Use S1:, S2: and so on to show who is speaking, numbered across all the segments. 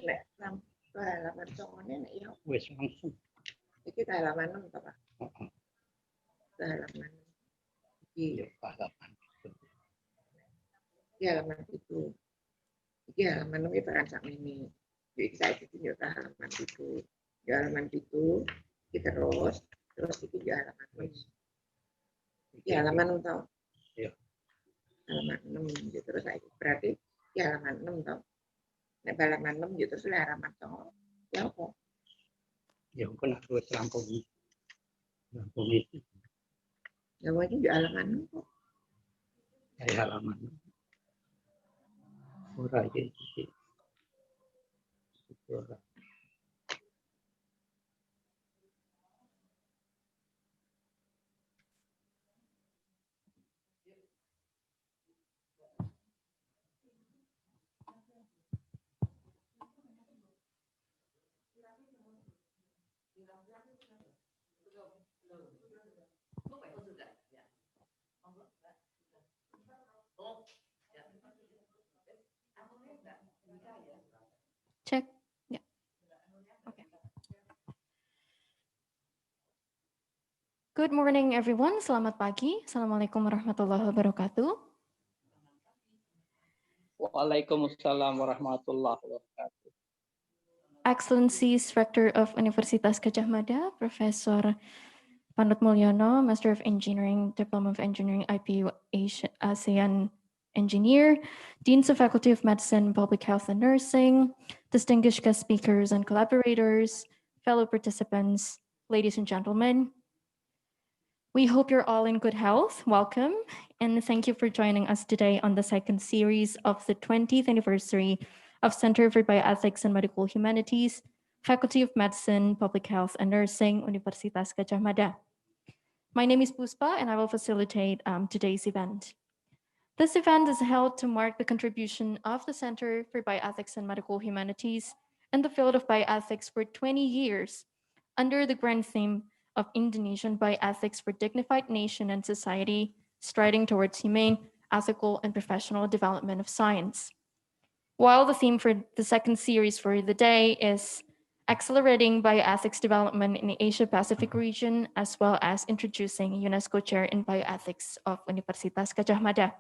S1: nek halaman songone nek yo
S2: wis langsung.
S1: iki halaman 6 to, Pak? Halaman iki.
S2: Ya, halaman itu.
S1: Iki halaman itu. Iki halaman 6 itu kan sak ini. Jadi saya tunjuk halaman itu. Ya halaman itu kita terus iki ya halaman 6. Iki halaman 6 to.
S2: Iya.
S1: Halaman 6 gitu terus saya berarti ya halaman 6 to. Nek halaman 6 gitu terus halaman to. Ya apa?
S2: Ya mungkin harus rampung itu.
S1: Ya mungkin di halaman 6 kok.
S2: Dari halaman. Ora iki. Ora.
S3: Check. Yeah. Okay. Good morning, everyone. Selamat pagi. Assalamualaikum warahmatullahi wabarakatuh.
S4: Waalaikumsalam warahmatullahi wabarakatuh.
S3: Excellencies, Rector of Universitas Gadjah Mada, Professor Panut Mulyono, Master of Engineering, Diploma of Engineering, IPU ASEAN Engineer, Deans of Faculty of Medicine, Public Health and Nursing, distinguished guest speakers and collaborators, fellow participants, ladies and gentlemen. We hope you're all in good health. Welcome, and thank you for joining us today on the second series of the 20th anniversary of Center for Bioethics and Medical Humanities, Faculty of Medicine, Public Health and Nursing, Universitas Gadjah Mada. My name is Puspa, and I will facilitate today's event. This event is held to mark the contribution of the Center for Bioethics and Medical Humanities in the field of bioethics for 20 years under the grand theme of Indonesian Bioethics for Dignified Nation and Society, striding towards humane, ethical, and professional development of science. While the theme for the second series for the day is accelerating bioethics development in the Asia-Pacific region, as well as introducing UNESCO Chair in Bioethics of Universitas Gadjah Mada.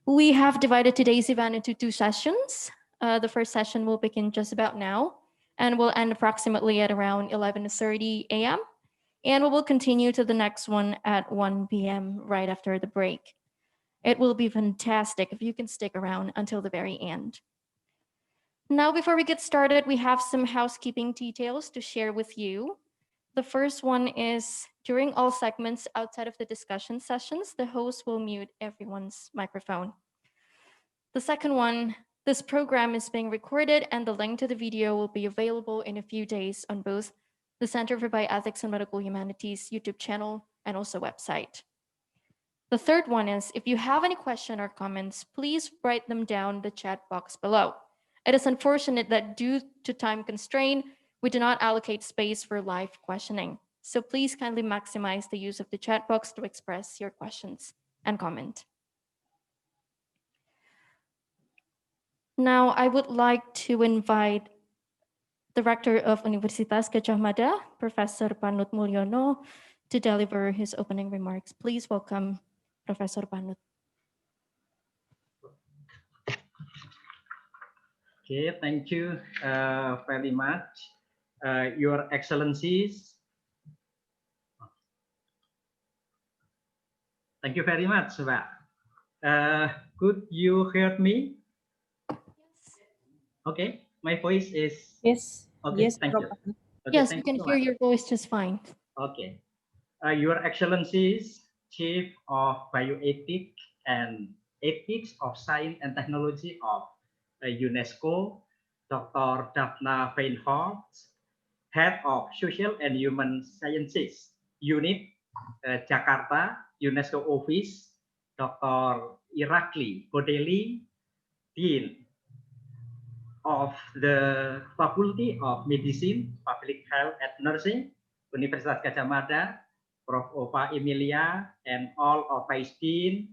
S3: We have divided today's event into two sessions. The first session will begin just about now and will end approximately at around 11:30 a.m. And we will continue to the next one at 1 p.m. right after the break. It will be fantastic if you can stick around until the very end. Now, before we get started, we have some housekeeping details to share with you. The first one is during all segments outside of the discussion sessions, the host will mute everyone's microphone. The second one, this program is being recorded and the link to the video will be available in a few days on both the Center for Bioethics and Medical Humanities YouTube channel and also website. The third one is if you have any question or comments, please write them down in the chat box below. It is unfortunate that due to time constraint, we do not allocate space for live questioning. So please kindly maximize the use of the chat box to express your questions and comment. Now, I would like to invite the Rector of Universitas Gadjah Mada, Professor Panut Mulyono, to deliver his opening remarks. Please welcome Professor Panut.
S4: Okay, thank you very much, Your Excellencies. Thank you very much, Pak. Could you hear me?
S3: Yes.
S4: Okay, my voice is...
S5: Yes.
S4: Okay,
S5: Yes,
S4: thank you. Okay,
S3: Yes, we
S4: thank
S3: can
S4: you so
S3: hear
S4: much.
S3: your voice just fine.
S4: Okay. Your Excellencies, Chief of Bioethics and Ethics of Science and Technology of UNESCO, Dr. Daphna Feinholt, Head of Social and Human Sciences Unit, Jakarta, UNESCO Office, Dr. Irakli Bodeli, Dean of the Faculty of Medicine, Public Health and Nursing, Universitas Gadjah Mada, Prof. Ova Emilia, and all of Vice Dean,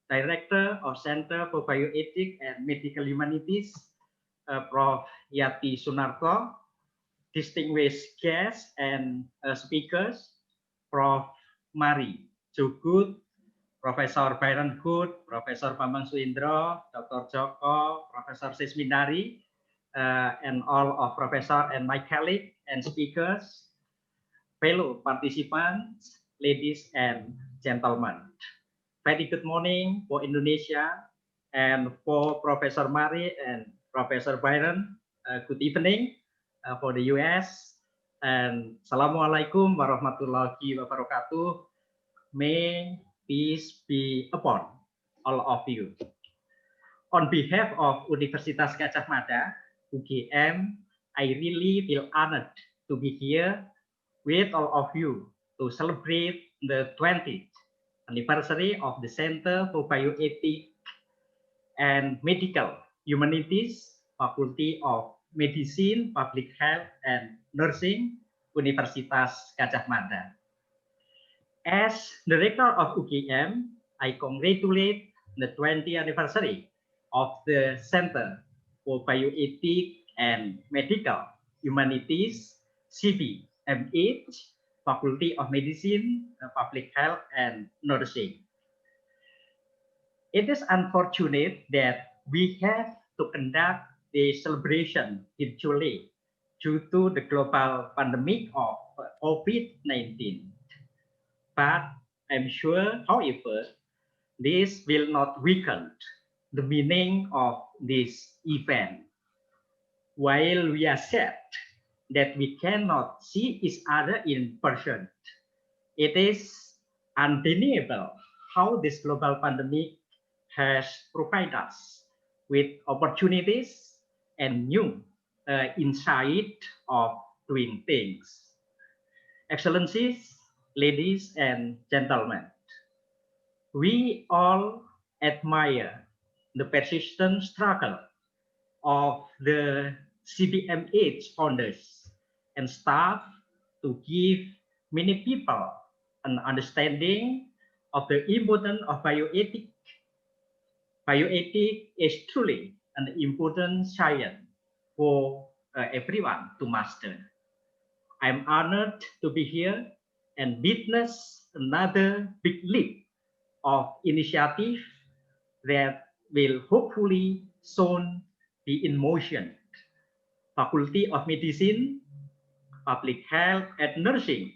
S4: Director of Center for Bioethics and Medical Humanities, Prof. Dr Sunarto, distinguished guests and speakers, Prof. Mari Jugut, Professor Byron Hood, Professor Bambang Suindro, Dr. Joko, Professor Sismindari, and all of Professor and my colleague and speakers, fellow participants, ladies and gentlemen. Very good morning for Indonesia and for Professor Mari and Professor Byron. Good evening for the US. And Assalamualaikum warahmatullahi wabarakatuh. May peace be upon all of you. On behalf of Universitas Gadjah Mada, UGM, I really feel honored to be here with all of you to celebrate the 20th anniversary of the Center for Bioethics and Medical Humanities, Faculty of Medicine, Public Health, and Nursing, Universitas Gadjah Mada. As the rector of UGM, I congratulate the 20th anniversary of the Center for Bioethics and Medical Humanities, CBMH, Faculty of Medicine, Public Health, and Nursing. It is unfortunate that we have to conduct the celebration virtually due to the global pandemic of COVID-19. But I'm sure, however, this will not weaken the meaning of this event. While we are sad that we cannot see each other in person, it is undeniable how this global pandemic has provided us with opportunities and new insight of doing things. Excellencies, ladies and gentlemen, we all admire the persistent struggle of the CBMH founders and staff to give many people an understanding of the importance of bioethics. Bioethics is truly an important science for everyone to master. I'm honored to be here and witness another big leap of initiative that will hopefully soon be in motion. Faculty of Medicine, Public Health and Nursing,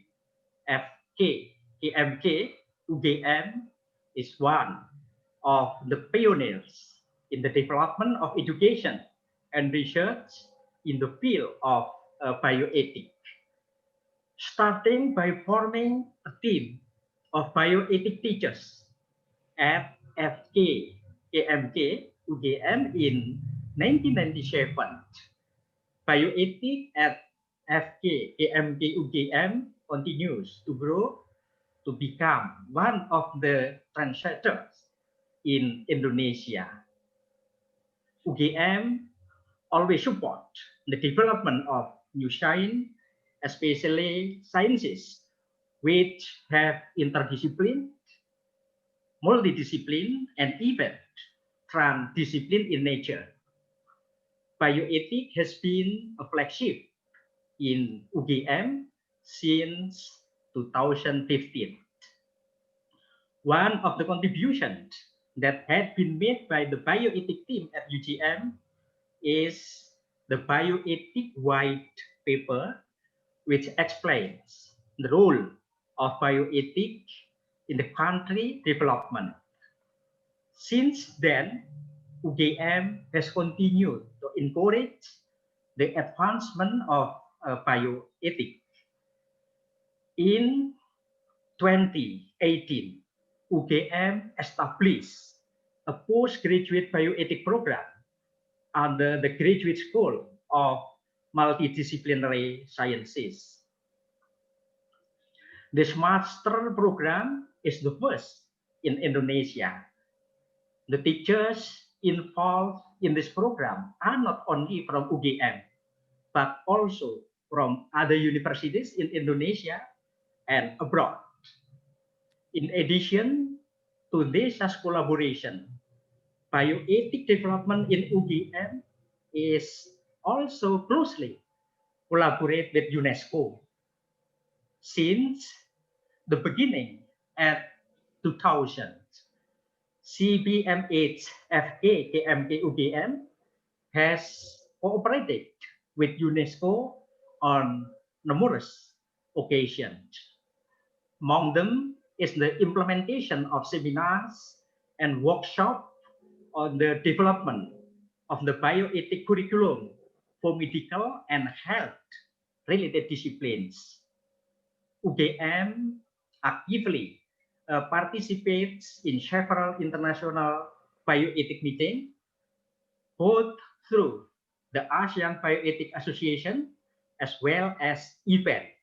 S4: FK, KMK, UGM is one of the pioneers in the development of education and research in the field of bioethics. Starting by forming a team of bioethics teachers at FK, KMK, UGM in 1997. Bioethics at FK, KMK, UGM continues to grow to become one of the trendsetters in Indonesia. UGM always support the development of new science, especially sciences which have interdiscipline, multidiscipline, and even transdiscipline in nature. Bioethics has been a flagship in UGM since 2015. One of the contributions that had been made by the bioethics team at UGM is the bioethics white paper, which explains the role of bioethics in the country development. Since then, UGM has continued to encourage the advancement of bioethics. In 2018, UGM established a postgraduate bioethics program under the Graduate School of Multidisciplinary Sciences. This master program is the first in Indonesia. The teachers involved in this program are not only from UGM, but also from other universities in Indonesia and abroad. In addition to this collaboration, bioethics development in UGM is also closely collaborate with UNESCO. Since the beginning at 2000, CBMH FAKMK has cooperated with UNESCO on numerous occasions. Among them is the implementation of seminars and workshops on the development of the bioethic curriculum for medical and health-related disciplines. UGM actively participates in several international bioethic meetings, both through the ASEAN Bioethic Association as well as events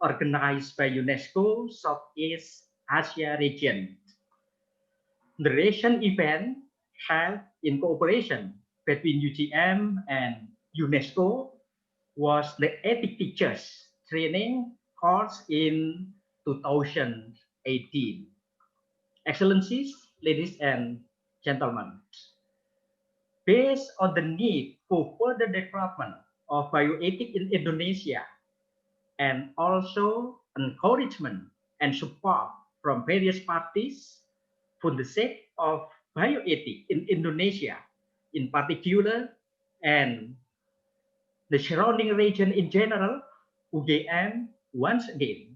S4: organized by UNESCO Southeast Asia region. The recent event held in cooperation between UGM and UNESCO was the Ethic Teachers Training course in 2018. Excellencies, ladies and gentlemen, based on the need for further development of bioethics in Indonesia and also encouragement and support from various parties for the sake of bioethics in Indonesia in particular and the surrounding region in general, UGM once again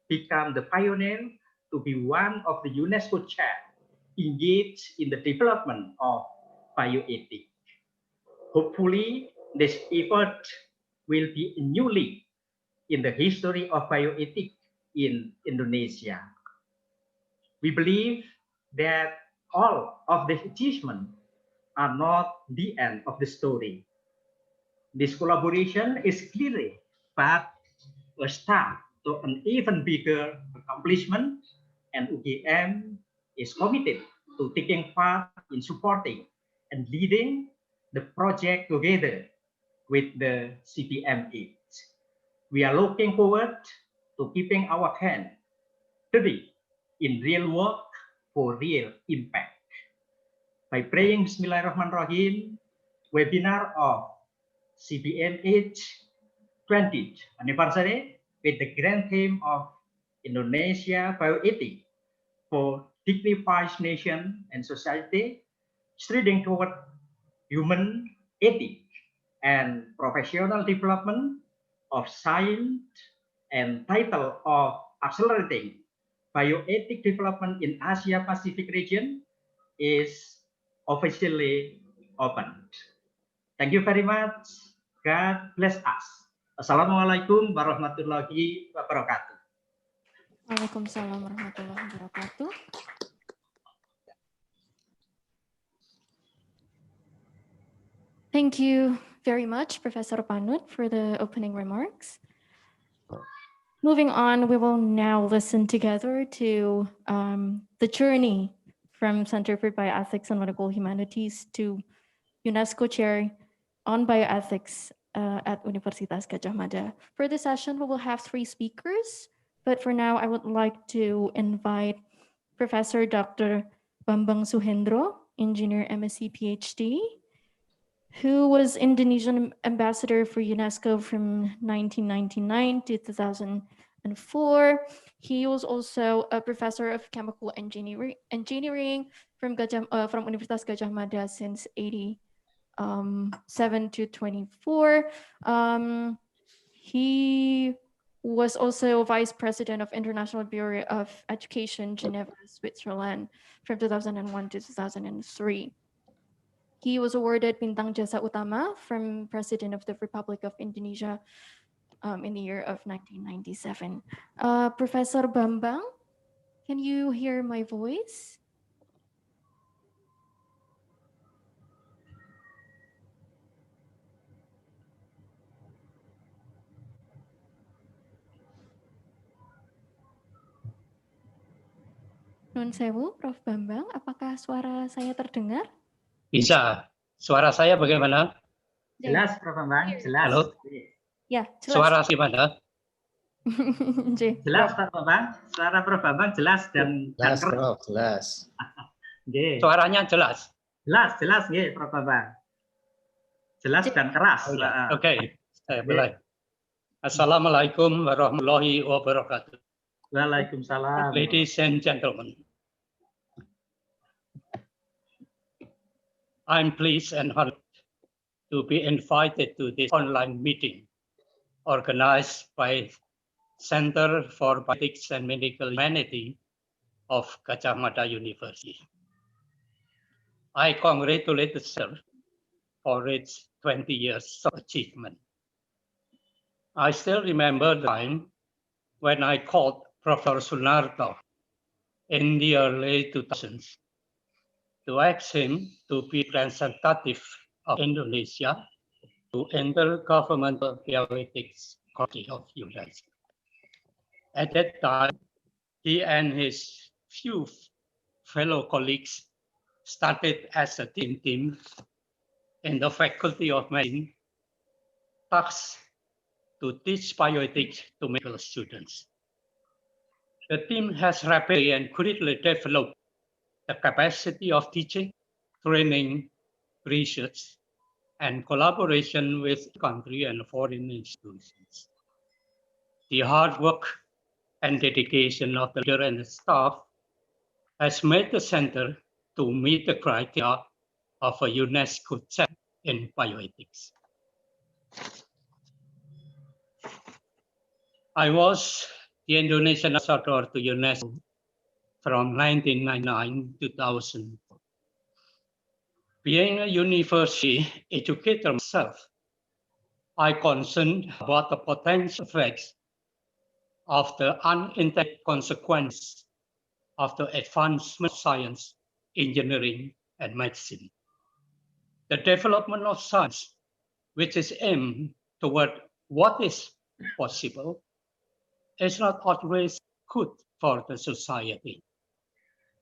S4: became the pioneer to be one of the UNESCO chair engaged in the development of bioethics. Hopefully, this effort will be a new leap in the history of bioethics in Indonesia. We believe that all of these achievements are not the end of the story. This collaboration is clearly but a start to an even bigger accomplishment, and UGM is committed to taking part in supporting and leading the project together with the CBMH. We are looking forward to keeping our hand dirty in real work for real impact. By praying Bismillahirrahmanirrahim, webinar of CBMH 20th anniversary with the grand theme of Indonesia Bioethics for dignified nation and society, striving toward human ethics and professional development of science and title of accelerating bioethic development in Asia Pacific region is officially opened. Thank you very much. God bless us. Assalamualaikum warahmatullahi wabarakatuh.
S3: Waalaikumsalam warahmatullahi wabarakatuh. Thank you very much, Professor Panut, for the opening remarks. Moving on, we will now listen together to the journey from Center for Bioethics and Medical Humanities to UNESCO Chair on Bioethics at Universitas Gadjah Mada. For this session, we will have 3 speakers, but for now, I would like to invite Professor Dr. Bambang Suhendro, Engineer MSc PhD, who was Indonesian ambassador for UNESCO from 1999 to 2004. He was also a professor of chemical engineering from Universitas Gadjah Mada since 1987 to 24. He was also vice president of International Bureau of Education, Geneva, Switzerland, from 2001 to 2003. He was awarded Bintang Jasa Utama from President of the Republic of Indonesia in the year of 1997. Professor Bambang, can you hear my voice? Nun sewu, Prof. Bambang, apakah suara saya terdengar?
S2: Bisa. Suara saya bagaimana?
S4: Jelas, Prof. Bambang, jelas.
S2: Halo?
S3: Ya, jelas.
S2: Suara gimana?
S4: Jelas, Pak Bambang. Suara Prof. Bambang jelas dan
S5: jelas, Prof. Jelas.
S2: Suaranya jelas.
S4: Jelas, Prof. Bambang. Jelas dan keras.
S2: Oh, ya. Oke, saya mulai. Assalamualaikum warahmatullahi wabarakatuh.
S4: Waalaikumsalam.
S2: Ladies and gentlemen, I'm pleased and honored to be invited to this online meeting organized by Center for Bioethics and Medical Humanity of Gajah Mada University. I congratulate the center for its 20 years of achievement. I still remember the time when I called Dr Sunarto in the early 2000s to ask him to be representative of Indonesia to Intergovernmental Bioethics Committee of UNESCO. At that time, he and his few fellow colleagues started as a team in the Faculty of Medicine, tasked to teach bioethics to medical students. The team has rapidly and quickly developed the capacity of teaching, training, research, and collaboration with country and foreign institutions. The hard work and dedication of the leader and the staff has made the center to meet the criteria of a UNESCO check in bioethics. I was the Indonesian ambassador to UNESCO from 1999 to 2000. Being a university educator myself, I concerned about the potential effects of the unintended consequences of the advancement of science, engineering, and medicine. The development of science, which is aimed toward what is possible, is not always good for the society.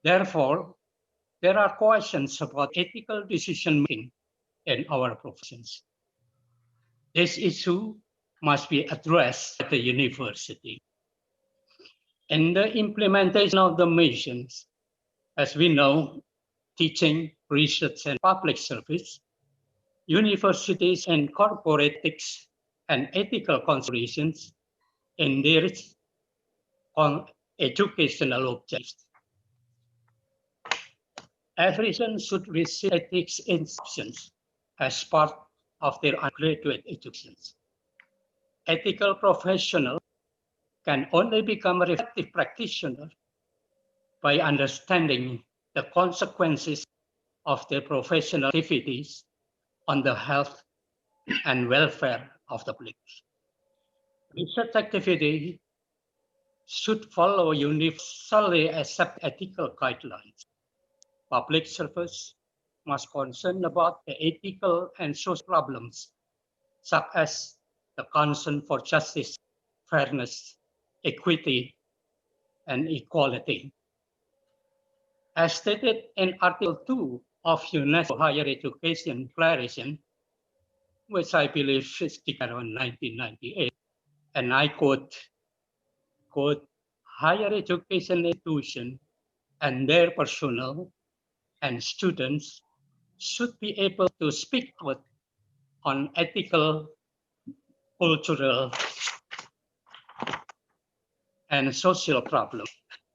S2: Therefore, there are questions about ethical decision-making in our professions. This issue must be addressed at the university. In the implementation of the missions, as we know, teaching, research, and public service, universities incorporate ethics and ethical considerations in their educational objectives. Every student should receive ethics instructions as part of their undergraduate educations. Ethical professionals can only become an effective practitioner by understanding the consequences of their professional activities on the health and welfare of the public. Research activity should follow universally accepted ethical guidelines. Public service must concern about the ethical and social problems, such as the concern for justice, fairness, equity, and equality. As stated in Article 2 of UNESCO Higher Education Declaration, which I believe is declared in 1998, and I quote, higher education institutions and their personnel and students should be able to speak out on ethical, cultural, and social problems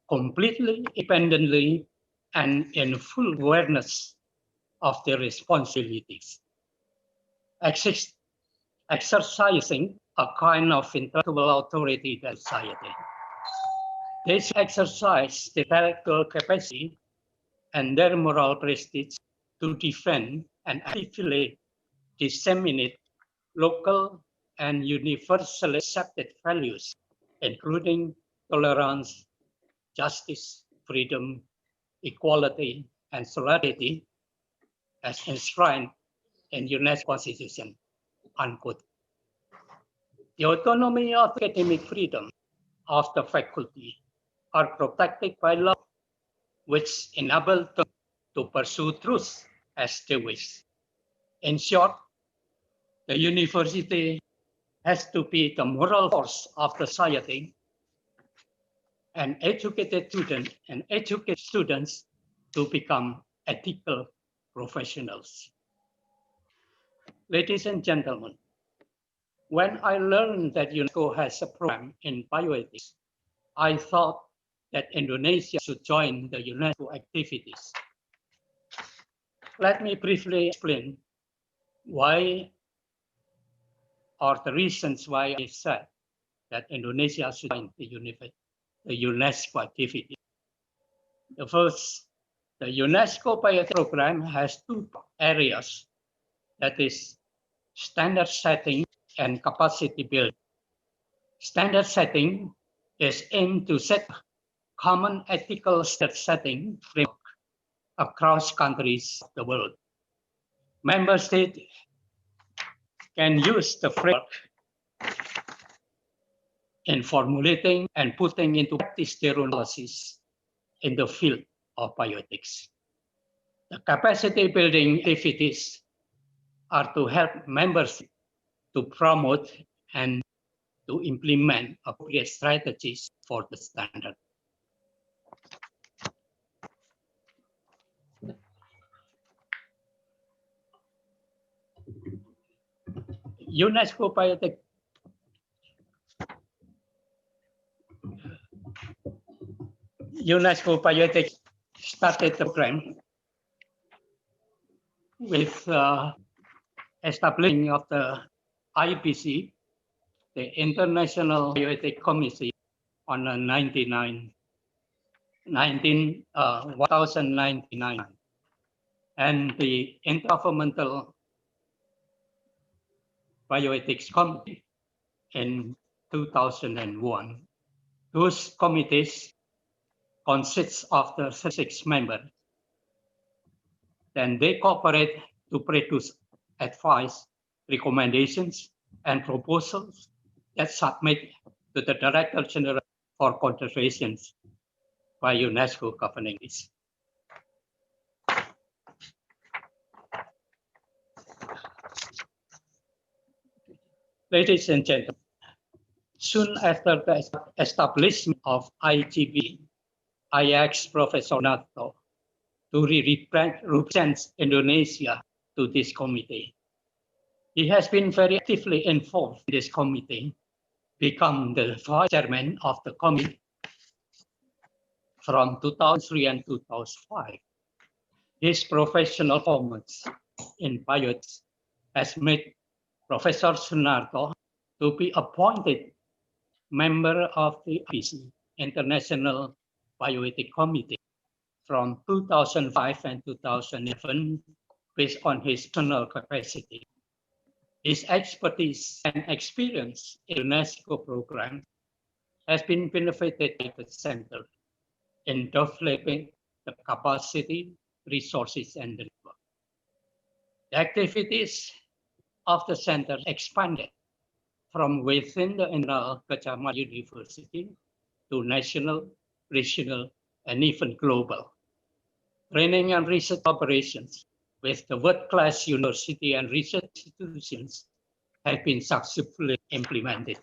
S2: completely independently and in full awareness of their responsibilities. Exercising a kind of intellectual authority in society. They exercise their intellectual capacity and their moral prestige to defend and actively disseminate local and universally accepted values, including tolerance, justice, freedom, equality, and solidarity as enshrined in UNESCO Constitution, unquote. The autonomy of academic freedom of the faculty are protected by law, which enable them to pursue truth as they wish. In short, the university has to be the moral force of the society, and educated students to become ethical professionals. Ladies and gentlemen, when I learned that UNESCO has a program in bioethics, I thought that Indonesia should join the UNESCO activities. Let me briefly explain why, or the reasons why I said that Indonesia should join the UNESCO activity. The first, the UNESCO Bioethics program has two areas, that is standard setting and capacity building. Standard setting is aimed to set common ethical standard setting framework across countries of the world. Member states can use the framework in formulating and putting into practice their own policies in the field of bioethics. The capacity building activities are to help members to promote and to implement appropriate strategies for the standard. UNESCO Bioethics started the program with establishing of the IBC, the International Bioethics Committee, on 1099, and the Intergovernmental Bioethics Committee in 2001. Those committees consist of the 6 members. Then they cooperate to produce advice, recommendations, and proposals that submit to the Director General for considerations by UNESCO governing this. Ladies and gentlemen, soon after the establishment of IGB, I asked Professor Sunarto to represent Indonesia to this committee. He has been very actively involved in this committee, become the vice chairman of the committee from 2003 and 2005. His professional performance in bioethics has made Professor Sunarto to be appointed member of the IBC, International Bioethics Committee, from 2005 and 2011 based on his personal capacity. His expertise and experience in UNESCO program has been benefited by the center in developing the capacity, resources, and the network. The activities of the center expanded from within the International Gajah Mada University to national, regional, and even global. Training and research operations with the world-class university and research institutions have been successfully implemented.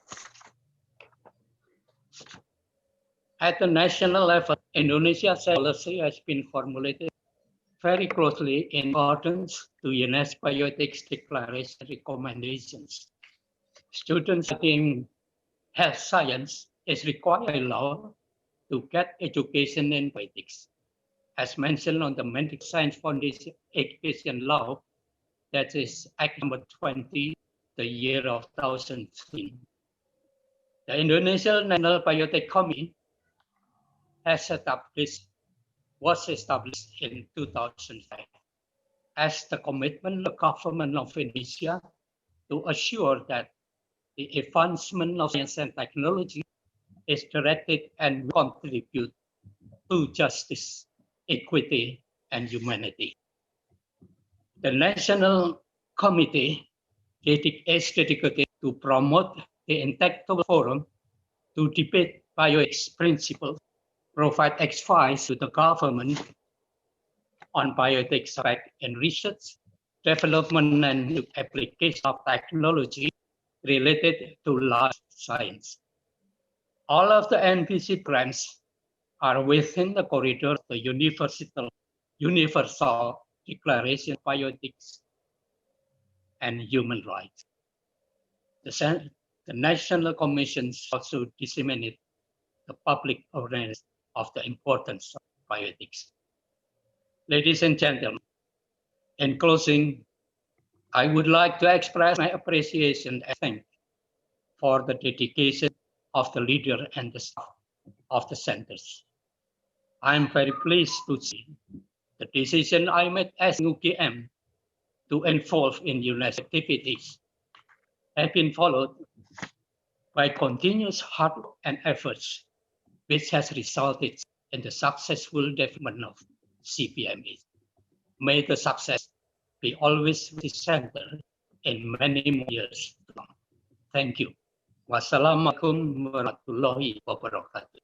S2: At the national level, Indonesia's policy has been formulated very closely in accordance to UNESCO Bioethics Declaration recommendations. Students studying health science is required by law to get education in bioethics, as mentioned on the Medical Science Foundation Education Law, that is Act number 20, the year of 2003. The Indonesian National Bioethics Committee was established in 2005 as the commitment of the government of Indonesia to assure that the advancement of science and technology is directed and contribute to justice, equity, and humanity. The National Committee is dedicated to promote the intellectual forum to debate bioethics principles, provide advice to the government on bioethics effect in research, development, and application of technology related to life science. All of the NBC grants are within the corridor of the Universal Declaration of Bioethics and human rights. The National Commissions also disseminate the public awareness of the importance of bioethics. Ladies and gentlemen, in closing, I would like to express my appreciation and thanks for the dedication of the leader and the staff of the centers. I am very pleased to see the decision I made as UGM to involve in UNESCO activities have been followed by continuous hard work and efforts, which has resulted in the successful development of CBMA. May the success be always the center in many more years to come. Thank you. Wassalamualaikum warahmatullahi wabarakatuh.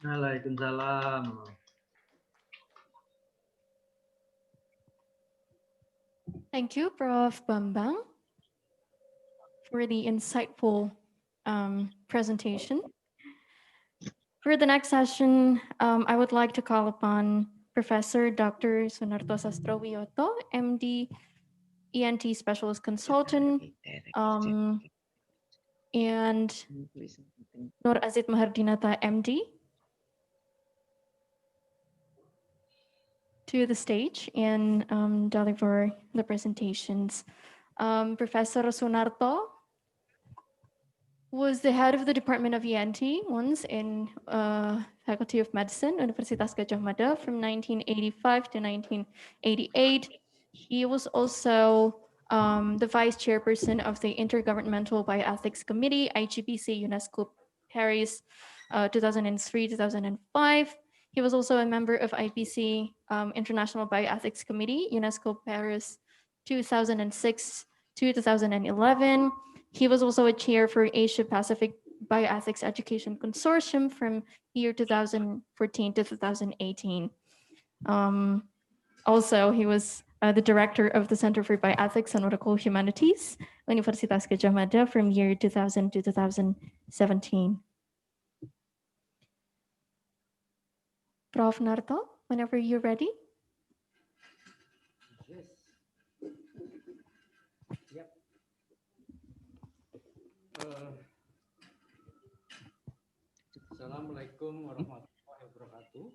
S4: Waalaikumsalam.
S3: Thank you, Prof. Bambang, for the insightful presentation. For the next session, I would like to call upon Professor Dr. Sunarto Sastrowiyoto, MD, ENT Specialist Consultant, and Nur Azid Mahardinata, MD, to the stage and deliver the presentations. Professor Sunarto was the head of the Department of ENT once in Faculty of Medicine, Universitas Gadjah Mada from 1985 to 1988. He was also the vice chairperson of the Intergovernmental Bioethics Committee, IGBC UNESCO Paris 2003-2005. He was also a member of IPC International Bioethics Committee, UNESCO Paris 2006 to 2011. He was also a chair for Asia Pacific Bioethics Education Consortium from year 2014 to 2018. Also, he was the director of the Center for Bioethics and Medical Humanities, Universitas Gadjah Mada from year 2000 to 2017. Prof. Narto, whenever you're ready.
S2: Yes. Yep. Assalamualaikum warahmatullahi wabarakatuh.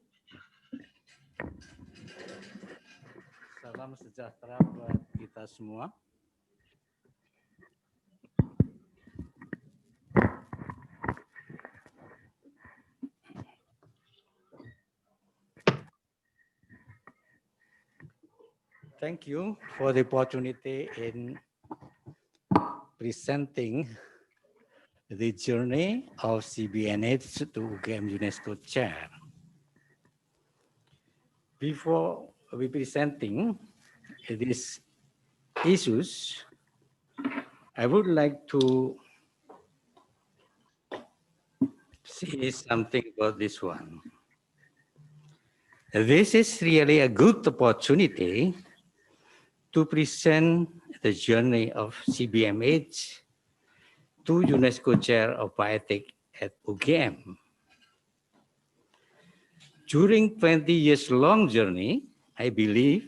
S2: Salam sejahtera buat kita semua. Thank you for the opportunity in presenting the journey of CBNH to UGM UNESCO chair. Before we presenting these issues, I would like to say something about this one. This is really a good opportunity to present the journey of CBMH to UNESCO Chair of Bioethics at UGM. During 20 years long journey, I believe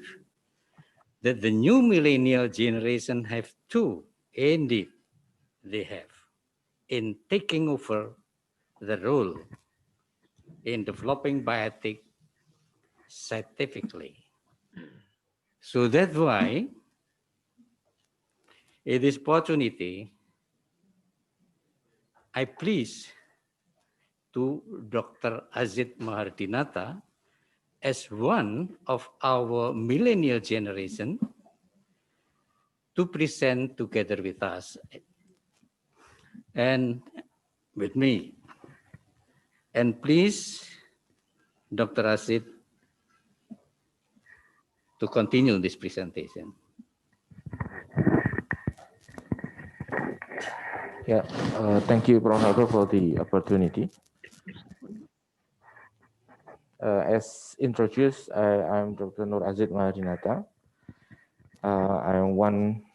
S2: that the new millennial generation have too, indeed they have, in taking over the role in developing bioethics scientifically. So that's why in this opportunity, I please to Dr. Asif Mahardinata as one of our millennial generation to present together with us and with me. And please, Dr. Asif, to continue this presentation.
S5: Yeah, thank you, Prof. Narto, for the opportunity. As introduced, I'm Dr. Nur Azid Mahardinata. I am one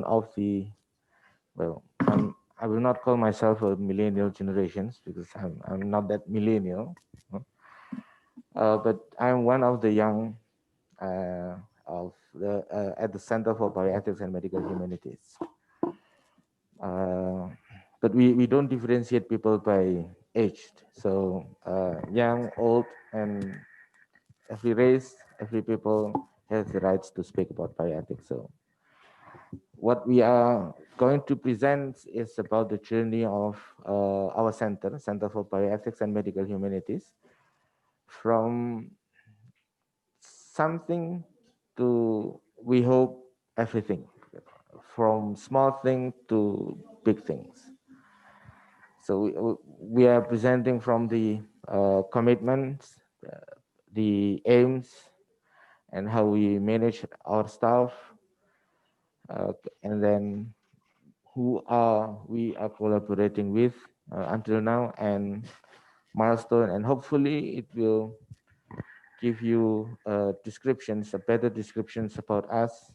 S5: of the, well, I will not call myself a millennial generations because I'm not that millennial, but I'm one of the young of the at the Center for Bioethics and Medical Humanities. But we don't differentiate people by age. So young, old, and every race, every people has the rights to speak about bioethics. So what we are going to present is about the journey of our Center for Bioethics and Medical Humanities, from something to, we hope, everything, from small thing to big things. So we are presenting from the commitments, the aims, and how we manage our staff, and then who we are collaborating with until now, and milestone, and hopefully it will give you descriptions, a better descriptions about us.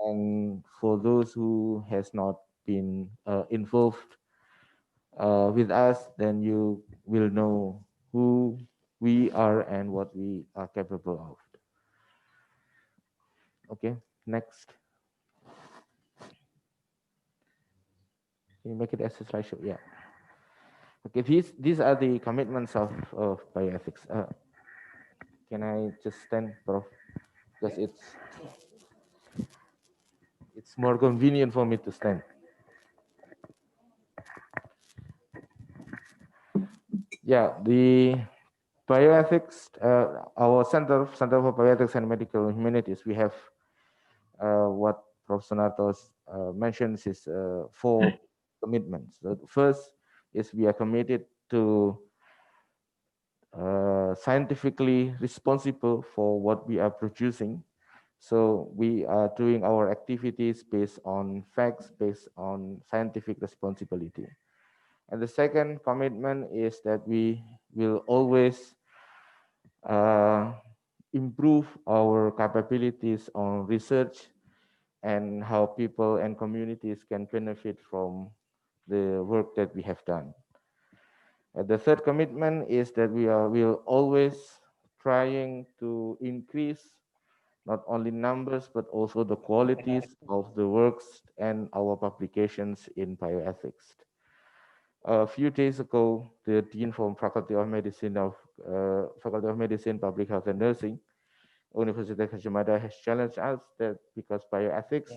S5: And for those who has not been involved with us, then you will know who we are and what we are capable of. Okay, next. Can you make it as a slideshow? Yeah. Okay, these are the commitments of bioethics. Can I just stand, Prof? Because it's more convenient for me to stand. Yeah, the bioethics, our Center for Bioethics and Medical Humanities, we have what Prof. Sunarto mentions is 4 commitments. The first is we are committed to scientifically responsible for what we are producing. So we are doing our activities based on facts, based on scientific responsibility. And the second commitment is that we will always improve our capabilities on research and how people and communities can benefit from the work that we have done. The third commitment is that will always trying to increase not only numbers, but also the qualities of the works and our publications in bioethics. A few days ago, the Dean from Faculty of Medicine, Public Health and Nursing, Universitas Gadjah Mada, has challenged us that because bioethics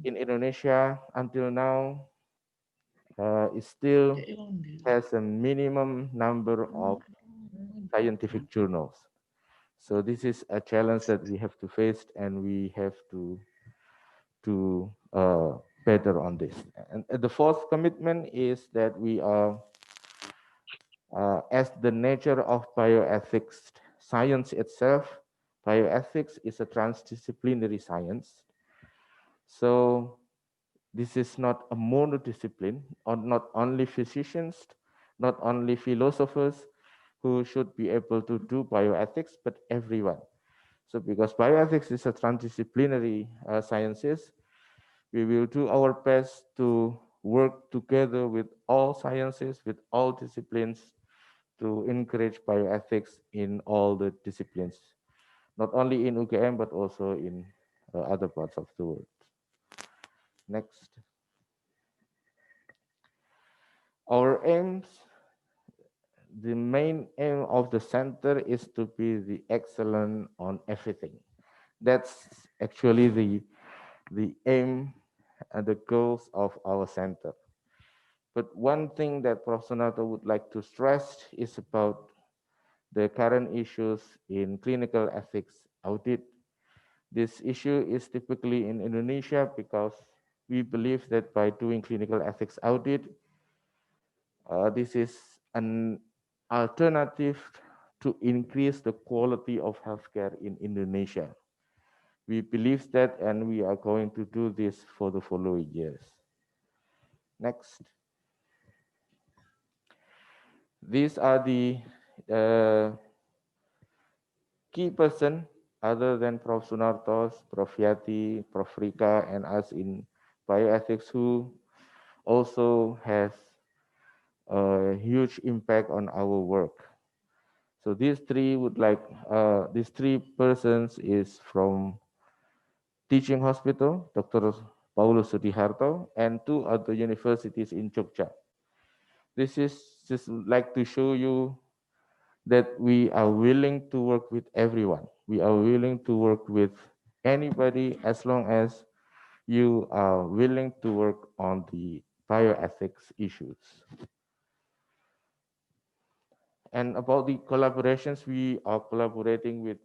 S5: in Indonesia until now it still has a minimum number of scientific journals. So this is a challenge that we have to face, and we have to do better on this. And the fourth commitment is that we are, as the nature of bioethics science itself, bioethics is a transdisciplinary science. So this is not a monodiscipline, or not only physicians, not only philosophers who should be able to do bioethics, but everyone. So because bioethics is a transdisciplinary sciences, we will do our best to work together with all sciences, with all disciplines, to encourage bioethics in all the disciplines, not only in UGM, but also in other parts of the world. Next. Our aims, the main aim of the center is to be the excellent on everything. That's actually the aim and the goals of our center. But one thing that Prof. Sunarto would like to stress is about the current issues in clinical ethics audit. This issue is typically in Indonesia because we believe that by doing clinical ethics audit, this is an alternative to increase the quality of healthcare in Indonesia. We believe that, and we are going to do this for the following years. Next. These are the key person other than Prof. Sunarto, Prof. Yati, Prof. Rika, and us in bioethics who also has a huge impact on our work. So these three these three persons is from teaching hospital, Dr. Paulus Sudiharto, and two other universities in Jogja. This is just like to show you that we are willing to work with everyone. We are willing to work with anybody as long as you are willing to work on the bioethics issues. And about the collaborations, we are collaborating with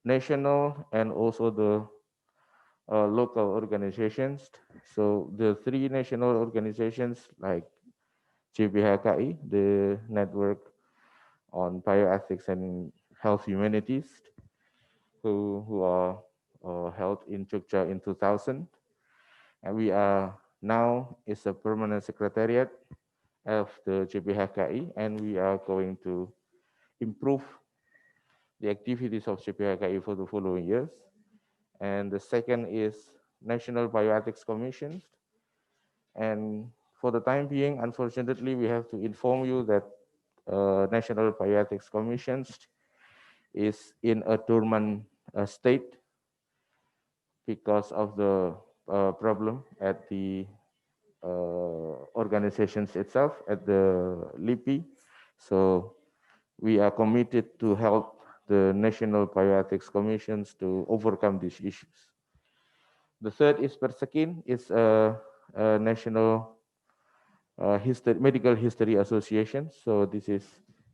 S5: national and also the local organizations. So the three national organizations like JBHKI, the Network on Bioethics and Health Humanities, who are held in Jogja in 2000. And we are now is a permanent secretariat of the JBHKI, and we are going to improve the activities of JBHKI for the following years. And the second is National Bioethics Commission. And for the time being, unfortunately, we have to inform you that National Bioethics Commission is in a dormant state because of the problem at the organizations itself, at the LIPI. So we are committed to help the National Bioethics Commissions to overcome these issues. The third is Persekin, is a national medical history association. So this is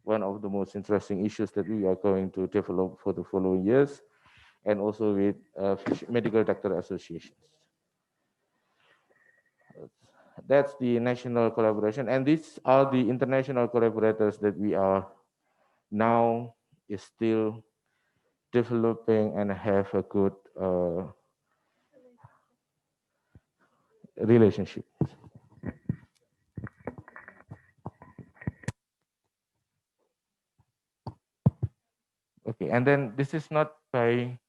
S5: one of the most interesting issues that we are going to develop for the following years, and also with medical doctor associations. That's the national collaboration, and these are the international collaborators that we are now is still developing and have a good relationship. Okay, and then this is not by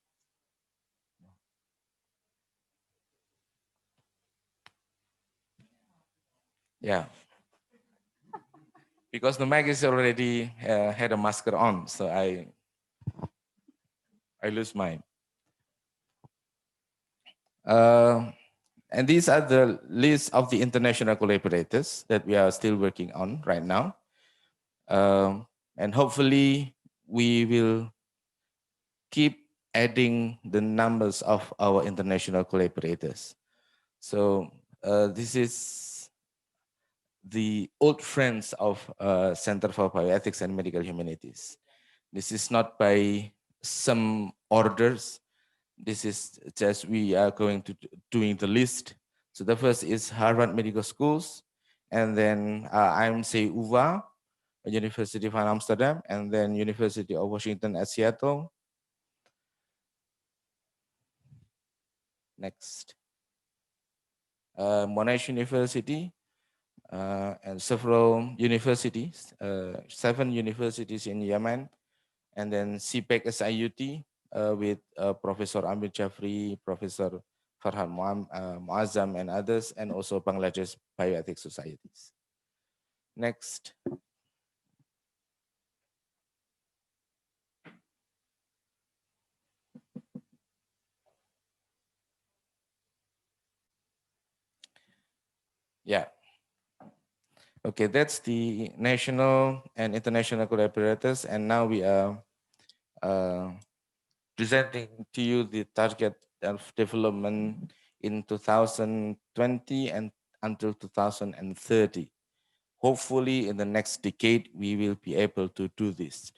S5: because the mic is already had a masker on, so I lose mine. And these are the list of the international collaborators that we are still working on right now. And hopefully we will keep adding the numbers of our international collaborators. So this is the old friends of Center for Bioethics and Medical Humanities. This is not by some orders. This is just we are going to doing the list. So the first is Harvard Medical Schools, and then IMC UvA, University van Amsterdam, and then University of Washington at Seattle. Next, Monash University, and several universities, 7 universities in Yemen, and then CPEC SIUT with Professor Amir Jafri, Professor Farhan Muazzam, and others, and also Bangladesh Bioethics Societies. Next. Yeah. Okay, that's the national and international collaborators, and now we are presenting to you the target of development in 2020 and until 2030. Hopefully, in the next decade, we will be able to do this.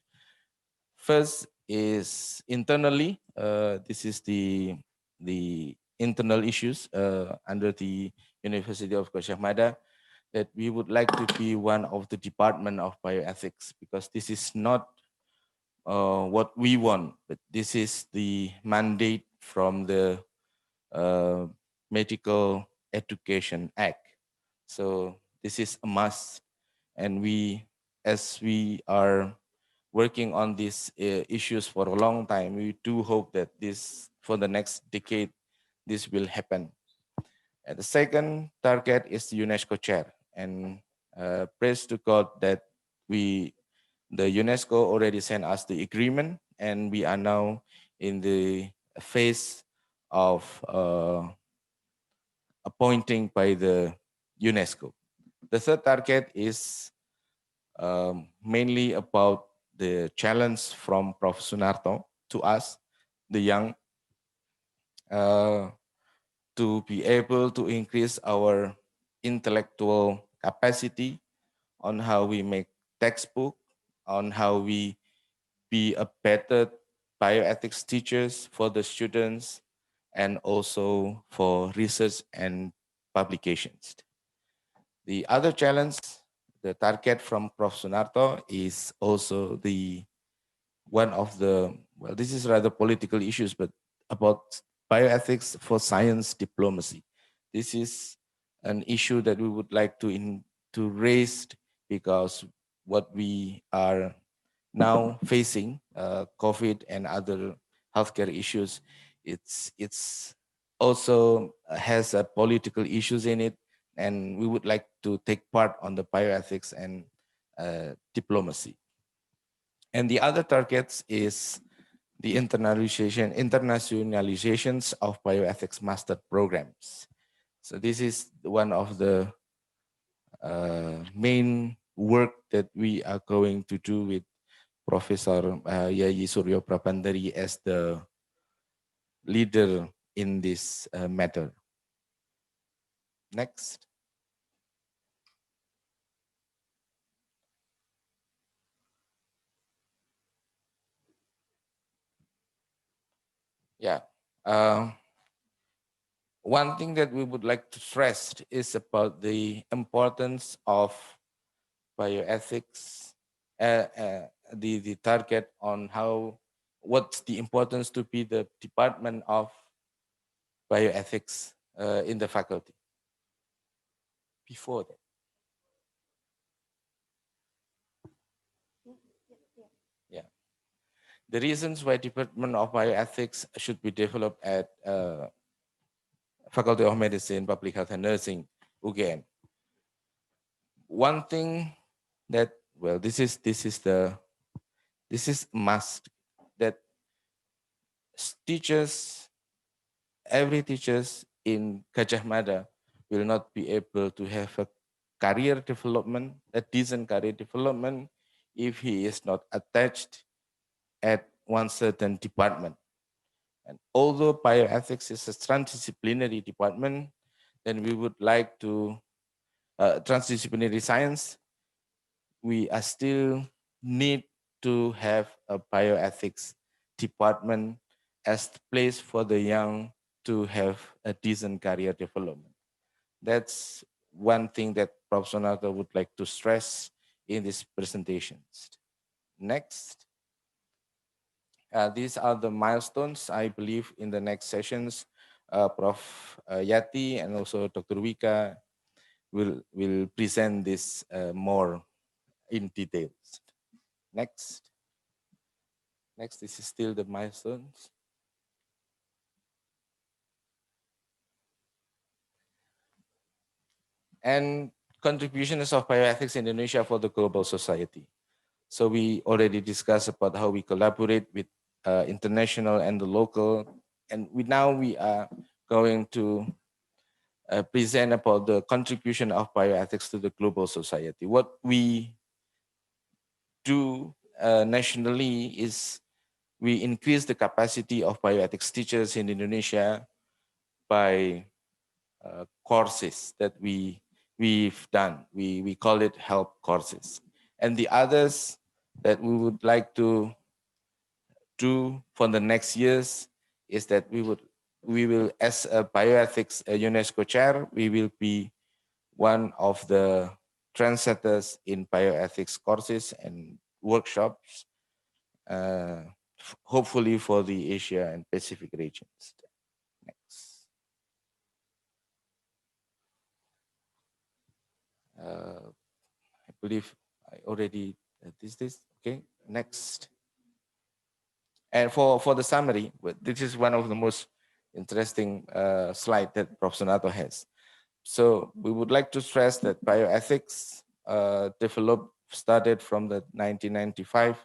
S5: First is internally. This is the internal issues under the University of Gajah Mada, that we would like to be one of the department of bioethics, because this is not what we want, but this is the mandate from the Medical Education Act. So this is a must, and we, as we are working on these issues for a long time, we do hope that this, for the next decade, this will happen. And the second target is the UNESCO chair, and praise to God that the UNESCO already sent us the agreement, and we are now in the phase of appointing by the UNESCO. The third target is mainly about the challenge from Prof. Sunarto to us, the young, to be able to increase our intellectual capacity on how we make textbook, on how we be a better bioethics teachers for the students, and also for research and publications. The other challenge, the target from Prof. Sunarto is also the one of the, well, this is rather political issues, but about bioethics for science diplomacy. This is an issue that we would like to raise, because what we are now facing, COVID and other healthcare issues, it's also has a political issues in it, and we would like to take part on the bioethics and diplomacy. And the other targets is the internationalizations of bioethics master programs. So this is one of the main work that we are going to do with Professor Yayi Suryo Prabandari as the leader in this matter. Next. Yeah. One thing that we would like to stress is about the importance of bioethics, the target on what's the importance to be the department of bioethics in the faculty. Before that. Yeah. The reasons why Department of Bioethics should be developed at Faculty of Medicine, Public Health and Nursing, UGM. One thing that, well, this is must, that teachers, every teachers in Gajah Mada will not be able to have a career development, a decent career development, if he is not attached at one certain department. And although bioethics is a transdisciplinary department, then we would like to, transdisciplinary science, we are still need to have a bioethics department as the place for the young to have a decent career development. That's one thing that Prof. Sunarto would like to stress in these presentations. Next. These are the milestones. I believe in the next sessions, Prof. Yati and also Dr. Wika will present this more in details. Next. Next, this is still the milestones. And contributions of bioethics in Indonesia for the global society. So we already discussed about how we collaborate with international and the local, and now we are going to present about the contribution of bioethics to the global society. What we do nationally is we increase the capacity of bioethics teachers in Indonesia by courses that we've done. We call it help courses. And the others that we would like to do for the next years is that we will, as a bioethics UNESCO chair, we will be one of the trendsetters in bioethics courses and workshops, hopefully for the Asia and Pacific regions. Next. I believe I already did this. Okay, next. And for the summary, this is one of the most interesting slide that Prof. Sunarto has. So we would like to stress that bioethics started from the 1995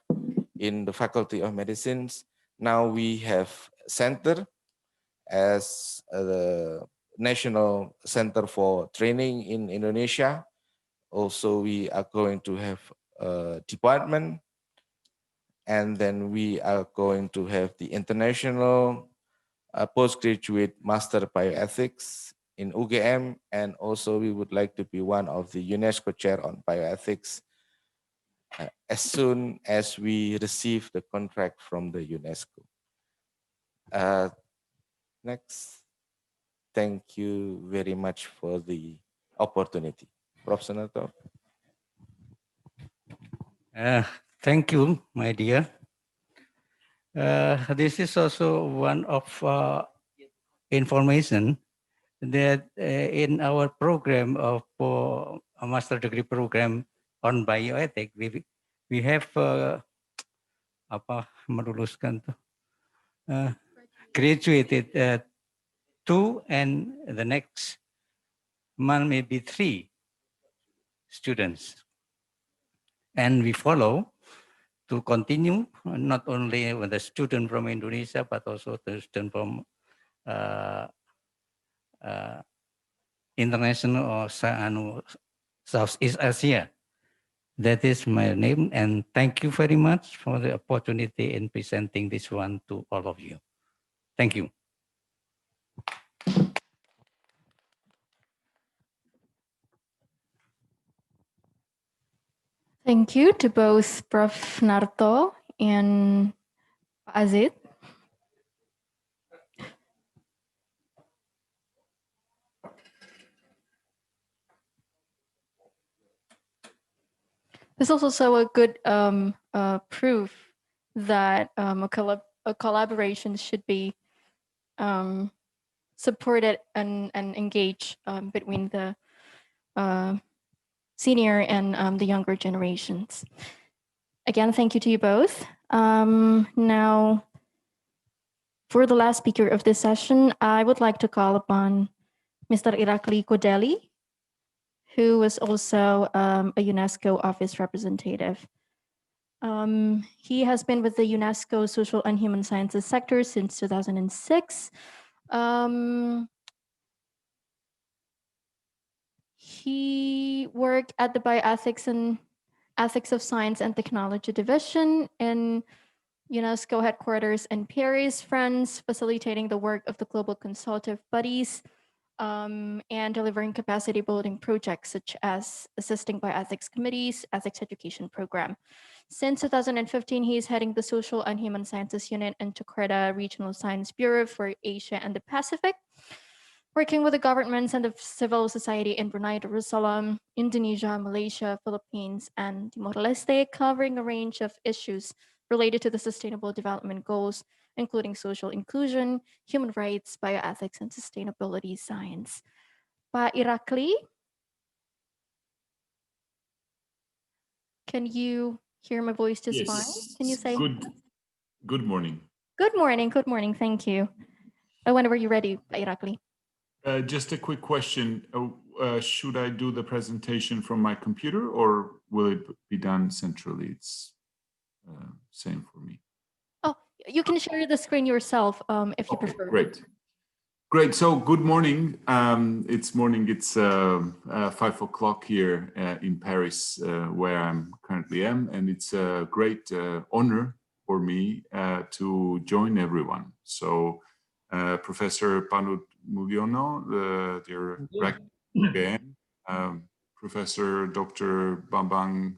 S5: in the Faculty of Medicine. Now we have center as the National Center for Training in Indonesia. Also, we are going to have a department, and then we are going to have the International Postgraduate Master Bioethics in UGM, and also we would like to be one of the UNESCO Chair on Bioethics as soon as we receive the contract from the UNESCO. Next, thank you very much for the opportunity. Prof. Sunarto.
S2: Thank you, my dear. This is also one of information that in our program of a master degree program on bioethics, we have graduated 2, and the next month maybe 3 students, and we follow to continue not only with the student from Indonesia but also the student from international or Southeast Asia. That is my name, and thank you very much for the opportunity in presenting this one to all of you. Thank you.
S3: Thank you to both Prof. Narto and Azid. This is also a good proof that a collaboration should be supported and engaged between the senior and the younger generations. Again, thank you to you both. Now, for the last speaker of this session, I would like to call upon Mr. Irakli Kodeli, who was also a UNESCO office representative. He has been with the UNESCO Social and Human Sciences sector since 2006. He worked at the Bioethics and Ethics of Science and Technology Division in UNESCO headquarters in Paris, France, facilitating the work of the global consultative bodies and delivering capacity building projects such as assisting bioethics committees, ethics education program. Since 2015, he is heading the Social and Human Sciences Unit in Jakarta Regional Science Bureau for Asia and the Pacific, working with the governments and the civil society in Brunei Darussalam, Indonesia, Malaysia, Philippines, and Timor-Leste, covering a range of issues related to the Sustainable Development Goals, including social inclusion, human rights, bioethics, and sustainability science. Pak Irakli, can you hear my voice just fine? Can you say
S6: good morning?
S3: Good morning. Thank you. Whenever you're ready, Pak Irakli.
S6: Just a quick question. Should I do the presentation from my computer or will it be done centrally? It's same for me.
S3: Oh, you can share the screen yourself if you prefer.
S6: Great. So good morning. It's morning. It's 5 o'clock here in Paris, where I'm currently am, and it's a great honor for me to join everyone. So Professor Panut Mulyono, the director, Professor Dr. Bambang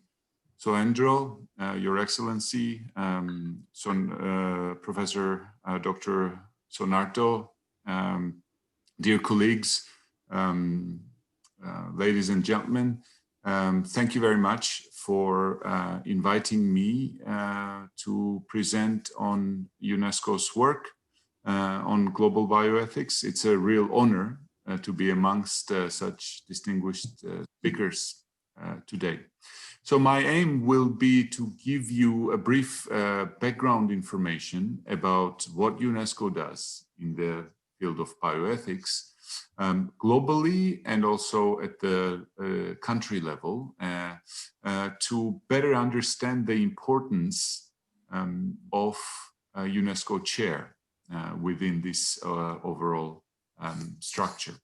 S6: Soendro, Your Excellency, Professor Dr. Sunarto, dear colleagues, ladies and gentlemen, thank you very much for inviting me to present on UNESCO's work on global bioethics. It's a real honor to be amongst such distinguished speakers today. So my aim will be to give you a brief background information about what UNESCO does in the field of bioethics, globally and also at the country level to better understand the importance of UNESCO chair within this overall structure.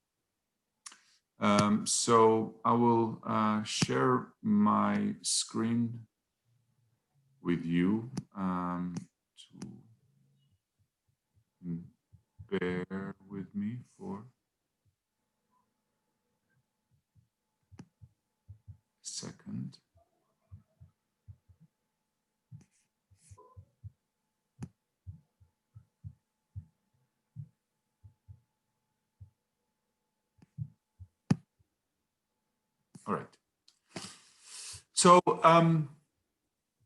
S6: So I will share my screen with you to bear with me for a second. All right. So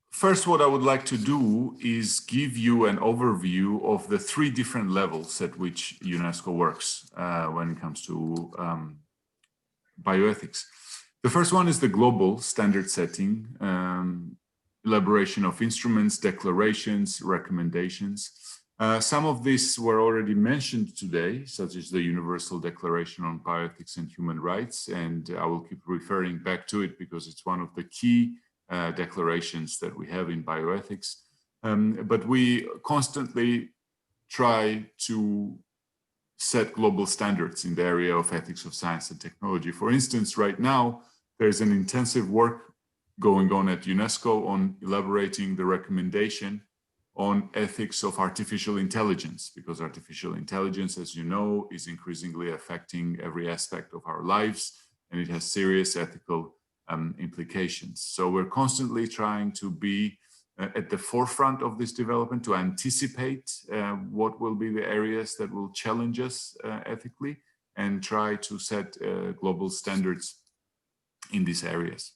S6: first, what I would like to do is give you an overview of the 3 different levels at which UNESCO works when it comes to bioethics. The first one is the global standard setting, elaboration of instruments, declarations, recommendations. Some of these were already mentioned today, such as the Universal Declaration on Bioethics and Human Rights, and I will keep referring back to it because it's one of the key declarations that we have in bioethics. But we constantly try to set global standards in the area of ethics of science and technology. For instance, right now, there's an intensive work going on at UNESCO on elaborating the recommendation on ethics of artificial intelligence, because artificial intelligence, as you know, is increasingly affecting every aspect of our lives, and it has serious ethical implications. So we're constantly trying to be at the forefront of this development, to anticipate what will be the areas that will challenge us ethically, and try to set global standards in these areas.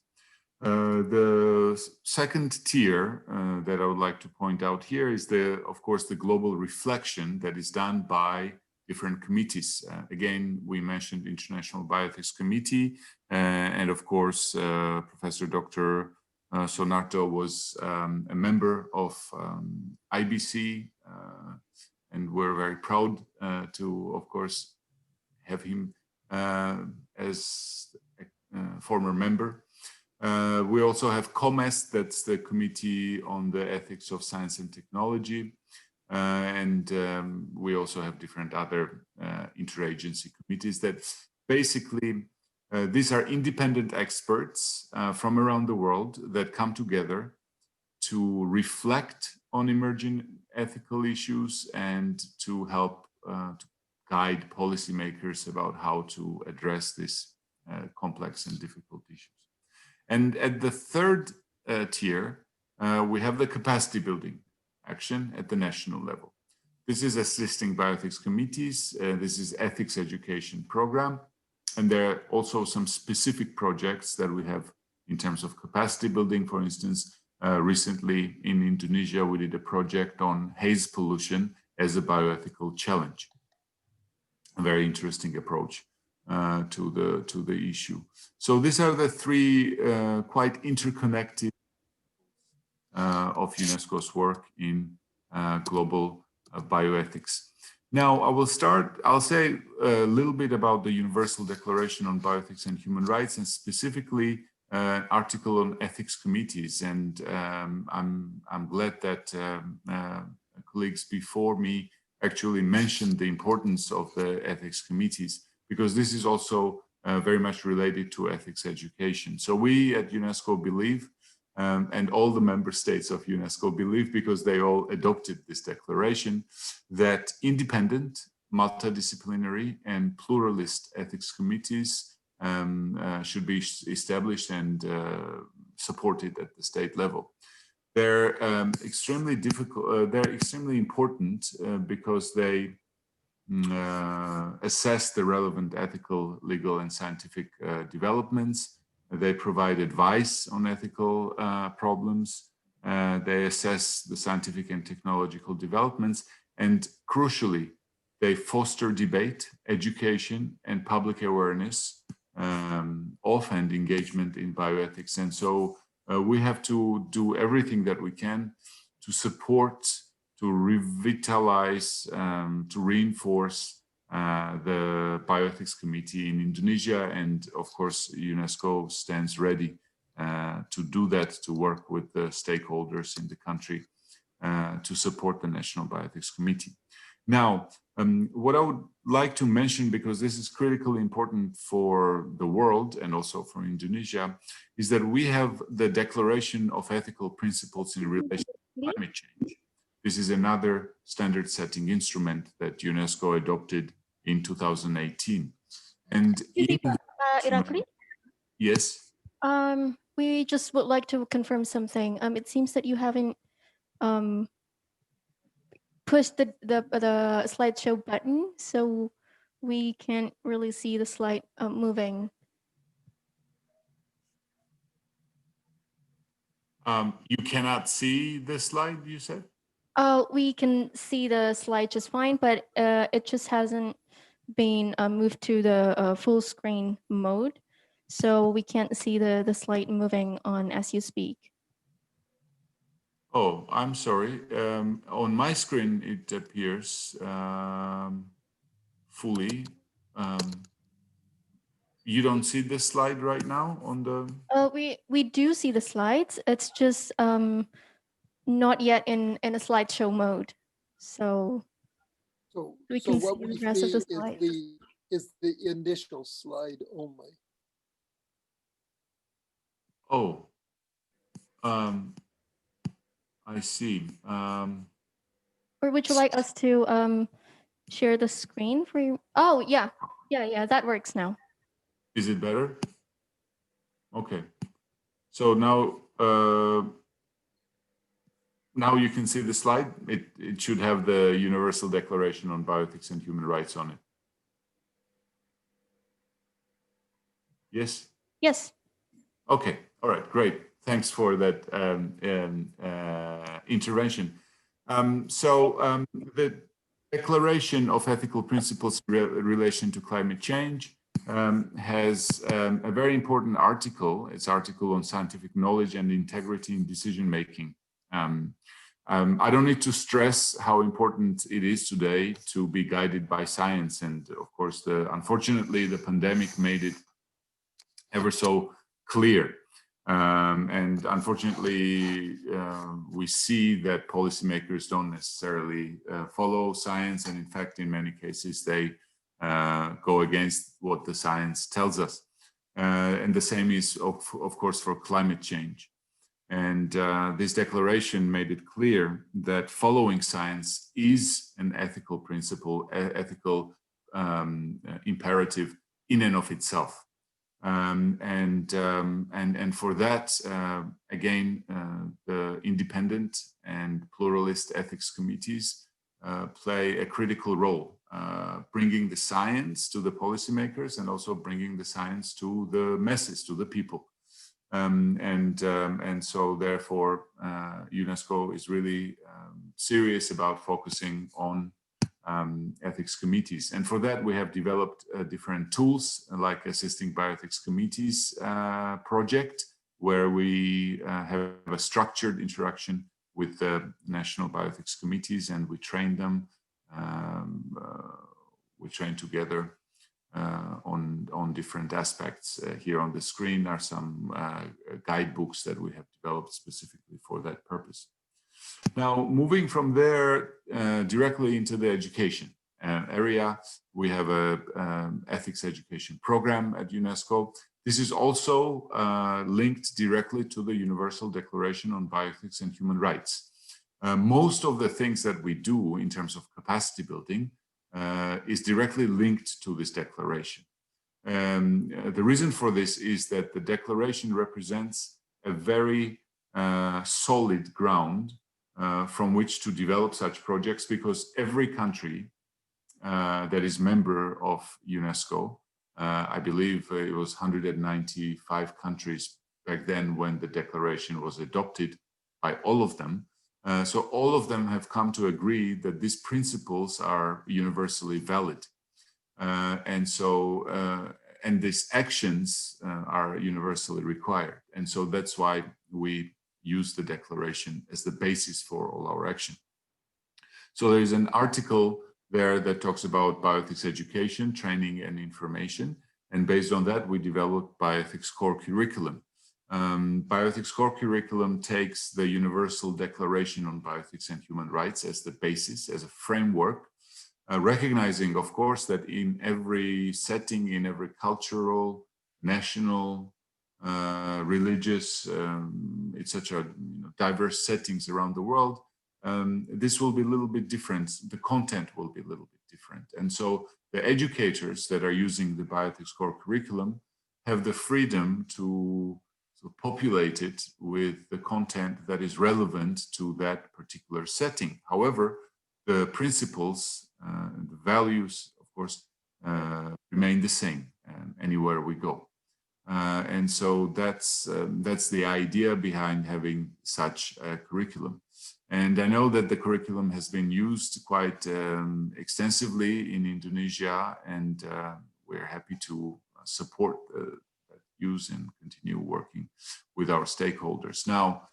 S6: The second tier that I would like to point out here is of course, the global reflection that is done by different committees. Again, we mentioned International Bioethics Committee, and of course, Professor Dr. Sunarto was a member of IBC, and we're very proud to, of course, have him as a former member. We also have COMEST, that's the Committee on the Ethics of Science and Technology. And we also have different other interagency committees that basically, these are independent experts from around the world that come together to reflect on emerging ethical issues and to help to guide policymakers about how to address these complex and difficult issues. And at the third tier, we have the capacity building action at the national level. This is assisting bioethics committees. This is ethics education program. And there are also some specific projects that we have in terms of capacity building. For instance, recently in Indonesia, we did a project on haze pollution as a bioethical challenge. A very interesting approach to the issue. So these are the 3 quite interconnected of UNESCO's work in global bioethics. Now, I'll say a little bit about the Universal Declaration on Bioethics and Human Rights, and specifically an article on ethics committees. And I'm glad that colleagues before me actually mentioned the importance of the ethics committees, because this is also very much related to ethics education. So we at UNESCO believe, and all the member states of UNESCO believe, because they all adopted this declaration, that independent, multidisciplinary and pluralist ethics committees should be established and supported at the state level. They're extremely difficult. They're extremely important because they assess the relevant ethical, legal, and scientific developments. They provide advice on ethical problems. They assess the scientific and technological developments, and crucially, they foster debate, education, and public awareness of and engagement in bioethics. And so we have to do everything that we can to support, to revitalize, to reinforce the Bioethics Committee in Indonesia, and of course UNESCO stands ready to do that, to work with the stakeholders in the country to support the National Bioethics Committee. Now, what I would like to mention, because this is critically important for the world and also for Indonesia, is that we have the Declaration of Ethical Principles in relation to climate change. This is another standard setting instrument that UNESCO adopted in 2018. And
S3: Irakli?
S6: Yes.
S3: We just would like to confirm something. It seems that you haven't pushed the slideshow button, so we can't really see the slide moving.
S6: You cannot see the slide, you said?
S3: We can see the slide just fine, but it just hasn't been moved to the full screen mode. So we can't see the slide moving on as you speak.
S6: Oh, I'm sorry. On my screen, it appears fully. You don't see the slide right now on the...
S3: We do see the slides. It's just not yet in a slideshow mode. So we can
S7: what
S3: see
S7: we
S3: the rest of
S7: see
S3: the slides.
S7: is the initial slide only.
S6: Oh, I see.
S3: Or would you like us to share the screen for you? Oh, yeah, that works now.
S6: Is it better? Okay. So now, now you can see the slide. It should have the Universal Declaration on Bioethics and Human Rights on it. Yes?
S3: Yes.
S6: Okay. All right. Great. Thanks for that intervention. The Declaration of Ethical Principles in relation to climate change has a very important article. It's article on scientific knowledge and integrity in decision making. I don't need to stress how important it is today to be guided by science, and of course, unfortunately, the pandemic made it ever so clear. And unfortunately, we see that policymakers don't necessarily follow science, and in fact, in many cases, they go against what the science tells us. And the same is, of course, for climate change. And this declaration made it clear that following science is an ethical principle, ethical imperative in and of itself. And for that, again, the independent and pluralist ethics committees play a critical role, bringing the science to the policymakers and also bringing the science to the masses, to the people. And so therefore, UNESCO is really serious about focusing on ethics committees. And for that, we have developed different tools like Assisting Bioethics Committees project, where we have a structured interaction with the national bioethics committees, and we train them. We train together on different aspects. Here on the screen are some guidebooks that we have developed specifically for that purpose. Now, moving from there directly into the education area, we have a ethics education program at UNESCO. This is also linked directly to the Universal Declaration on Bioethics and Human Rights. Most of the things that we do in terms of capacity building is directly linked to this declaration. The reason for this is that the declaration represents a very solid ground from which to develop such projects, because every country that is member of UNESCO, I believe it was 195 countries back then when the declaration was adopted by all of them. So all of them have come to agree that these principles are universally valid. And these actions are universally required. And so that's why we use the declaration as the basis for all our action. So there is an article there that talks about bioethics education, training, and information. And based on that, we developed Bioethics Core Curriculum. Bioethics Core Curriculum takes the Universal Declaration on Bioethics and Human Rights as the basis, as a framework, recognizing, of course, that in every setting, in every cultural, national, religious, etc., diverse settings around the world, this will be a little bit different. The content will be a little bit different. And so the educators that are using the Bioethics Core Curriculum have the freedom to populate it with the content that is relevant to that particular setting. However, the principles, the values, of course, remain the same anywhere we go. And so that's the idea behind having such a curriculum. And I know that the curriculum has been used quite extensively in Indonesia, and we're happy to support that use and continue working with our stakeholders. Now,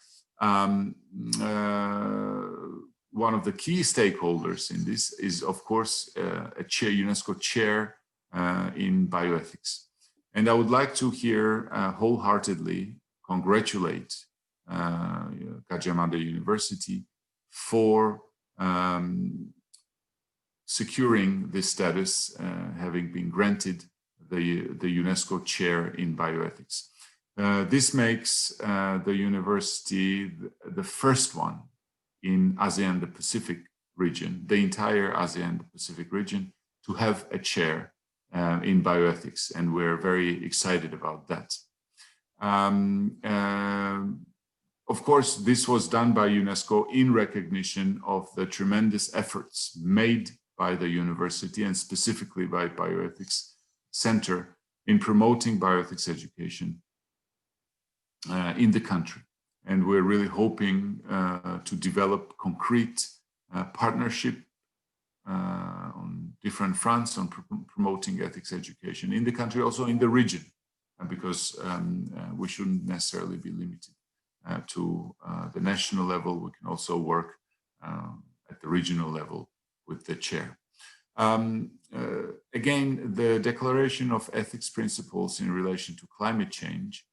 S6: one of the key stakeholders in this is, of course, a chair, UNESCO chair in bioethics. And I would like to here wholeheartedly congratulate Gadjah Mada University for securing this status, having been granted the UNESCO chair in bioethics. This makes the university the first one in ASEAN, the Pacific region, the entire ASEAN, the Pacific region, to have a chair in bioethics, and we're very excited about that. Of course, this was done by UNESCO in recognition of the tremendous efforts made by the university and specifically by Bioethics Center in promoting bioethics education in the country. And we're really hoping to develop concrete partnership on different fronts on promoting ethics education in the country, also in the region, because we shouldn't necessarily be limited to the national level. We can also work at the regional level with the chair. Again, the Declaration of Ethics Principles in relation to climate change,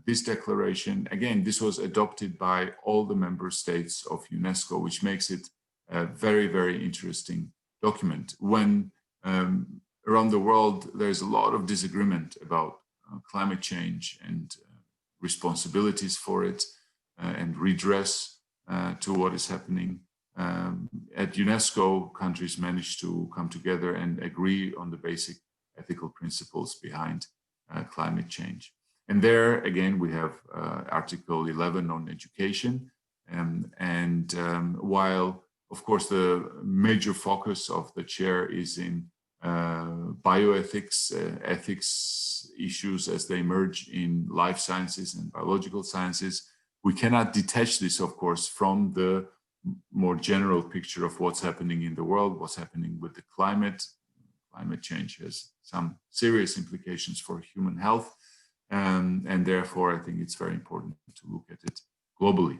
S6: this declaration, again, this was adopted by all the member states of UNESCO, which makes it a very, very interesting document. When around the world, there's a lot of disagreement about climate change and responsibilities for it and redress to what is happening. At UNESCO, countries managed to come together and agree on the basic ethical principles behind climate change. And there, again, we have Article 11 on education. While, of course, the major focus of the chair is in bioethics, ethics issues as they emerge in life sciences and biological sciences, we cannot detach this, of course, from the more general picture of what's happening in the world, what's happening with the climate. Climate change has some serious implications for human health. And therefore, I think it's very important to look at it globally.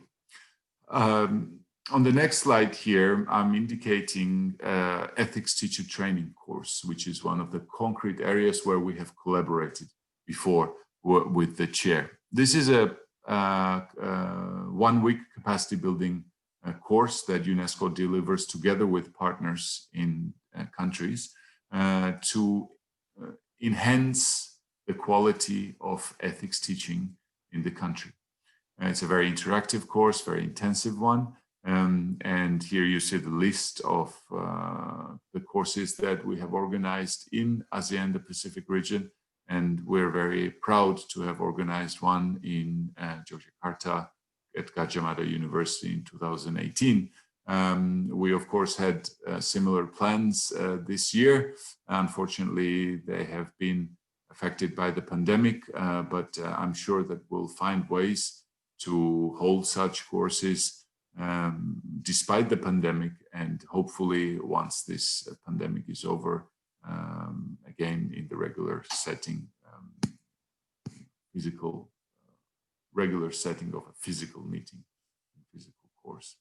S6: On the next slide here, I'm indicating ethics teacher training course, which is one of the concrete areas where we have collaborated before with the chair. This is a 1-week capacity building course that UNESCO delivers together with partners in countries to enhance the quality of ethics teaching in the country. It's a very interactive course, very intensive one. And here you see the list of the courses that we have organized in ASEAN, the Pacific region. And we're very proud to have organized one in Yogyakarta at Gadjah Mada University in 2018. We, of course, had similar plans this year. Unfortunately, they have been affected by the pandemic, but I'm sure that we'll find ways to hold such courses despite the pandemic, and hopefully once this pandemic is over, again in the regular setting, regular setting of a physical meeting, physical course.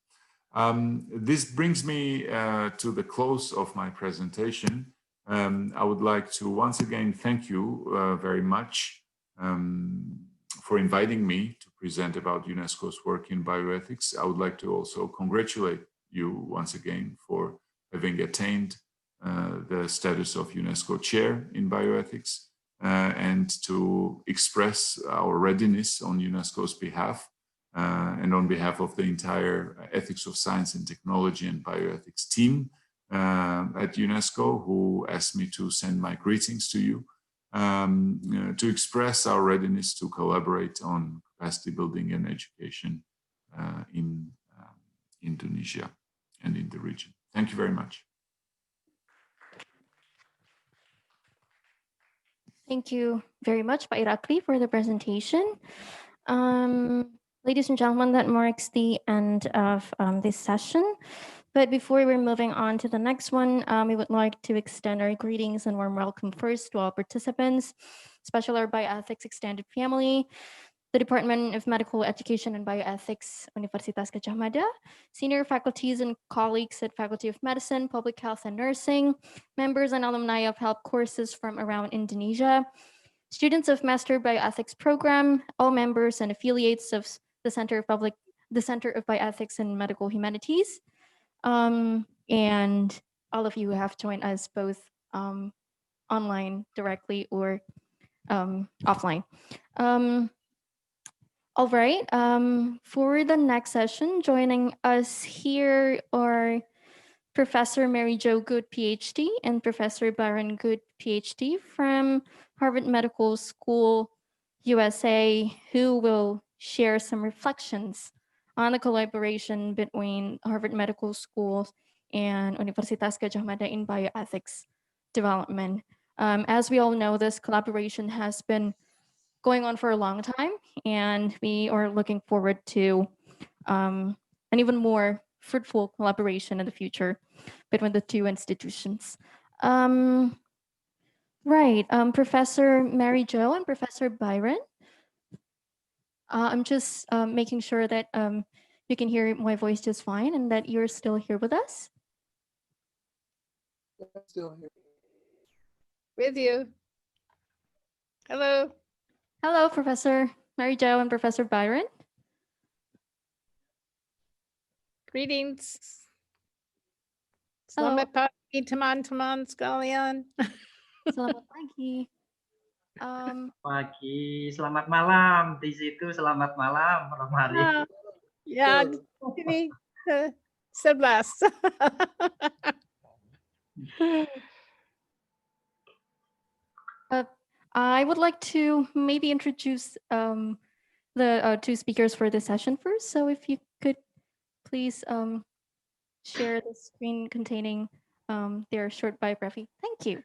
S6: This brings me to the close of my presentation. I would like to once again thank you very much for inviting me to present about UNESCO's work in bioethics. I would like to also congratulate you once again for having attained the status of UNESCO chair in bioethics and to express our readiness on UNESCO's behalf and on behalf of the entire Ethics of Science and Technology and Bioethics team at UNESCO, who asked me to send my greetings to you, to express our readiness to collaborate on capacity building and education in Indonesia and in the region. Thank you very much.
S3: Thank you very much, Pak Irakli, for the presentation. Ladies and gentlemen, that marks the end of this session. But before we're moving on to the next one, we would like to extend our greetings and warm welcome first to all participants, especially our bioethics extended family, the Department of Medical Education and Bioethics, Universitas Gadjah Mada, senior faculties and colleagues at Faculty of Medicine, Public Health and Nursing, members and alumni of health courses from around Indonesia, students of Master Bioethics Program, all members and affiliates of the Center of Bioethics and Medical Humanities, and all of you who have joined us both online directly or offline. All right, for the next session, joining us here are Professor Mary Jo Good, PhD, and Professor Byron Good, PhD, from Harvard Medical School, USA, who will share some reflections on the collaboration between Harvard Medical School and Universitas Gadjah Mada in bioethics development. As we all know, this collaboration has been going on for a long time, and we are looking forward to an even more fruitful collaboration in the future between the two institutions. Professor Mary Jo and Professor Byron, I'm just making sure that you can hear my voice just fine and that you're still here with us.
S7: Still here.
S8: With you. Hello.
S3: Hello, Professor Mary Jo and Professor Byron.
S8: Greetings.
S3: Hello.
S8: Selamat pagi teman-teman sekalian.
S3: Selamat pagi.
S4: Pagi, selamat malam di situ, selamat malam, Romari.
S8: Ya, ini 11.
S3: I would like to maybe introduce the two speakers for this session first. So if you could please share the screen containing their short biography. Thank you.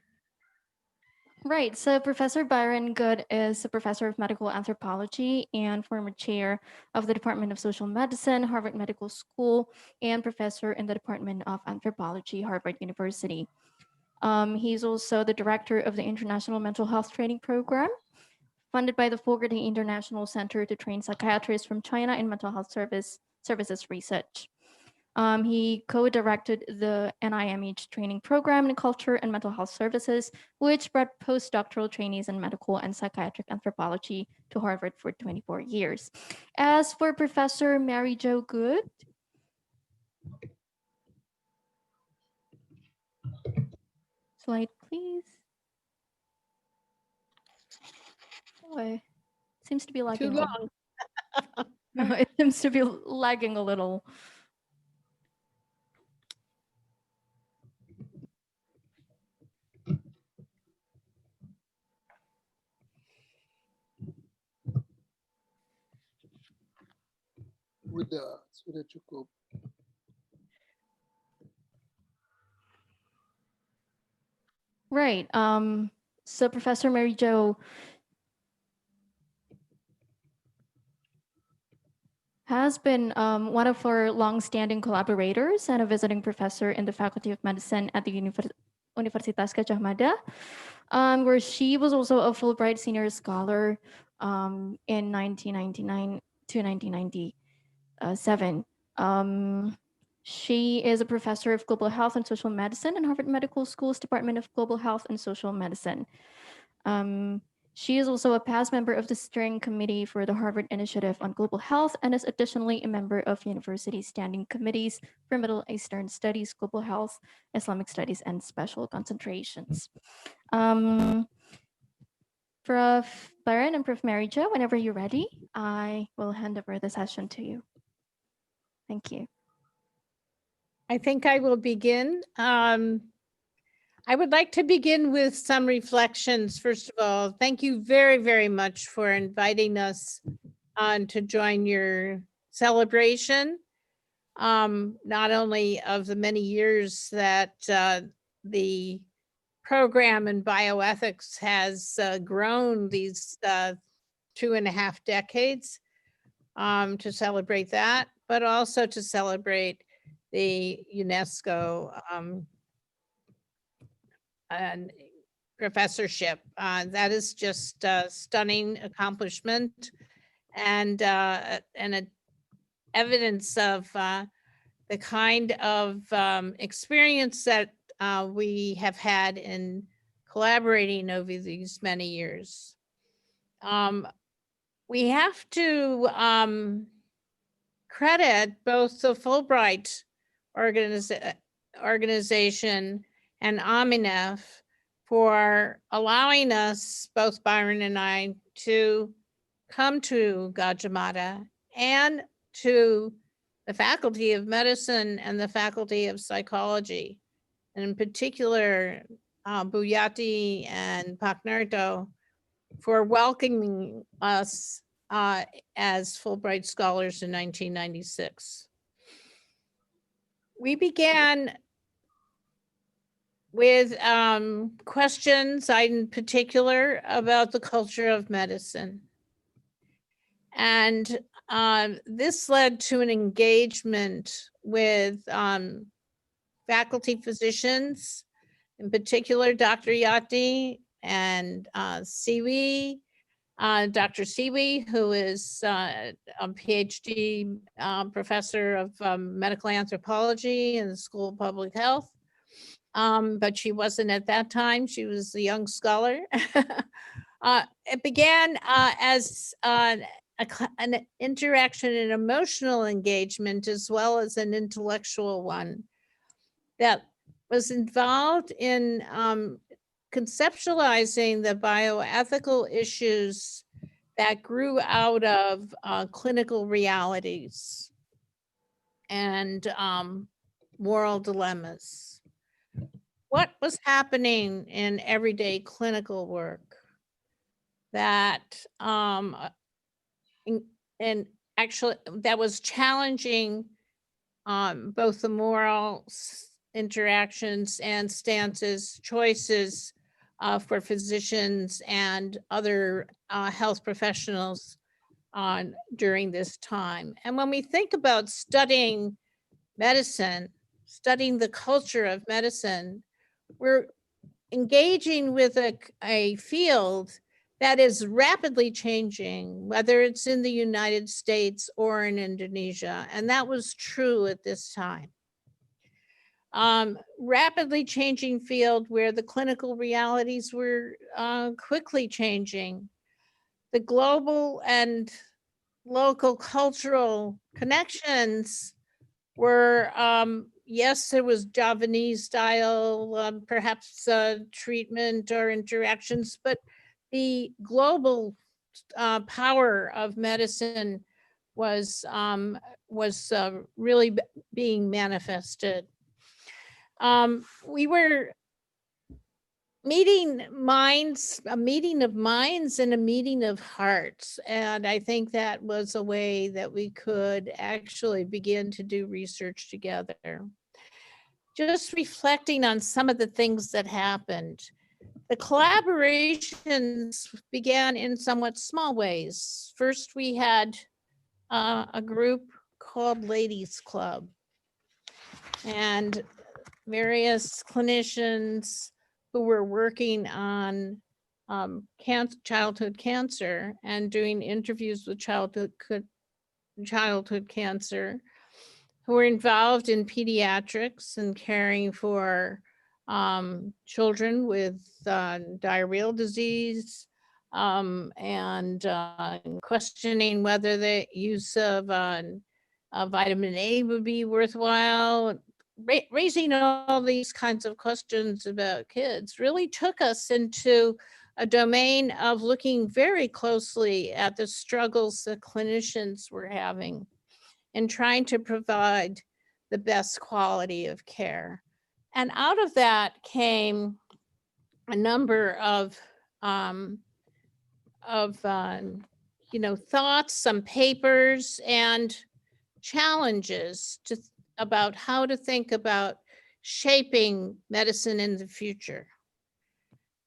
S3: Right, so Professor Byron Good is a professor of medical anthropology and former chair of the Department of Social Medicine, Harvard Medical School, and professor in the Department of Anthropology, Harvard University. He's also the director of the International Mental Health Training Program, funded by the Fogarty International Center to train psychiatrists from China in mental health services research. He co-directed the NIMH training program in culture and mental health services, which brought postdoctoral trainees in medical and psychiatric anthropology to Harvard for 24 years. As for Professor Mary Jo Good, slide please. Oh, it seems to be lagging.
S8: Too long.
S3: No, it seems to be lagging a little.
S7: Sudah cukup.
S3: Right. So Professor Mary Jo has been one of our long-standing collaborators and a visiting professor in the Faculty of Medicine at the Universitas Gadjah Mada, where she was also a Fulbright Senior Scholar in 1999 to 1997. She is a professor of global health and social medicine in Harvard Medical School's Department of Global Health and Social Medicine. She is also a past member of the steering committee for the Harvard Initiative on Global Health and is additionally a member of university standing committees for Middle Eastern Studies, Global Health, Islamic Studies, and Special Concentrations. Prof. Byron and Prof. Mary Jo, whenever you're ready, I will hand over the session to you. Thank you.
S8: I think I will begin. I would like to begin with some reflections. First of all, thank you very, very much for inviting us on to join your celebration, not only of the many years that the program in bioethics has grown these 2.5 decades, to celebrate that, but also to celebrate the UNESCO and professorship. That is just a stunning accomplishment and evidence of the kind of experience that we have had in collaborating over these many years. We have to credit both the Fulbright organization and Aminef for allowing us, both Byron and I, to come to Gajah Mada and to the Faculty of Medicine and the Faculty of Psychology, and in particular, Buyati and Paknarto, for welcoming us as Fulbright scholars in 1996. We began with questions in particular about the culture of medicine. And this led to an engagement with faculty physicians, in particular, Dr. Yati and Siwi, Dr. Siwi, who is a PhD professor of medical anthropology in the School of Public Health. But she wasn't at that time. She was a young scholar. It began as an interaction and emotional engagement, as well as an intellectual one that was involved in conceptualizing the bioethical issues that grew out of clinical realities and moral dilemmas. What was happening in everyday clinical work that and actually that was challenging both the moral interactions and stances, choices for physicians and other health professionals during this time. And when we think about studying medicine, studying the culture of medicine, we're engaging with a field that is rapidly changing, whether it's in the United States or in Indonesia. And that was true at this time. Rapidly changing field where the clinical realities were quickly changing. The global and local cultural connections were, yes, there was Javanese style, perhaps treatment or interactions, but the global power of medicine was really being manifested. We were meeting minds, a meeting of minds and a meeting of hearts. And I think that was a way that we could actually begin to do research together. Just reflecting on some of the things that happened. The collaborations began in somewhat small ways. First, we had a group called Ladies Club, and various clinicians who were working on childhood cancer and doing interviews with childhood cancer, who were involved in pediatrics and caring for children with diarrheal disease, and questioning whether the use of vitamin A would be worthwhile. Raising all these kinds of questions about kids really took us into a domain of looking very closely at the struggles that clinicians were having and trying to provide the best quality of care. And out of that came a number of thoughts, some papers, and challenges about how to think about shaping medicine in the future.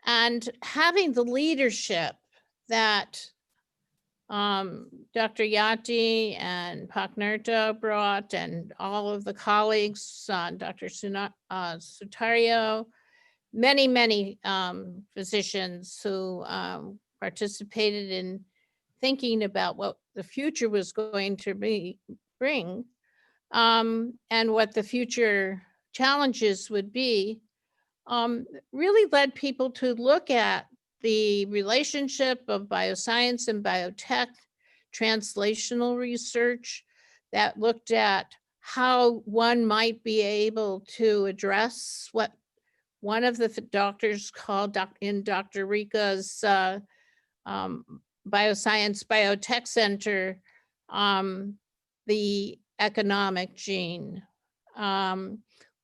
S8: And having the leadership that Dr. Yati and Paknerta brought, and all of the colleagues, Dr. Sunarto, many physicians who participated in thinking about what the future was going to bring, and what the future challenges would be, really led people to look at the relationship of bioscience and biotech, translational research that looked at how one might be able to address what one of the doctors called in Dr. Rika's Bioscience Biotech Center, the economic gene.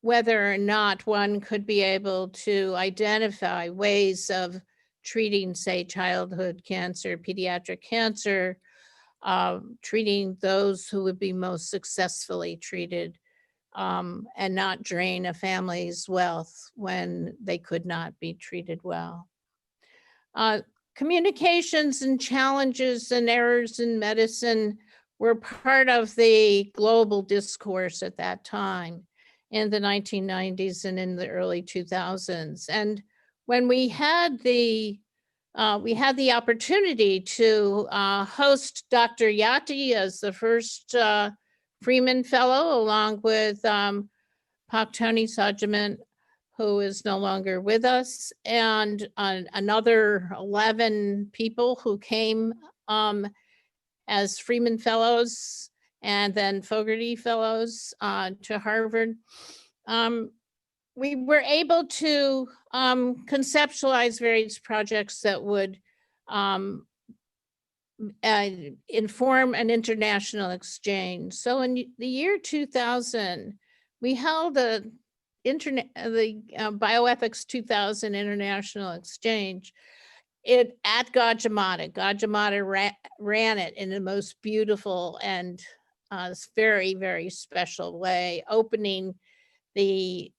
S8: Whether or not one could be able to identify ways of treating, say, childhood cancer, pediatric cancer, treating those who would be most successfully treated, and not drain a family's wealth when they could not be treated well. Communications and challenges and errors in medicine were part of the global discourse at that time in the 1990s and in the early 2000s. And when we had the opportunity to host Dr. Yati as the first Freeman Fellow, along with Pak Tony Sajaman, who is no longer with us, and another 11 people who came as Freeman Fellows and then Fogarty Fellows to Harvard. We were able to conceptualize various projects that would inform an international exchange. So in the year 2000, we held the Bioethics 2000 International Exchange at Gajah-Mada. Gajah-Mada ran it in the most beautiful and very, very special way, opening the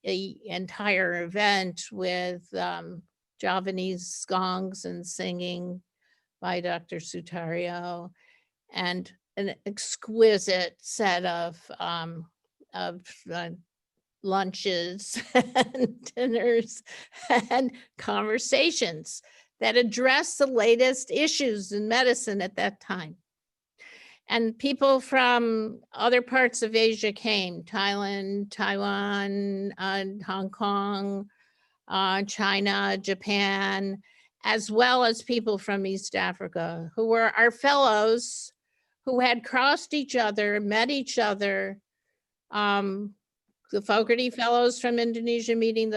S8: entire event with Javanese gongs and singing by Dr. Sunarto, and an exquisite set of lunches and dinners and conversations that address the latest issues in medicine at that time. And people from other parts of Asia came: Thailand, Taiwan, Hong Kong, China, Japan, as well as people from East Africa, who were our fellows, who had crossed each other, met each other. The Fogarty Fellows from Indonesia meeting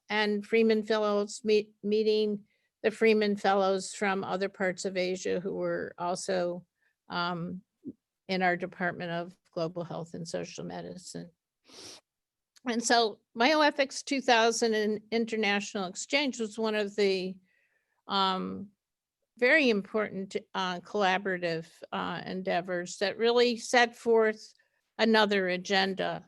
S8: and Freeman Fellows meeting the Freeman Fellows from other parts of Asia, who were also in our Department of Global Health and Social Medicine. And so Bioethics 2000 International Exchange was one of the very important collaborative endeavors that really set forth another agenda.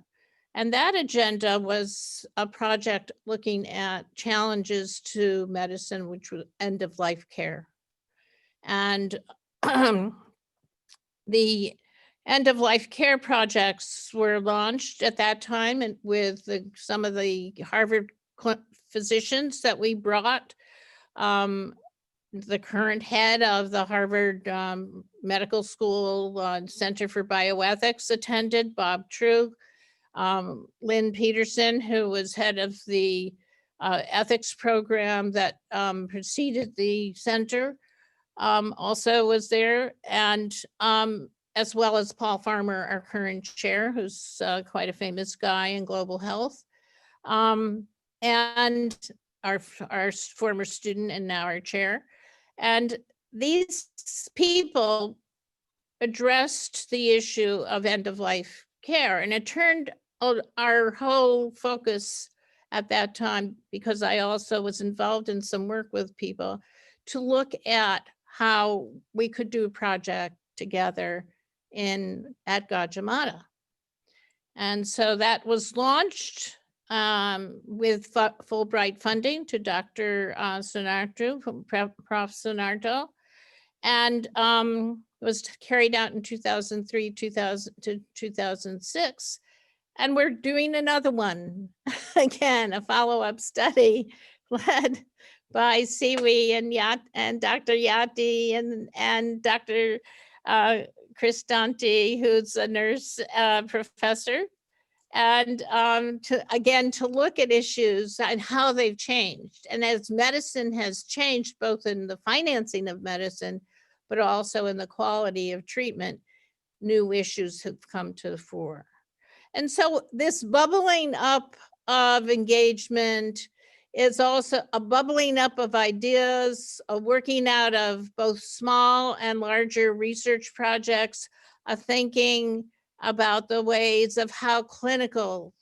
S8: And that agenda was a project looking at challenges to medicine, which was end-of-life care. And the end-of-life care projects were launched at that time, and with some of the Harvard physicians that we brought the current head of the Harvard Medical School Center for Bioethics attended, Bob Trug. Lynn Peterson, who was head of the ethics program that preceded the center, also was there, and as well as Paul Farmer, our current chair, who's quite a famous guy in global health, and our former student and now our chair. And these people addressed the issue of end-of-life care, and it turned our whole focus at that time, because I also was involved in some work with people, to look at how we could do a project together at Gajah Mada. And so that was launched with Fulbright funding to Dr. Sunarto, Prof. Sunarto, and was carried out in 2003 to 2006. And we're doing another one, again, a follow-up study led by Siwi and Dr. Yati and Dr. Chris Dante, who's a nurse professor, and to look at issues and how they've changed. And as medicine has changed, both in the financing of medicine, but also in the quality of treatment, new issues have come to the fore. And so this bubbling up of engagement is also a bubbling up of ideas, a working out of both small and larger research projects, a thinking about the ways of how clinical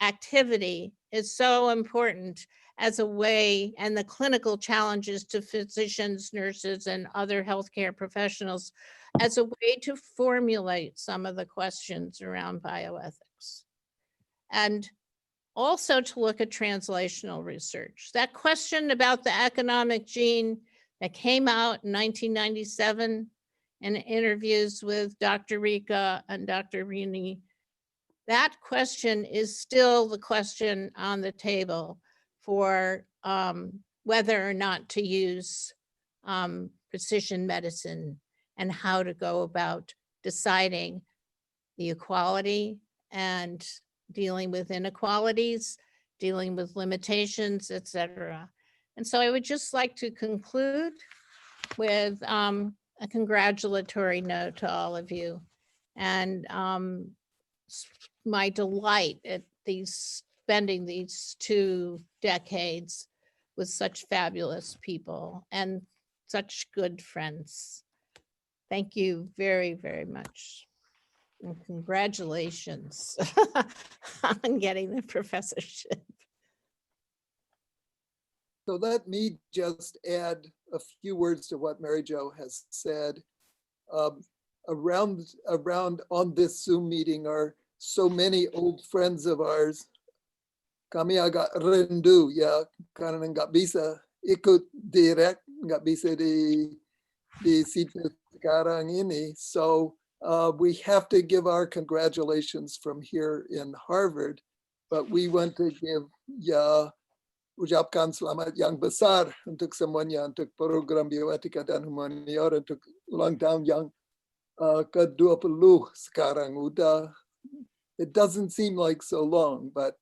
S8: activity is so important as a way, and the clinical challenges to physicians, nurses, and other healthcare professionals as a way to formulate some of the questions around bioethics. And also to look at translational research. That question about the economic gene that came out in 1997 in interviews with Dr. Rika and Dr. Rini, that question is still the question on the table for whether or not to use precision medicine and how to go about deciding the equality and dealing with inequalities, dealing with limitations, etc. And so I would just like to conclude with a congratulatory note to all of you, and my delight at spending these 2 decades with such fabulous people and such good friends. Thank you very, very much. And congratulations on getting the professorship.
S7: So let me just add a few words to what Mary Jo has said. Around on this Zoom meeting are so many old friends of ours. Kami agak rindu ya, karena nggak bisa ikut direct, nggak bisa di situ sekarang ini. So we have to give our congratulations from here in Harvard, but we want to give ucapkan selamat yang besar untuk semuanya, untuk program bioetika dan humaniora, untuk ulang tahun yang ke-20 sekarang. It doesn't seem like so long, but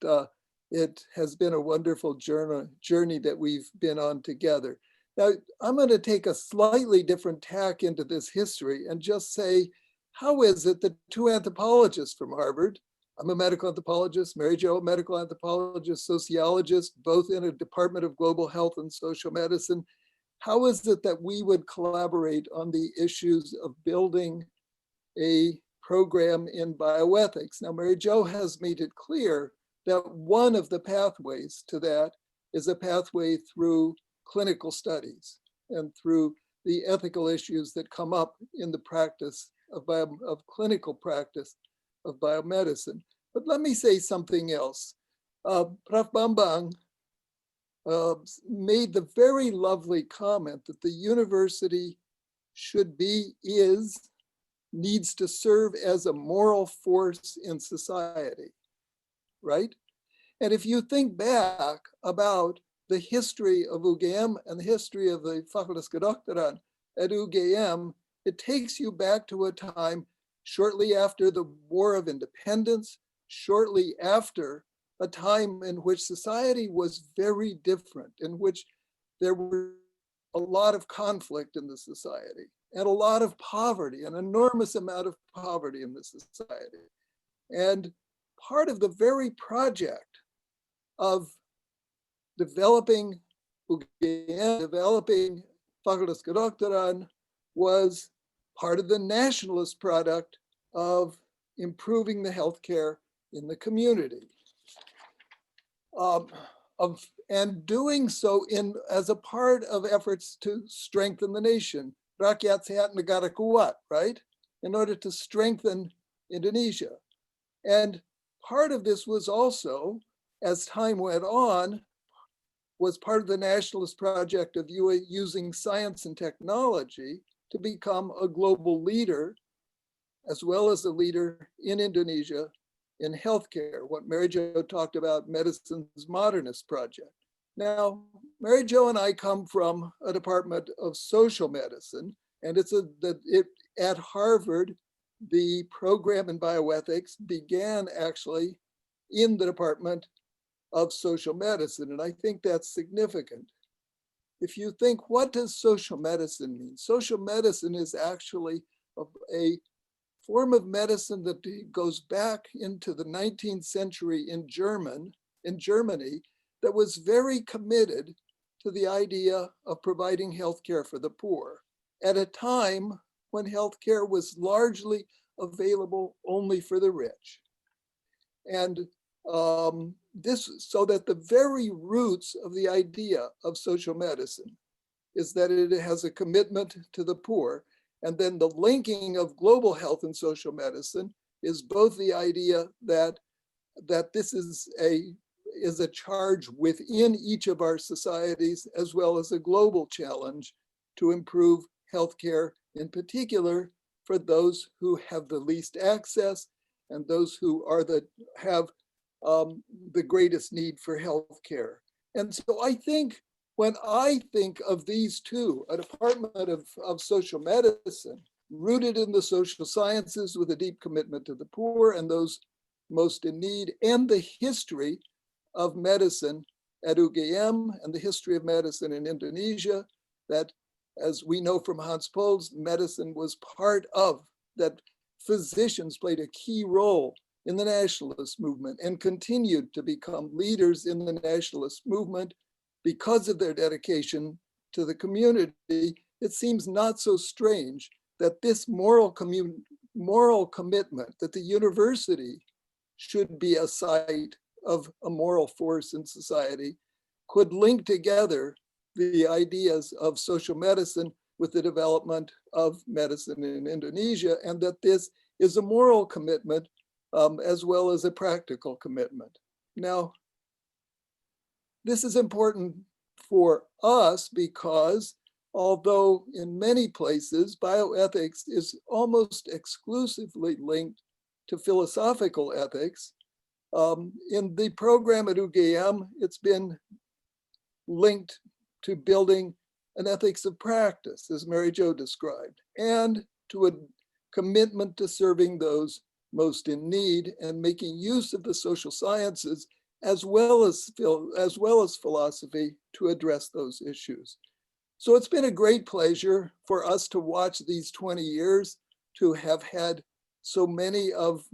S7: it has been a wonderful journey that we've been on together. Now, I'm going to take a slightly different tack into this history and just say, how is it that 2 anthropologists from Harvard, I'm a medical anthropologist, Mary Jo, a medical anthropologist, sociologist, both in a Department of Global Health and Social Medicine, how is it that we would collaborate on the issues of building a program in bioethics? Now, Mary Jo has made it clear that one of the pathways to that is a pathway through clinical studies and through the ethical issues that come up in the practice of clinical practice of biomedicine. But let me say something else. Prof. Bambang made the very lovely comment that the university needs to serve as a moral force in society, right? And if you think back about the history of UGM and the history of the Fakultas Kedokteran at UGM, it takes you back to a time shortly after the War of Independence, shortly after a time in which society was very different, in which there were a lot of conflict in the society and a lot of poverty, an enormous amount of poverty in the society. And part of the very project of developing UGM, developing Fakultas Kedokteran, was part of the nationalist product of improving the healthcare in the community. And doing so as a part of efforts to strengthen the nation. Rakyat sehat negara kuat, right? In order to strengthen Indonesia. And part of this was also, as time went on, was part of the nationalist project of using science and technology to become a global leader, as well as a leader in Indonesia in healthcare, what Mary Jo talked about, Medicine's Modernist Project. Now, Mary Jo and I come from a department of social medicine, and at Harvard, the program in bioethics began actually in the Department of Social Medicine, and I think that's significant. If you think, what does social medicine mean? Social medicine is actually a form of medicine that goes back into the 19th century in Germany, that was very committed to the idea of providing healthcare for the poor at a time when healthcare was largely available only for the rich. And so that the very roots of the idea of social medicine is that it has a commitment to the poor. And then the linking of global health and social medicine is both the idea that this is a charge within each of our societies, as well as a global challenge to improve healthcare, in particular for those who have the least access and those who have the greatest need for healthcare. And so I think when I think of these two, a department of social medicine rooted in the social sciences with a deep commitment to the poor and those most in need, and the history of medicine at UGM and the history of medicine in Indonesia, that, as we know from Hans Pols, medicine was part of that. Physicians played a key role in the nationalist movement and continued to become leaders in the nationalist movement because of their dedication to the community. It seems not so strange that this moral commitment, that the university should be a site of a moral force in society, could link together the ideas of social medicine with the development of medicine in Indonesia, and that this is a moral commitment as well as a practical commitment. Now, this is important for us because although in many places bioethics is almost exclusively linked to philosophical ethics, in the program at UGM, it's been linked to building an ethics of practice, as Mary Jo described, and to a commitment to serving those most in need and making use of the social sciences as well as philosophy to address those issues. So it's been a great pleasure for us to watch these 20 years, to have had so many of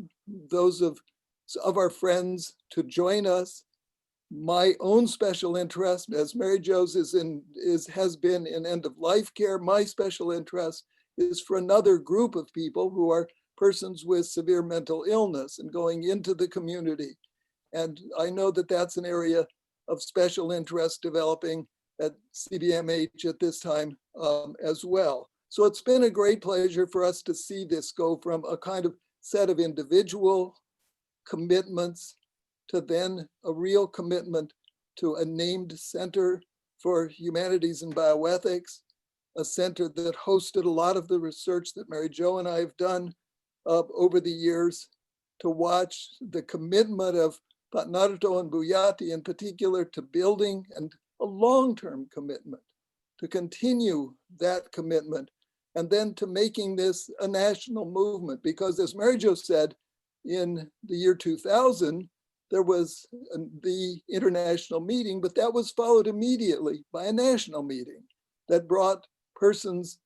S7: those of our friends to join us. My own special interest, as Mary Jo's has been in end-of-life care, my special interest is for another group of people who are persons with severe mental illness and going into the community. And I know that that's an area of special interest developing at CBMH at this time as well. So it's been a great pleasure for us to see this go from a kind of set of individual commitments to then a real commitment to a named Center for Humanities and Bioethics, a center that hosted a lot of the research that Mary Jo and I have done over the years, to watch the commitment of Pak Narto and Bu Yati in particular to building and a long-term commitment, to continue that commitment, and then to making this a national movement. Because as Mary Jo said, in the year 2000, there was the international meeting, but that was followed immediately by a national meeting that brought persons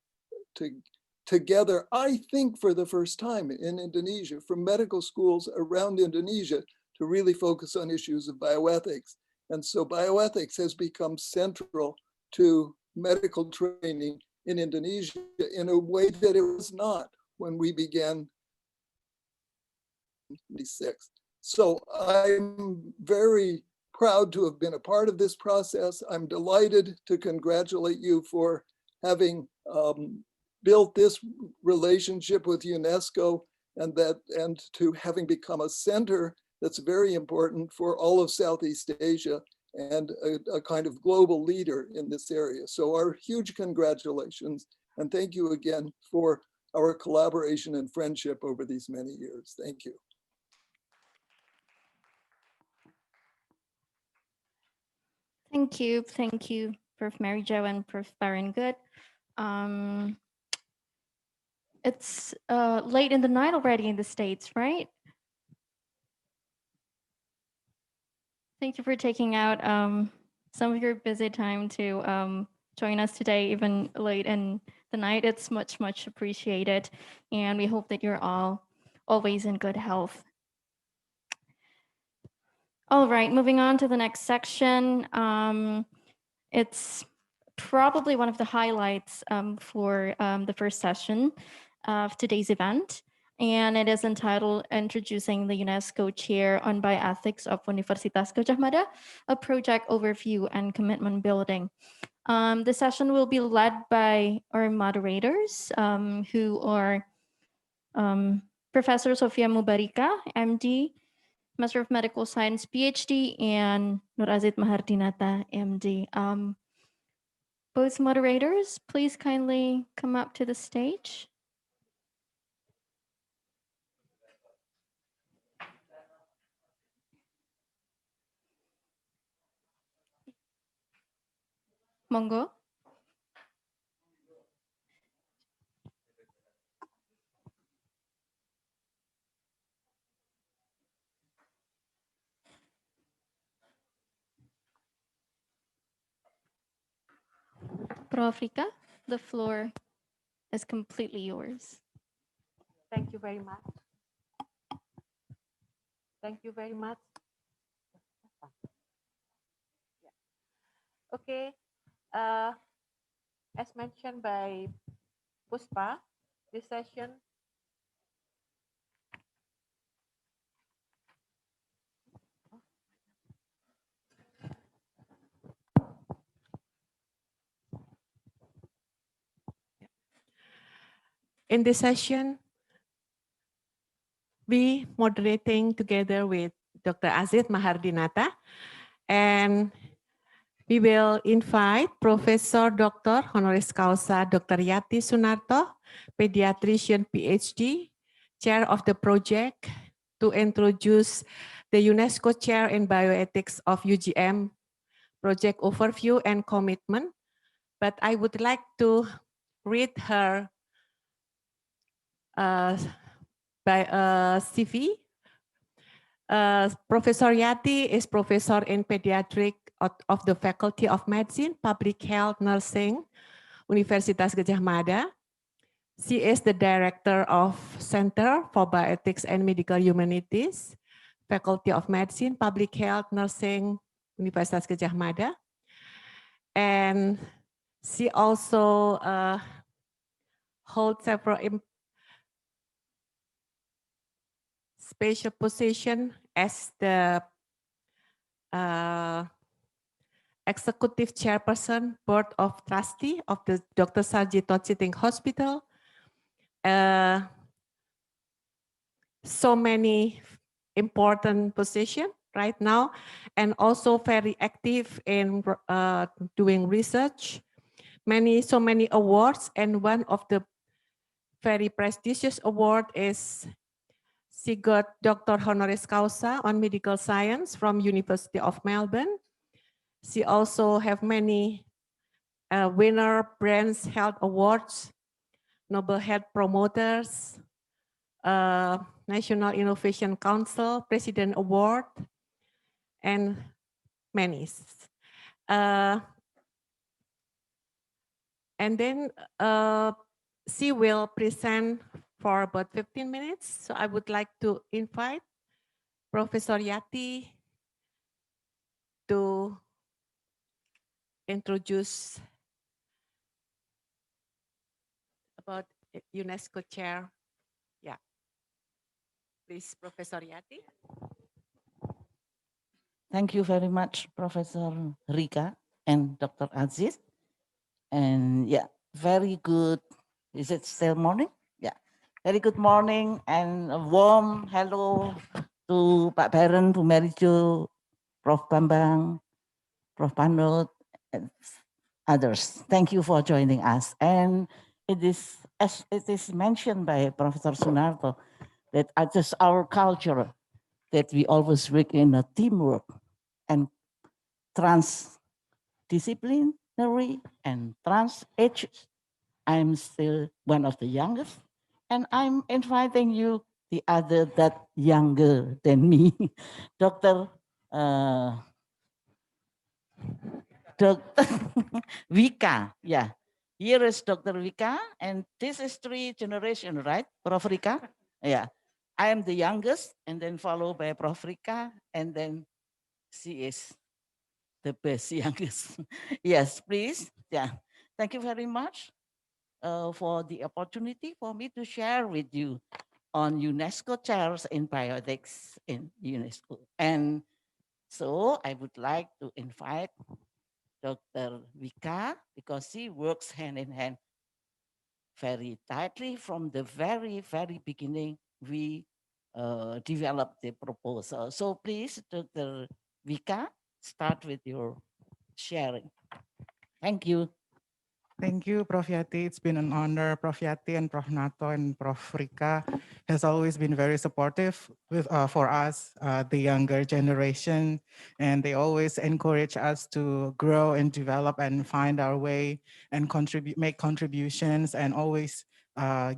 S7: together, I think for the first time in Indonesia, from medical schools around Indonesia to really focus on issues of bioethics. And so bioethics has become central to medical training in Indonesia in a way that it was not when we began in 1996. So I'm very proud to have been a part of this process. I'm delighted to congratulate you for having built this relationship with UNESCO and to having become a center that's very important for all of Southeast Asia and a kind of global leader in this area. So our huge congratulations, and thank you again for our collaboration and friendship over these many years. Thank you.
S3: Thank you, Prof. Mary Jo and Prof. Baron Good. It's late in the night already in the States, right? Thank you for taking out some of your busy time to join us today, even late in the night. It's much, much appreciated. And we hope that you're all always in good health. All right, moving on to the next section. It's probably one of the highlights for the first session of today's event, and it is entitled Introducing the UNESCO Chair on Bioethics of Universitas Gadjah Mada, a project overview and commitment building. The session will be led by our moderators, who are Professor Sofia Mubarika, MD, Master of Medical Science, PhD, and Nur Azid Mahardinata, MD. Both moderators, please kindly come up to the stage. Monggo. Prof. Rika, the floor is completely yours.
S9: Thank you very much. Thank you very much. Okay, as mentioned by Puspa, this session in this session, we moderating together with Dr. Asif Mahardinata, and we will invite Professor Dr. Honoris Causa Dr. Yati Sunarto, pediatrician PhD, chair of the project, to introduce the UNESCO Chair in Bioethics of UGM project overview and commitment. But I would like to read her CV. Professor Yati is professor in pediatric of the Faculty of Medicine, Public Health, Nursing, Universitas Gadjah Mada. She is the director of Center for Bioethics and Medical Humanities, Faculty of Medicine, Public Health, Nursing, Universitas Gadjah Mada. And she also holds several special position as the executive chairperson, board of trustee of the Dr. Sarjito Chiting Hospital. So many important positions right now, and also very active in doing research. So many awards, and one of the very prestigious award is she got Dr. Honoris Causa on Medical Science from University of Melbourne. She also have many winner brands health awards, Noble Health Promoters, National Innovation Council President Award, and many. And then she will present for about 15 minutes. So I would like to invite Professor Yati to introduce about UNESCO chair. Yeah, please, Professor Yati.
S10: Thank you very much, Professor Rika and Dr. Aziz. And yeah, very good. Is it still morning? Yeah, very good morning and a warm hello to Pak Baron, to Mary Jo, Prof. Bambang, Prof. Panut, and others. Thank you for joining us. And it is, as it is mentioned by Professor Sunarto, that it is our culture that we always work in a teamwork and transdisciplinary and trans-ages. I'm still one of the youngest, and I'm inviting you, the other that younger than me, Dr. Dr. Vika. Yeah, here is Dr. Vika, and this is 3 generation, right, Prof. Rika? Yeah, I am the youngest, and then followed by Prof. Rika, and then she is the best youngest. Yes, please. Yeah, thank you very much for the opportunity for me to share with you on UNESCO chairs in bioethics in UNESCO. And so I would like to invite Dr. Vika, because she works hand in hand very tightly from the very, very beginning. We developed the proposal. So please, Dr. Vika, start with your sharing. Thank you.
S11: Thank you, Prof. Yati. It's been an honor. Prof. Yati and Prof. Nato and Prof. Rika has always been very supportive with for us, the younger generation, and they always encourage us to grow and develop and find our way and make contributions, and always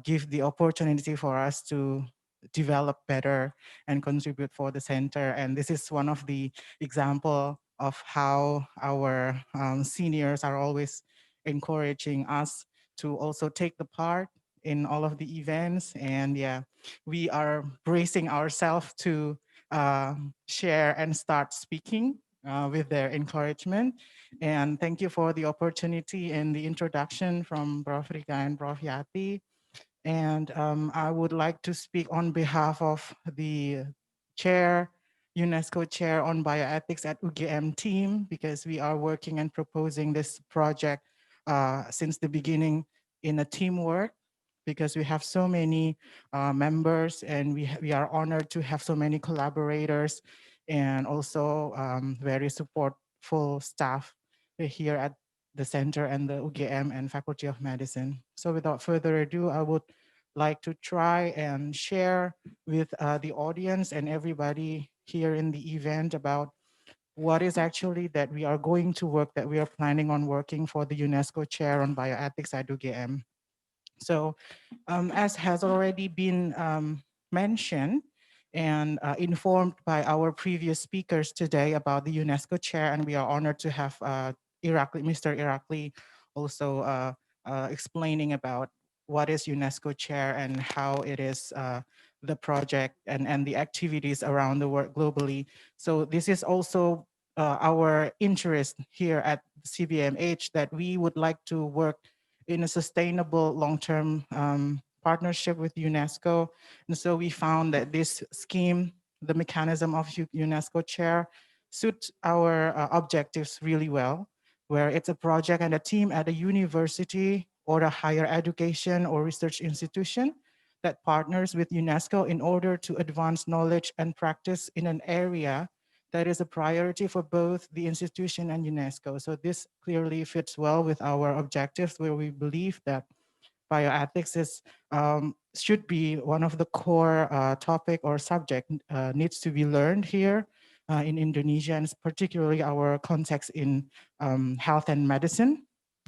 S11: give the opportunity for us to develop better and contribute for the center. And this is one of the example of how our seniors are always encouraging us to also take the part in all of the events. And yeah, we are bracing ourselves to share and start speaking with their encouragement. And thank you for the opportunity and the introduction from Prof. Rika and Prof. Yati. And I would like to speak on behalf of the chair, UNESCO chair on bioethics at UGM team, because we are working and proposing this project since the beginning in a teamwork, because we have so many members, and we are honored to have so many collaborators, and also very supportful staff here at the center and the UGM and Faculty of Medicine. So without further ado, I would like to try and share with the audience and everybody here in the event about what is actually that we are going to work, that we are planning on working for the UNESCO chair on bioethics at UGM. So as has already been mentioned and informed by our previous speakers today about the UNESCO chair, and we are honored to have Mr. Irakli also explaining about what is UNESCO chair and how it is the project and the activities around the world globally. So this is also our interest here at CBMH, that we would like to work in a sustainable long-term partnership with UNESCO. And so we found that this scheme, the mechanism of UNESCO chair, suits our objectives really well, where it's a project and a team at a university or a higher education or research institution that partners with UNESCO in order to advance knowledge and practice in an area that is a priority for both the institution and UNESCO. So this clearly fits well with our objectives, where we believe that bioethics is should be one of the core topic or subject needs to be learned here in Indonesia, and particularly our context in health and medicine.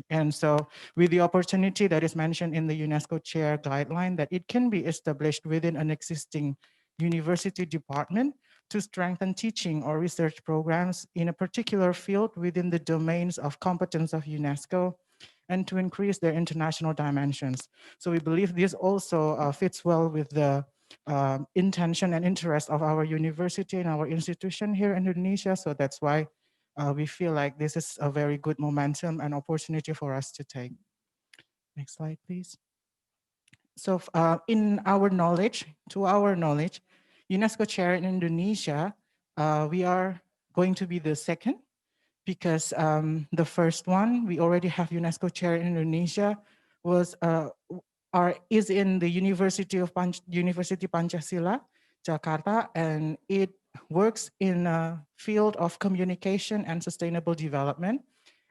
S11: And so with the opportunity that is mentioned in the UNESCO chair guideline, that it can be established within an existing university department to strengthen teaching or research programs in a particular field within the domains of competence of UNESCO, and to increase their international dimensions. So we believe this also fits well with the intention and interest of our university and our institution here in Indonesia. So that's why we feel like this is a very good momentum and opportunity for us to take. Next slide, please. So in our knowledge, to our knowledge, UNESCO chair in Indonesia, we are going to be the second, because the first one, we already have UNESCO chair in Indonesia, is in the University Pancasila, Jakarta, and it works in a field of communication and sustainable development,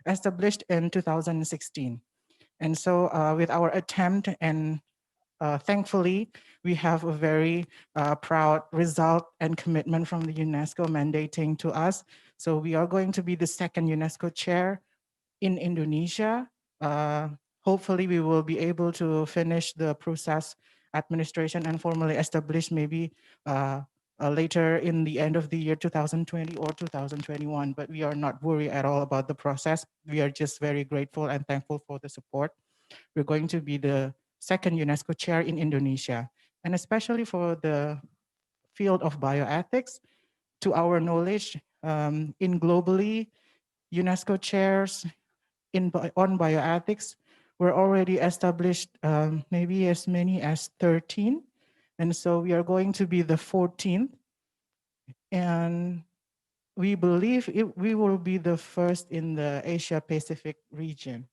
S11: established in 2016. And so with our attempt, and thankfully, we have a very proud result and commitment from the UNESCO mandating to us. So we are going to be the second UNESCO chair in Indonesia. Hopefully we will be able to finish the process administration and formally establish maybe later in the end of the year 2020 or 2021, but we are not worried at all about the process. We are just very grateful and thankful for the support. We're going to be the second UNESCO chair in Indonesia, and especially for the field of bioethics. To our knowledge, in globally, UNESCO chairs on bioethics were already established maybe as many as 13. And so we are going to be the 14th. And we believe we will be the first in the Asia Pacific region.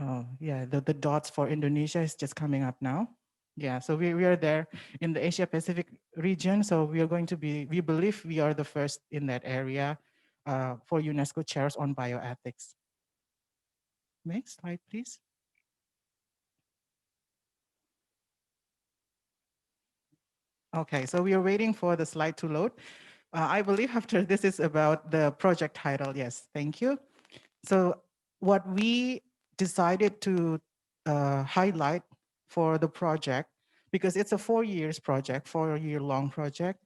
S11: Oh, yeah, the dots for Indonesia is just coming up now. Yeah, so we are there in the Asia Pacific region. So we are going to be, we believe we are the first in that area for UNESCO chairs on bioethics. Next slide, please. Okay, so we are waiting for the slide to load. I believe after this is about the project title. Yes, thank you. So what we decided to highlight for the project, because it's a 4 years project, 4-year-long project,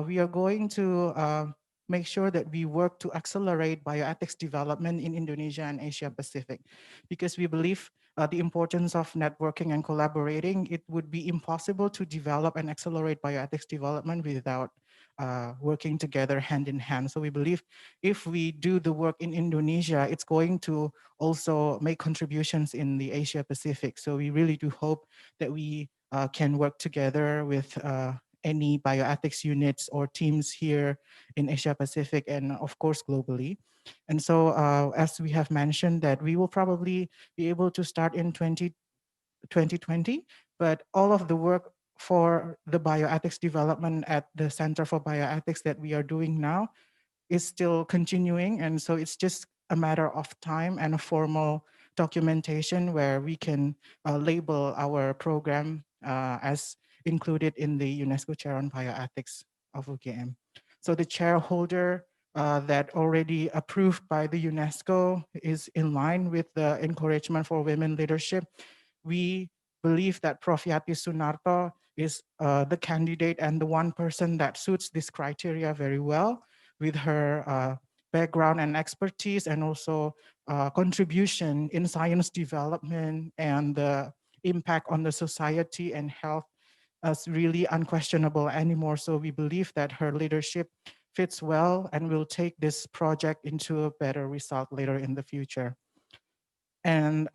S11: we are going to make sure that we work to accelerate bioethics development in Indonesia and Asia Pacific, because we believe the importance of networking and collaborating. It would be impossible to develop and accelerate bioethics development without working together hand in hand. So we believe if we do the work in Indonesia, it's going to also make contributions in the Asia Pacific. So we really do hope that we can work together with any bioethics units or teams here in Asia Pacific and of course globally. And so as we have mentioned, that we will probably be able to start in 2020, but all of the work for the bioethics development at the Center for Bioethics that we are doing now is still continuing. And so it's just a matter of time and a formal documentation where we can label our program as included in the UNESCO Chair on Bioethics of UGM. So the chairholder that already approved by the UNESCO is in line with the encouragement for women leadership. We believe that Prof. Dr Sunarto is the candidate and the one person that suits this criteria very well, with her background and expertise, and also contribution in science development and the impact on the society and health as really unquestionable anymore. So we believe that her leadership fits well and will take this project into a better result later in the future. And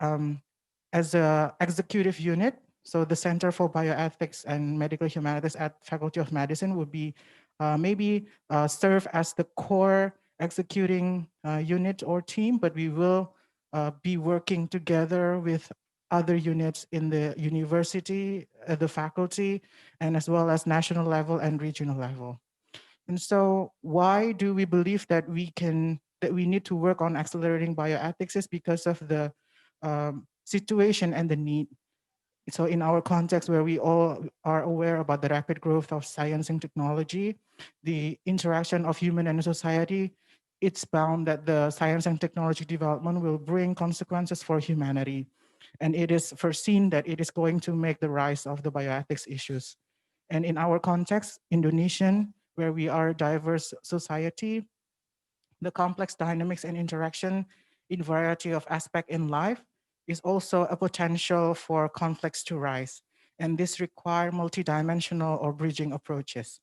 S11: as an executive unit, so the Center for Bioethics and Medical Humanities at Faculty of Medicine would be maybe serve as the core executing unit or team, but we will be working together with other units in the university, the faculty, and as well as national level and regional level. And so why do we believe that we need to work on accelerating bioethics is because of the situation and the need. So in our context where we all are aware about the rapid growth of science and technology, the interaction of human and society, it's bound that the science and technology development will bring consequences for humanity. And it is foreseen that it is going to make the rise of the bioethics issues. And in our context, Indonesian, where we are a diverse society, the complex dynamics and interaction in variety of aspect in life is also a potential for conflicts to rise. And this require multidimensional or bridging approaches.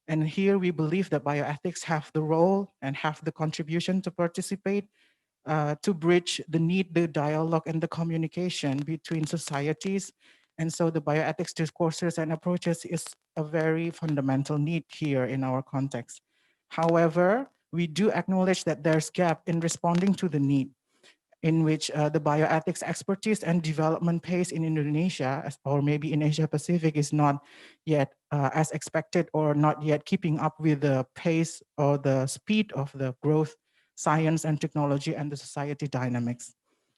S11: And here we believe that bioethics have the role and have the contribution to participate to bridge the need, the dialogue, and the communication between societies. And so the bioethics discourses and approaches is a very fundamental need here in our context. However, we do acknowledge that there's gap in responding to the need in which the bioethics expertise and development pace in Indonesia, or maybe in Asia Pacific, is not yet as expected or not yet keeping up with the pace or the speed of the growth, science and technology and the society dynamics.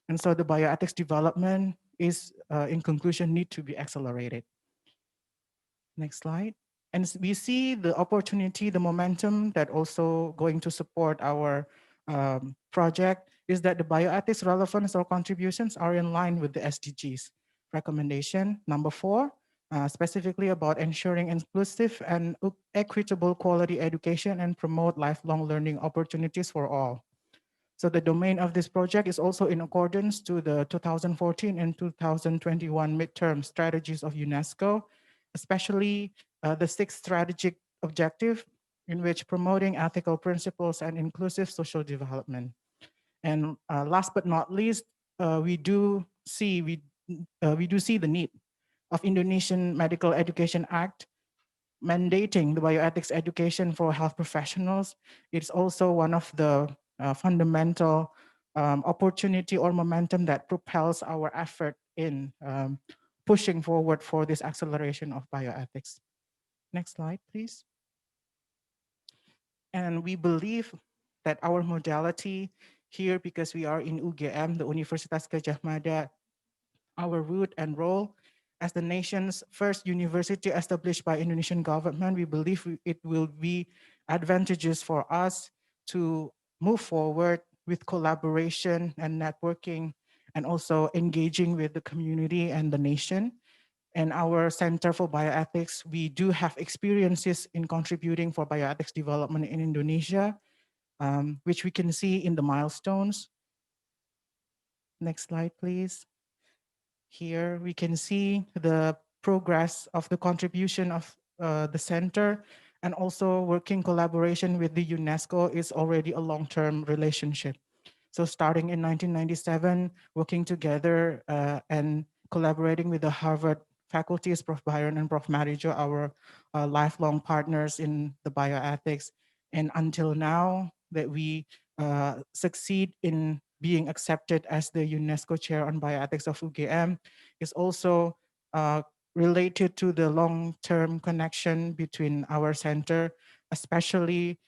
S11: And so the bioethics development is, in conclusion, need to be accelerated. Next slide. And we see the opportunity, the momentum that also going to support our project is that the bioethics relevance or contributions are in line with the SDGs. Recommendation number 4, specifically about ensuring inclusive and equitable quality education and promote lifelong learning opportunities for all. So the domain of this project is also in accordance to the 2014 and 2021 midterm strategies of UNESCO, especially the 6th strategic objective in which promoting ethical principles and inclusive social development. And last but not least, we do see the need of Indonesian Medical Education Act mandating the bioethics education for health professionals. It's also one of the fundamental opportunity or momentum that propels our effort in pushing forward for this acceleration of bioethics. Next slide, please. And we believe that our modality here, because we are in UGM, the Universitas Gadjah Mada, our root and role as the nation's first university established by Indonesian government, we believe it will be advantageous for us to move forward with collaboration and networking and also engaging with the community and the nation. And our Center for Bioethics, we do have experiences in contributing for bioethics development in Indonesia, which we can see in the milestones. Next slide, please. Here we can see the progress of the contribution of the center, and also working collaboration with the UNESCO is already a long-term relationship. So starting in 1997, working together and collaborating with the Harvard faculties, Prof. Byron and Prof. Marijo, our lifelong partners in the bioethics. And until now that we succeed in being accepted as the UNESCO Chair on Bioethics of UGM is also related to the long-term connection between our center, especially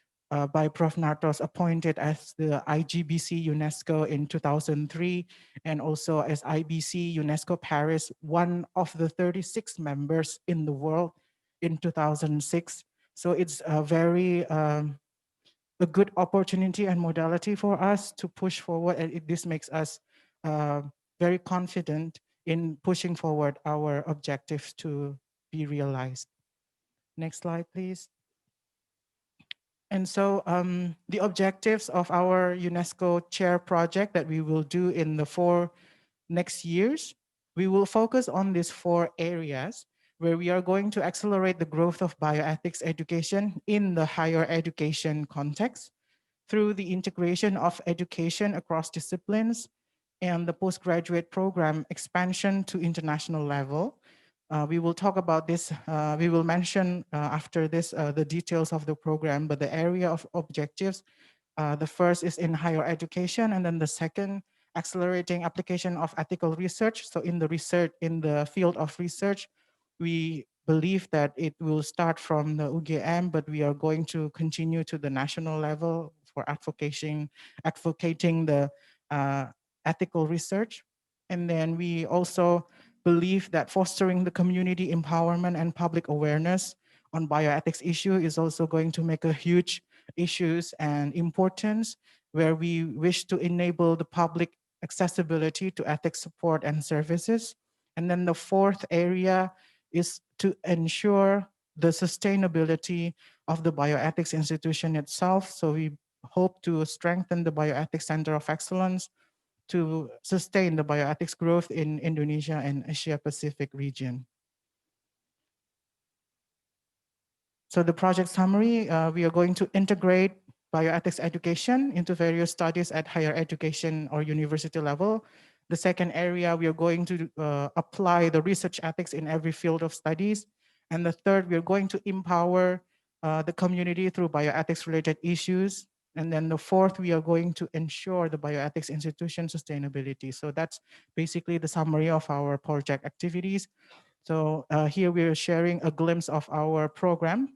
S11: by Prof. Nartos appointed as the IGBC UNESCO in 2003, and also as IBC UNESCO Paris, one of the 36 members in the world in 2006. So it's a very a good opportunity and modality for us to push forward, and this makes us very confident in pushing forward our objectives to be realized. Next slide, please. And so the objectives of our UNESCO Chair project that we will do in the 4 next years, we will focus on these 4 areas where we are going to accelerate the growth of bioethics education in the higher education context through the integration of education across disciplines and the postgraduate program expansion to international level. We will talk about this, we will mention after this the details of the program, but the area of objectives, the first is in higher education, and then the second, accelerating application of ethical research. So in the field of research, we believe that it will start from the UGM, but we are going to continue to the national level for advocating the ethical research. And then we also believe that fostering the community empowerment and public awareness on bioethics issue is also going to make a huge issues and importance, where we wish to enable the public accessibility to ethics support and services. And then the fourth area is to ensure the sustainability of the bioethics institution itself. So we hope to strengthen the Bioethics Center of Excellence to sustain the bioethics growth in Indonesia and Asia Pacific region. So the project summary, we are going to integrate bioethics education into various studies at higher education or university level. The second area, we are going to apply the research ethics in every field of studies. And the third, we are going to empower the community through bioethics related issues. And then the fourth, we are going to ensure the bioethics institution sustainability. So that's basically the summary of our project activities. So here we are sharing a glimpse of our program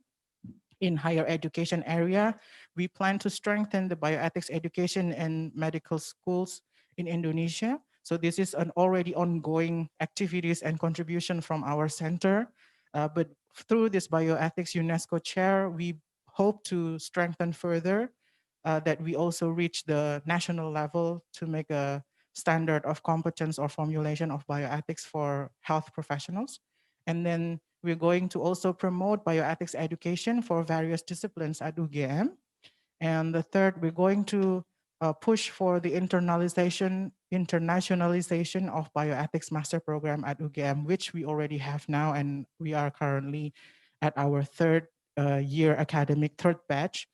S11: in higher education area. We plan to strengthen the bioethics education in medical schools in Indonesia. So this is an already ongoing activities and contribution from our center. But through this bioethics UNESCO chair, we hope to strengthen further that we also reach the national level to make a standard of competence or formulation of bioethics for health professionals. And then we're going to also promote bioethics education for various disciplines at UGM. And the third, we're going to push for the internationalization of bioethics master program at UGM, which we already have now, and we are currently at our third year academic, third batch.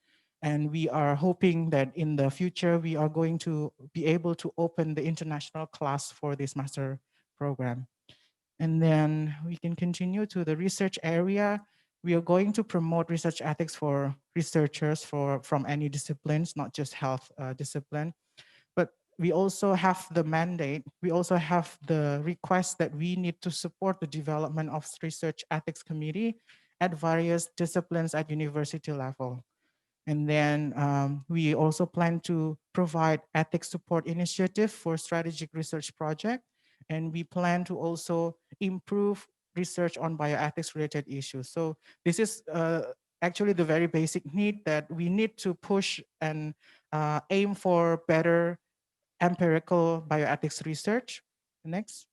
S11: And we are hoping that in the future, we are going to be able to open the international class for this master program. And then we can continue to the research area. We are going to promote research ethics for researchers from any disciplines, not just health discipline. But we also have the mandate, we also have the request that we need to support the development of research ethics committee at various disciplines at university level. And then we also plan to provide ethics support initiative for strategic research project. And we plan to also improve research on bioethics related issues. So this is actually the very basic need that we need to push and aim for better empirical bioethics research. Next.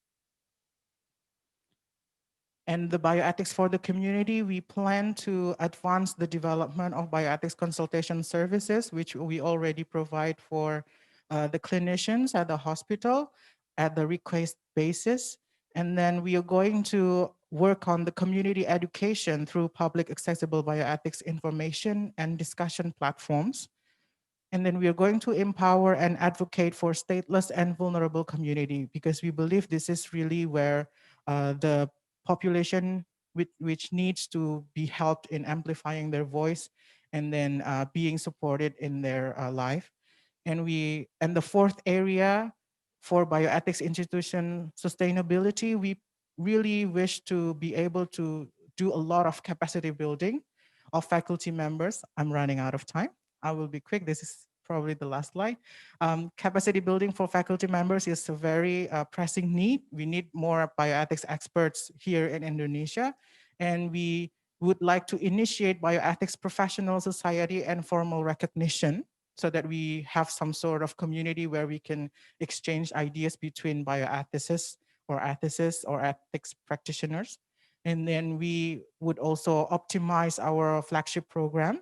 S11: And the bioethics for the community, we plan to advance the development of bioethics consultation services, which we already provide for the clinicians at the hospital at the request basis. And then we are going to work on the community education through public accessible bioethics information and discussion platforms. And then we are going to empower and advocate for stateless and vulnerable community, because we believe this is really where the population which needs to be helped in amplifying their voice and then being supported in their life. And the fourth area for bioethics institution sustainability, we really wish to be able to do a lot of capacity building of faculty members. I'm running out of time. I will be quick. This is probably the last slide. Capacity building for faculty members is a very pressing need. We need more bioethics experts here in Indonesia. And we would like to initiate bioethics professional society and formal recognition so that we have some sort of community where we can exchange ideas between bioethicists or ethicists or ethics practitioners. And then we would also optimize our flagship program.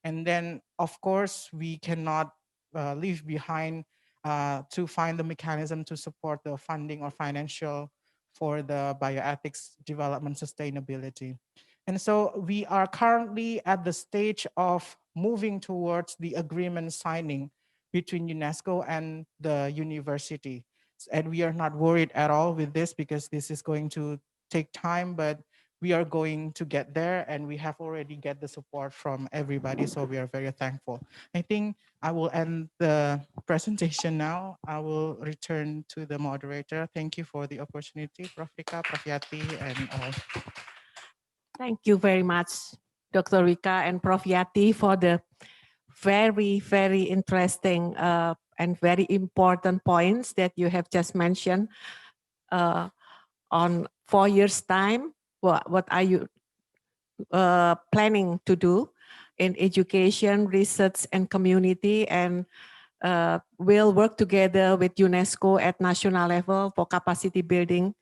S11: And then, of course, we cannot leave behind to find the mechanism to support the funding or financial for the bioethics development sustainability. And so we are currently at the stage of moving towards the agreement signing between UNESCO and the university. And we are not worried at all with this because this is going to take time, but we are going to get there, and we have already get the support from everybody. So we are very thankful. I think I will end the presentation now. I will return to the moderator. Thank you for the opportunity, Prof. Rika, Prof. Yati, and all.
S9: Thank you very much, Dr. Rika and Prof. Yati, for the very, very interesting and very important points that you have just mentioned on 4 years' time, what are you planning to do in education, research, and community, and we'll work together with UNESCO at national level for capacity building,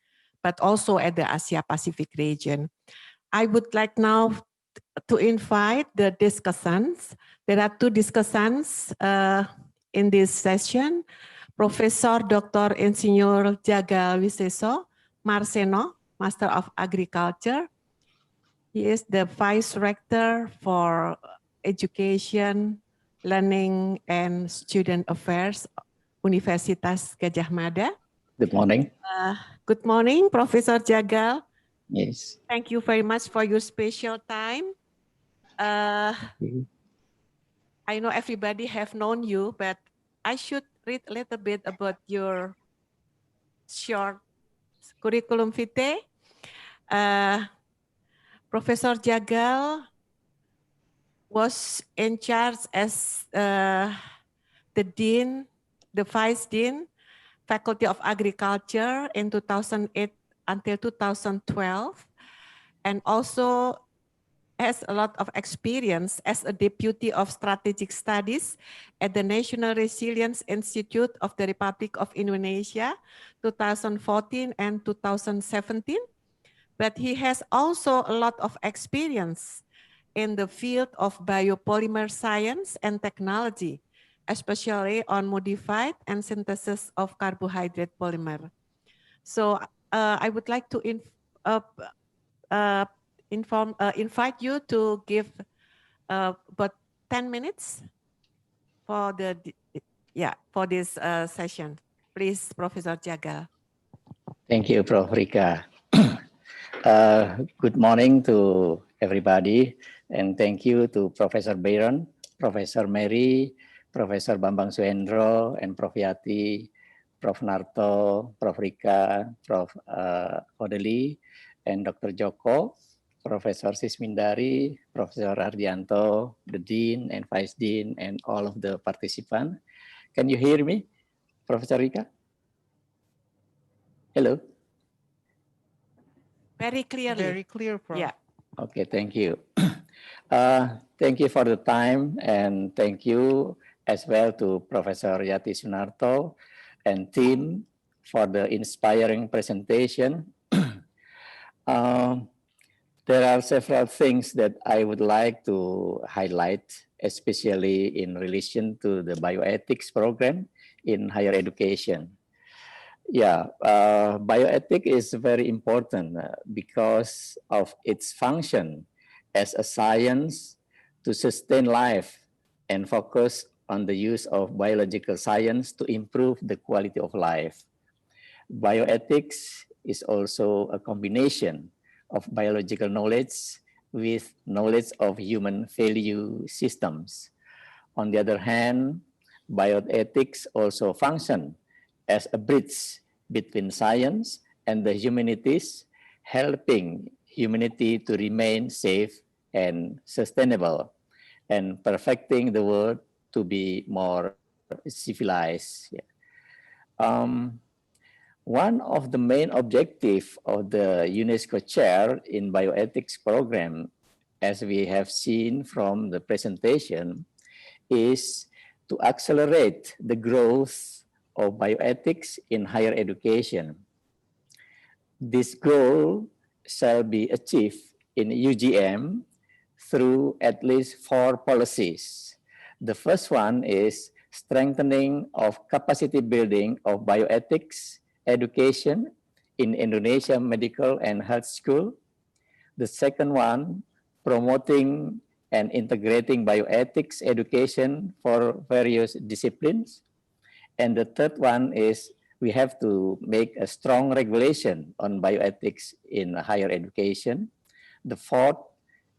S9: but also at the Asia Pacific region. I would like now to invite the discussants. There are 2 discussants in this session. Professor Dr. Insinyur Jagal Wiseso Marseno, Master of Agriculture. He is the Vice Rector for Education, Learning, and Student Affairs, Universitas Gadjah Mada.
S12: Good morning.
S9: Good morning, Professor Jagal.
S12: Yes.
S9: Thank you very much for your special time. I know everybody have known you, but I should read a little bit about your short curriculum vitae. Professor Jagal was in charge as the Dean, the Vice Dean, Faculty of Agriculture in 2008 until 2012, and also has a lot of experience as a Deputy of Strategic Studies at the National Resilience Institute of the Republic of Indonesia, 2014 and 2017. But he has also a lot of experience in the field of biopolymer science and technology, especially on modified and synthesis of carbohydrate polymer. So I would like to invite you to give about 10 minutes for this session. Please, Professor Jagal.
S12: Thank you, Prof. Rika. Good morning to everybody, and thank you to Professor Byron, Professor Mary, Professor Bambang Suhendro, and Prof. Yati, Prof. Narto, Prof. Rika, Prof. Odeli, and Dr. Joko, Professor Sismindari, Professor Ardianto, the Dean and Vice Dean, and all of the participants. Can you hear me, Professor Rika? Hello?
S9: Very clearly.
S11: Very clear, Prof.
S9: Yeah.
S12: Okay, thank you. Thank you for the time, and thank you as well to Professor Yati Sunarto and team for the inspiring presentation. There are several things that I would like to highlight, especially in relation to the bioethics program in higher education. Yeah, bioethics is very important because of its function as a science to sustain life and focus on the use of biological science to improve the quality of life. Bioethics is also a combination of biological knowledge with knowledge of human value systems. On the other hand, bioethics also function as a bridge between science and the humanities, helping humanity to remain safe and sustainable, and perfecting the world to be more civilized. One of the main objectives of the UNESCO chair in bioethics program, as we have seen from the presentation, is to accelerate the growth of bioethics in higher education. This goal shall be achieved in UGM through at least 4 policies. The first one is strengthening of capacity building of bioethics education in Indonesia Medical and Health School. The second one, promoting and integrating bioethics education for various disciplines. And the third one is we have to make a strong regulation on bioethics in higher education. The fourth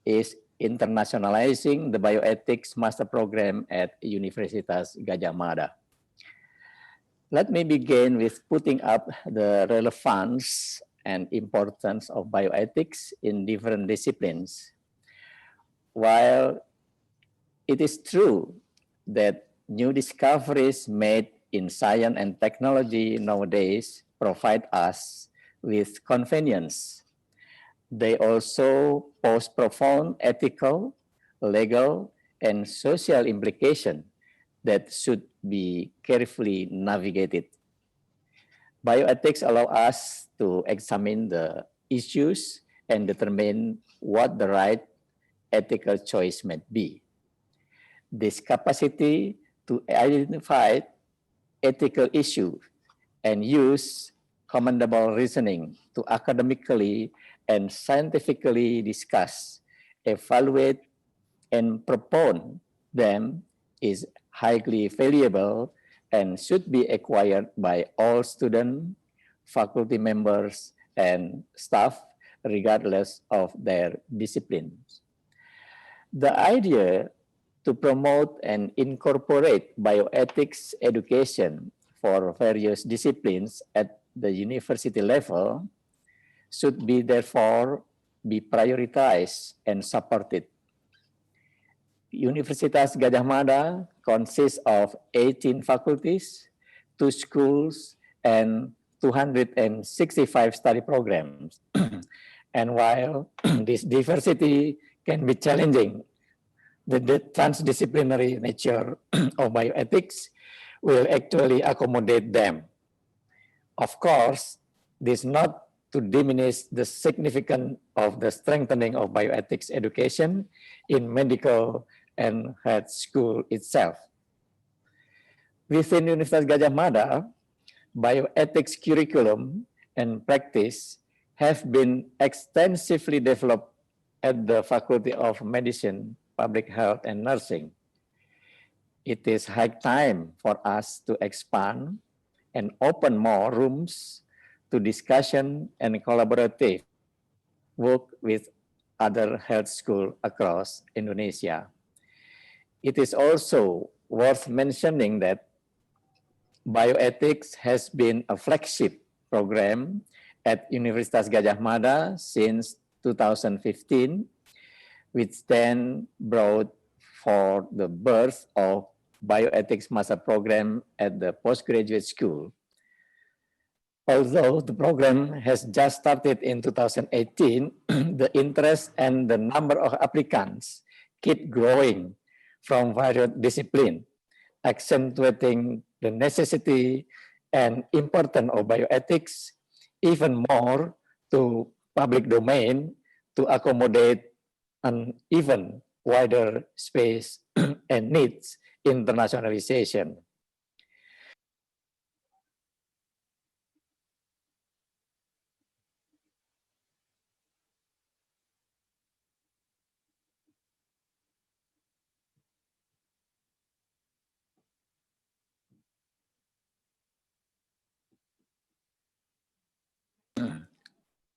S12: is internationalizing the bioethics master program at Universitas Gadjah Mada. Let me begin with putting up the relevance and importance of bioethics in different disciplines. While it is true that new discoveries made in science and technology nowadays provide us with convenience. They also pose profound ethical, legal, and social implications that should be carefully navigated. Bioethics allow us to examine the issues and determine what the right ethical choice might be. This capacity to identify ethical issues and use commendable reasoning to academically and scientifically discuss, evaluate, and propose them is highly valuable and should be acquired by all students, faculty members, and staff, regardless of their disciplines. The idea to promote and incorporate bioethics education for various disciplines at the university level should be therefore be prioritized and supported. Universitas Gadjah Mada consists of 18 faculties, 2 schools, and 265 study programs. And while this diversity can be challenging, the transdisciplinary nature of bioethics will actually accommodate them. Of course, this not to diminish the significance of the strengthening of bioethics education in medical and health school itself. Within Universitas Gadjah Mada, bioethics curriculum and practice have been extensively developed at the Faculty of Medicine, Public Health, and Nursing. It is high time for us to expand and open more rooms to discussion and collaborative work with other health schools across Indonesia. It is also worth mentioning that bioethics has been a flagship program at Universitas Gadjah Mada since 2015, which then brought for the birth of Bioethics Master Program at the postgraduate school. Although the program has just started in 2018, the interest and the number of applicants keep growing from various disciplines, accentuating the necessity and importance of bioethics even more to public domain to accommodate an even wider space and needs internationalization.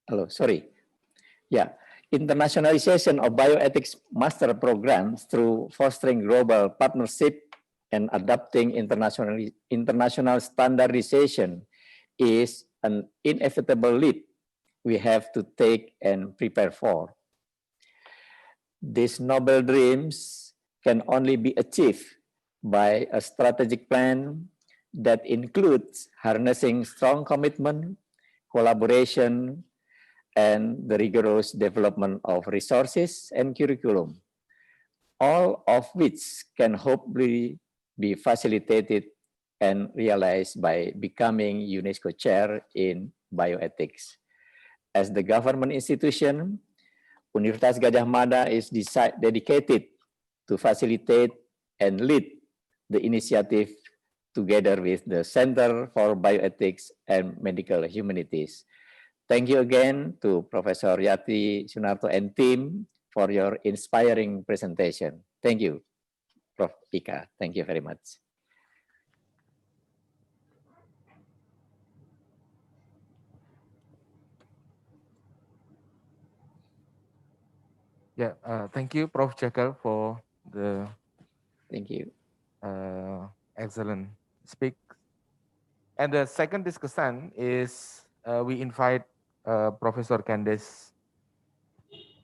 S12: Hello, sorry. Yeah, internationalization of bioethics master programs through fostering global partnership and adopting international standardization is an inevitable leap we have to take and prepare for. These noble dreams can only be achieved by a strategic plan that includes harnessing strong commitment, collaboration, and the rigorous development of resources and curriculum, all of which can hopefully be facilitated and realized by becoming UNESCO chair in bioethics. As the government institution, Universitas Gadjah Mada is dedicated to facilitate and lead the initiative together with the Center for Bioethics and Medical Humanities. Thank you again to Professor Yati Sunarto and team for your inspiring presentation. Thank you, Prof. Ika. Thank you very much.
S5: Yeah, thank you, Prof. Jekyll, for the
S12: thank you
S5: excellent speak. And the second discussion is we invite Professor Candice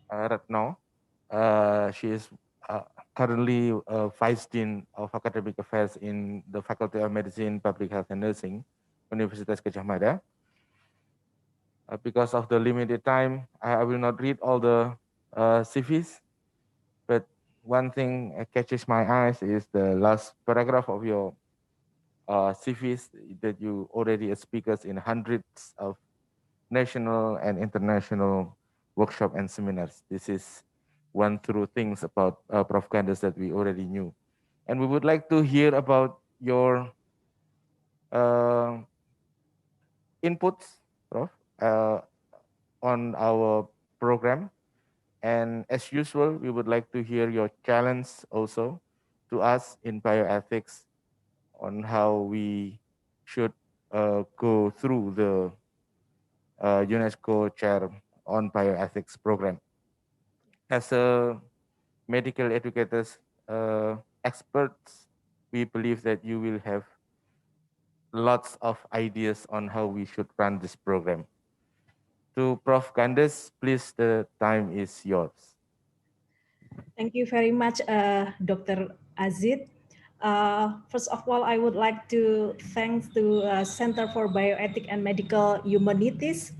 S5: Retno. She is currently Vice Dean of Academic Affairs in the Faculty of Medicine, Public Health and Nursing, Universitas Gadjah Mada. Because of the limited time, I will not read all the CVs, but one thing catches my eyes is the last paragraph of your CVs, that you already speakers in hundreds of national and international workshop and seminars. This is one true things about Prof. Kandas that we already knew. And we would like to hear about your inputs, Prof, on our program. And as usual, we would like to hear your challenge also to us in bioethics on how we should go through the UNESCO chair on bioethics program. As a medical educators, experts, we believe that you will have lots of ideas on how we should run this program. To Prof. Kandas, please, the time is yours.
S13: Thank you very much, Dr. Asif. First of all, I would like to thank to Center for Bioethics and Medical Humanities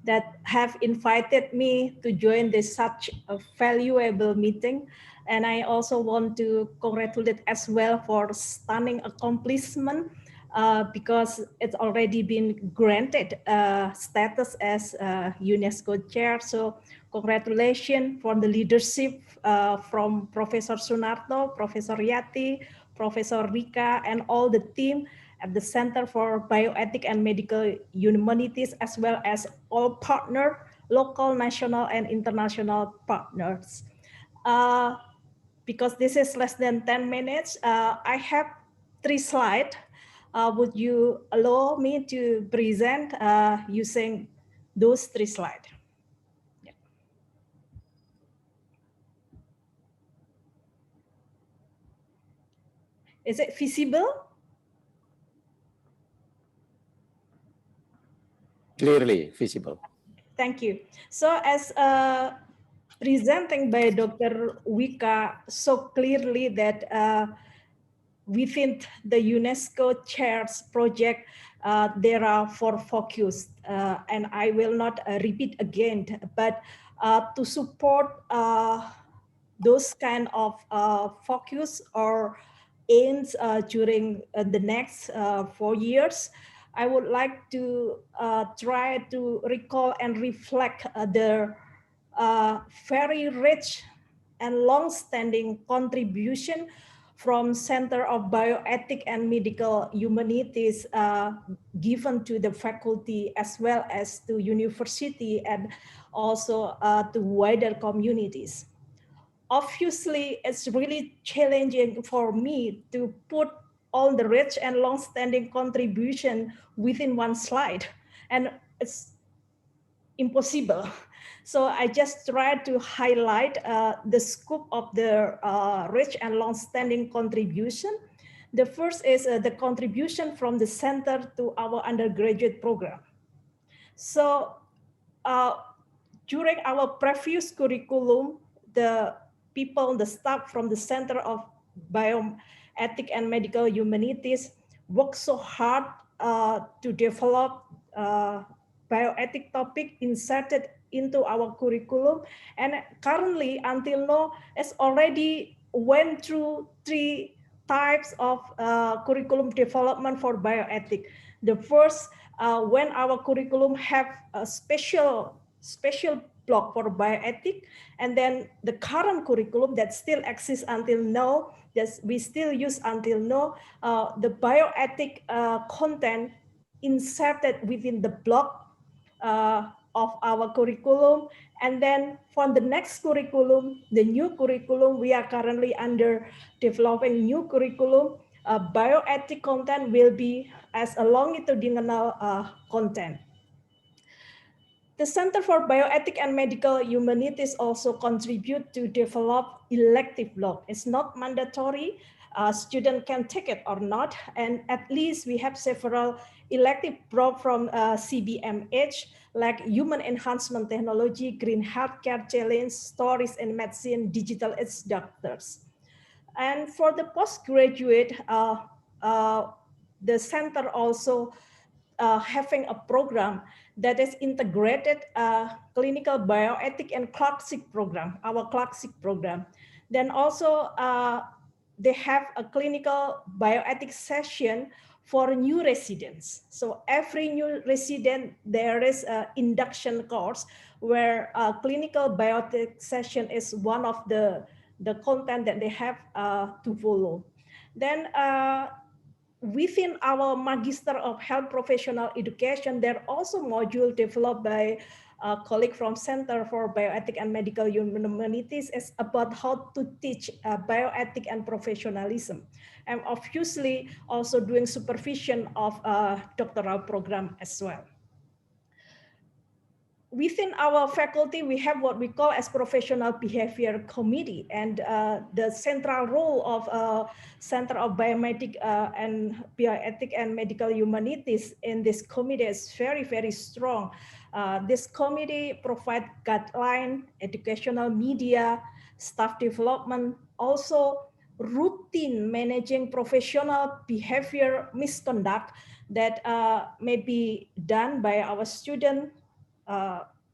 S13: that have invited me to join this such a valuable meeting. And I also want to congratulate as well for stunning accomplishment because it's already been granted status as UNESCO chair. So congratulations for the leadership from Professor Sunarto, Professor Yati, Professor Rika, and all the team at the Center for Bioethics and Medical Humanities, as well as all partner, local, national, and international partners. Because this is less than 10 minutes, I have 3 slides. Would you allow me to present using those 3 slides? Yeah. Is it visible?
S12: Clearly visible.
S13: Thank you. So as presenting by Dr. Wika so clearly that within the UNESCO chairs project, there are 4 focus, and I will not repeat again, but to support those kind of focus or aims during the next 4 years, I would like to try to recall and reflect the very rich and long-standing contribution from Center of Bioethics and Medical Humanities given to the faculty as well as to university and also to wider communities. Obviously, it's really challenging for me to put all the rich and long-standing contribution within one slide, and it's impossible. So I just try to highlight the scope of the rich and long-standing contribution. The first is the contribution from the center to our undergraduate program. So during our previous curriculum, the people, the staff from the Center of Bioethics and Medical Humanities worked so hard to develop bioethics topic inserted into our curriculum, and currently until now it's already went through 3 types of curriculum development for bioethics. The first, when our curriculum have a special block for bioethics, and then the current curriculum that still exists until now, that we still use until now, the bioethics content inserted within the block of our curriculum. And then for the next curriculum, the new curriculum, we are currently under developing new curriculum. Bioethics content will be as a longitudinal content. The Center for Bioethics and Medical Humanities also contribute to develop elective block. It's not mandatory. Student can take it or not. And at least we have several elective block from CBMH, like Human Enhancement Technology, Green Healthcare Challenge, Stories in Medicine, Digital Age Doctors. And for the postgraduate, the center also having a program that is integrated clinical bioethic and classic program, our classic program. Then also they have a clinical bioethics session for new residents. So every new resident, there is an induction course where a clinical bioethics session is one of the content that they have to follow. Then within our Magister of Health Professional Education, there are also modules developed by a colleague from Center for Bioethics and Medical Humanities is about how to teach bioethics and professionalism. And obviously also doing supervision of a doctoral program as well. Within our faculty, we have what we call as professional behavior committee, and the central role of Center of Biomedic and Bioethics and Medical Humanities in this committee is very, very strong. This committee provides guideline, educational media, staff development, also routine managing professional behavior misconduct that may be done by our students,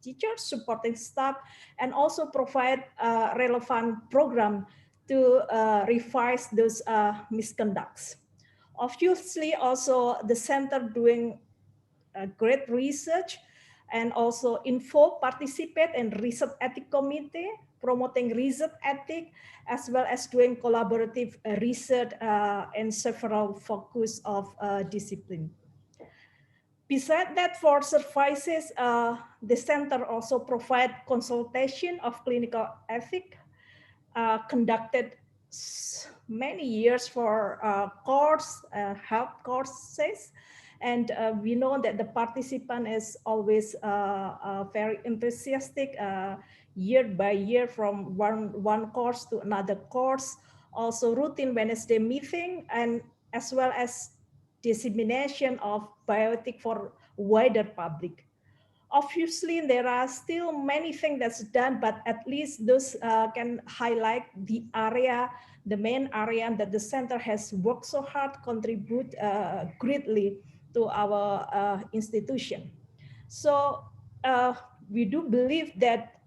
S13: teachers, supporting staff, and also provide relevant program to revise those misconducts. Obviously, also the center doing great research and also participate in research ethics committee, promoting research ethics, as well as doing collaborative research in several focus of discipline. Besides that, for services, the center also provide consultation of clinical ethics, conducted many years for health courses. And we know that the participant is always very enthusiastic year by year from one course to another course. Also routine Wednesday meeting, and as well as dissemination of bioethics for wider public. Obviously, there are still many things that's done, but at least those can highlight the area, the main area that the center has worked so hard, contribute greatly to our institution. So we do believe that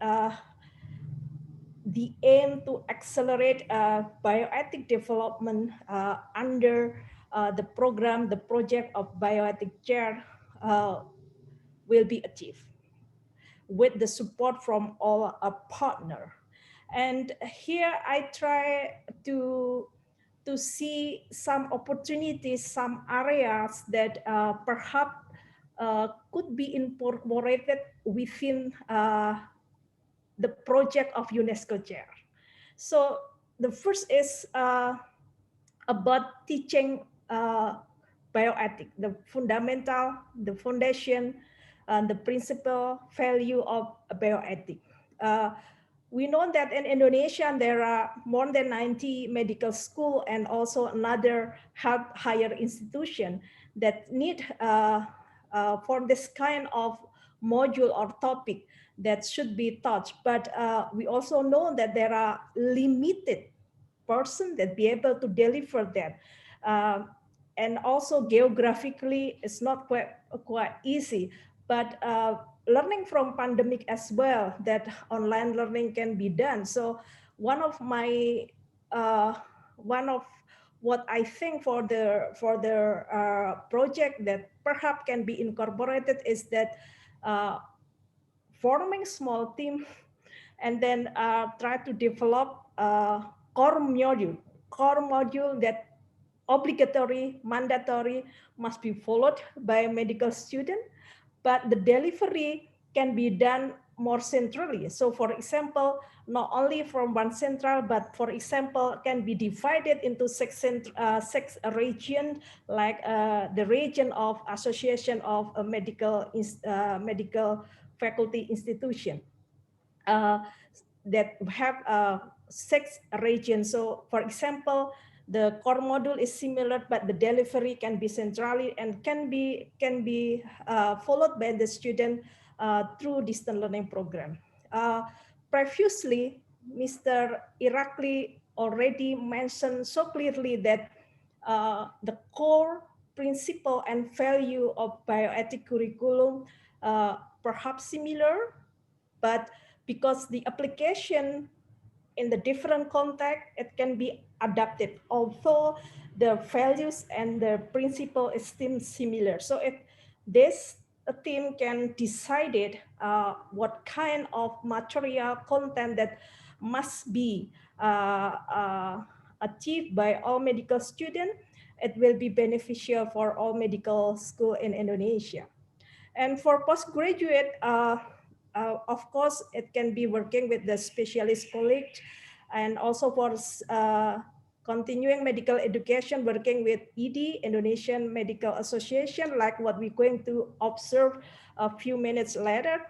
S13: the aim to accelerate bioethic development under the program, the project of bioethic chair will be achieved with the support from all our partner. And here I try to see some opportunities, some areas that perhaps could be incorporated within the project of UNESCO chair. So the first is about teaching bioethics, the fundamental, the foundation, and the principal value of bioethics. We know that in Indonesia, there are more than 90 medical schools and also another higher institution that need for this kind of module or topic that should be taught. But we also know that there are limited persons that be able to deliver that. And also geographically, it's not quite easy, but learning from pandemic as well, that online learning can be done. So one of what I think for the project that perhaps can be incorporated is that forming small team and then try to develop core module that obligatory, mandatory, must be followed by a medical student, but the delivery can be done more centrally. So for example, not only from one central, but for example, can be divided into six regions, like the region of Association of Medical Faculty Institution that have 6 regions. So for example, the core module is similar, but the delivery can be centrally and can be followed by the student through distance learning program. Previously, Mr. Irakli already mentioned so clearly that the core principle and value of bioethic curriculum perhaps similar, but because the application in the different context, it can be adapted, although the values and the principle is still similar. So this team can decide what kind of material content that must be achieved by all medical students. It will be beneficial for all medical school in Indonesia. And for postgraduate, of course, it can be working with the specialist colleague, and also for continuing medical education, working with ED, Indonesian Medical Association, like what we're going to observe a few minutes later.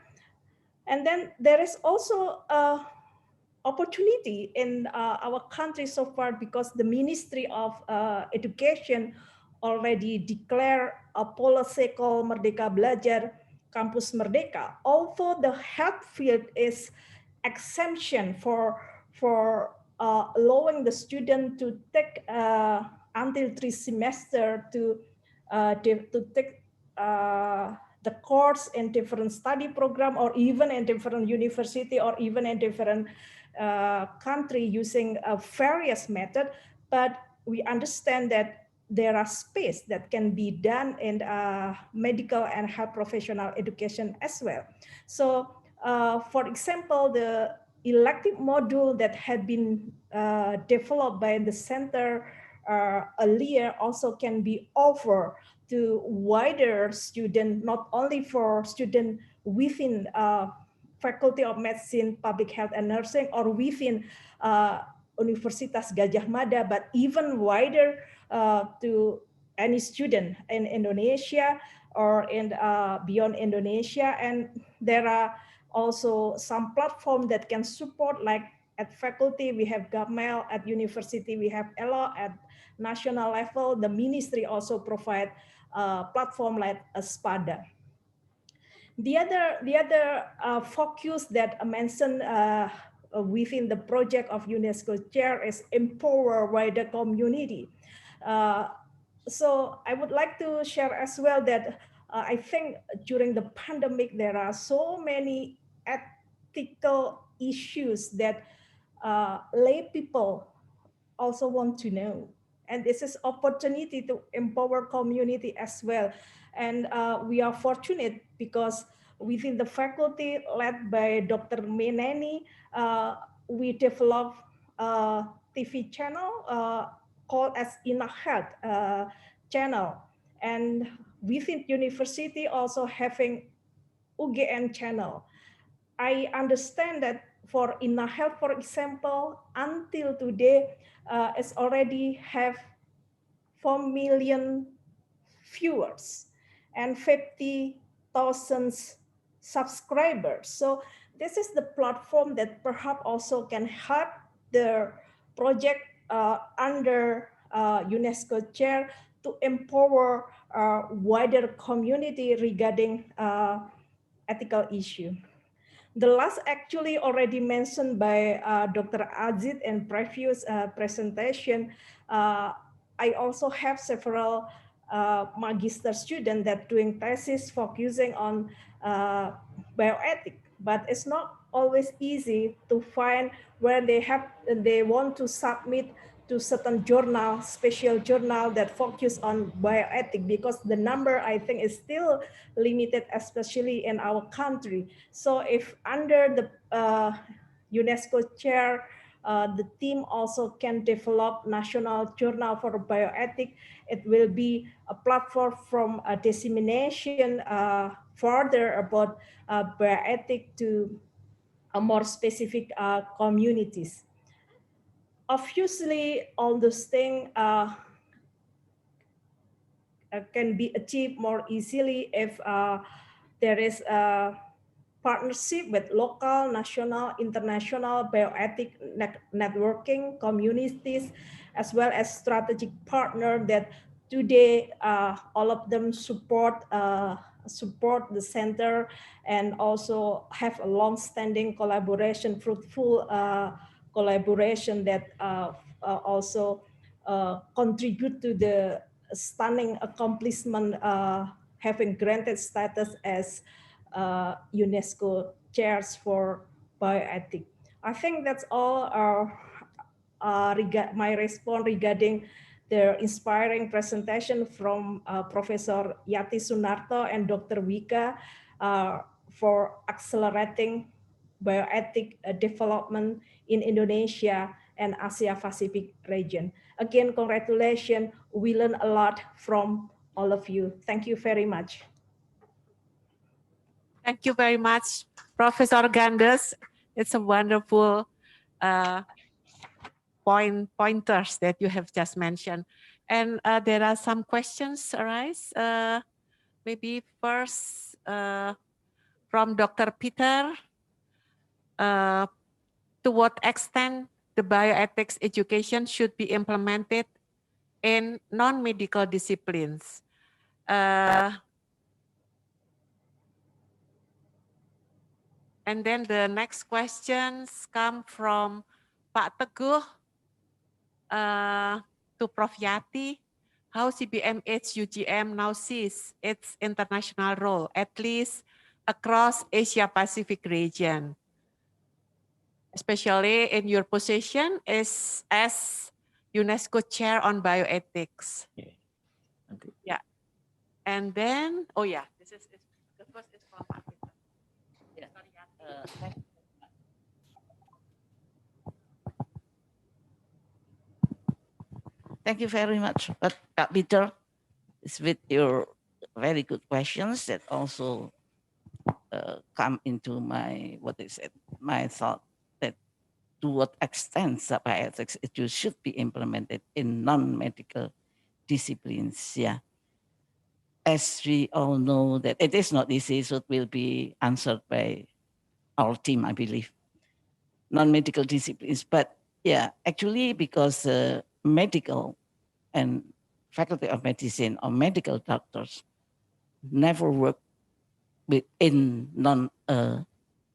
S13: And then there is also opportunity in our country so far, because the Ministry of Education already declared a policy called Merdeka Belajar, Kampus Merdeka. Although the health field is exemption for allowing the student to take until 3 semesters to take the course in different study program, or even in different university, or even in different country using various method. But we understand that there are space that can be done in medical and health professional education as well. So for example, the elective module that had been developed by the center earlier also can be offered to wider student, not only for student within Faculty of Medicine, Public Health and Nursing, or within Universitas Gadjah Mada, but even wider to any student in Indonesia or in beyond Indonesia. And there are also some platform that can support, like at faculty, we have GAMEL, at university, we have ELO, at national level, the ministry also provide a platform like a SPADA. The other focus that I mentioned within the project of UNESCO chair is empower wider community. So I would like to share as well that I think during the pandemic, there are so many ethical issues that lay people also want to know. And this is opportunity to empower community as well. And we are fortunate because within the faculty led by Dr. Meneni, we developed a TV channel called as Inna Health channel. And within university also having UGM channel. I understand that for Inna Health, for example, until today, it's already have 4 million viewers and 50,000 subscribers. So this is the platform that perhaps also can help the project under UNESCO chair to empower wider community regarding ethical issue. The last actually already mentioned by Dr. Asif in previous presentation. I also have several magister students that doing thesis focusing on bioethics, but it's not always easy to find where they want to submit to certain journal, special journal that focus on bioethics, because the number I think is still limited, especially in our country. So if under the UNESCO chair, the team also can develop national journal for bioethics, it will be a platform from a dissemination further about bioethics to a more specific communities. Obviously, all those things can be achieved more easily if there is a partnership with local, national, international bioethic networking communities, as well as strategic partner that today all of them support the center and also have a long-standing collaboration, fruitful collaboration that also contribute to the stunning accomplishment having granted status as UNESCO chairs for bioethics. I think that's all my response regarding the inspiring presentation from Professor Yati Sunarto and Dr. Wika for accelerating bioethic development in Indonesia and Asia Pacific region. Again, congratulations. We learn a lot from all of you. Thank you very much.
S9: Thank you very much, Professor Gandes. It's a wonderful pointers that you have just mentioned. And there are some questions arise. Maybe first from Dr. Peter. To what extent the bioethics education should be implemented in non-medical disciplines? And then the next questions come from Pak Teguh to Prof. Yati. How CBMH UGM now sees its international role, at least across Asia Pacific region, especially in your position as UNESCO Chair on Bioethics.
S12: Yeah. Okay.
S9: Yeah. And then, oh yeah, this is the first is from Pak Peter.
S10: Yeah. Thank you very much, Pak Peter. It's with your very good questions that also come into my my thought that to what extent bioethics should be implemented in non-medical disciplines. Yeah, as we all know that it is not easy, so it will be answered by our team, I believe. Non-medical disciplines, but yeah, actually because medical and faculty of medicine or medical doctors never work within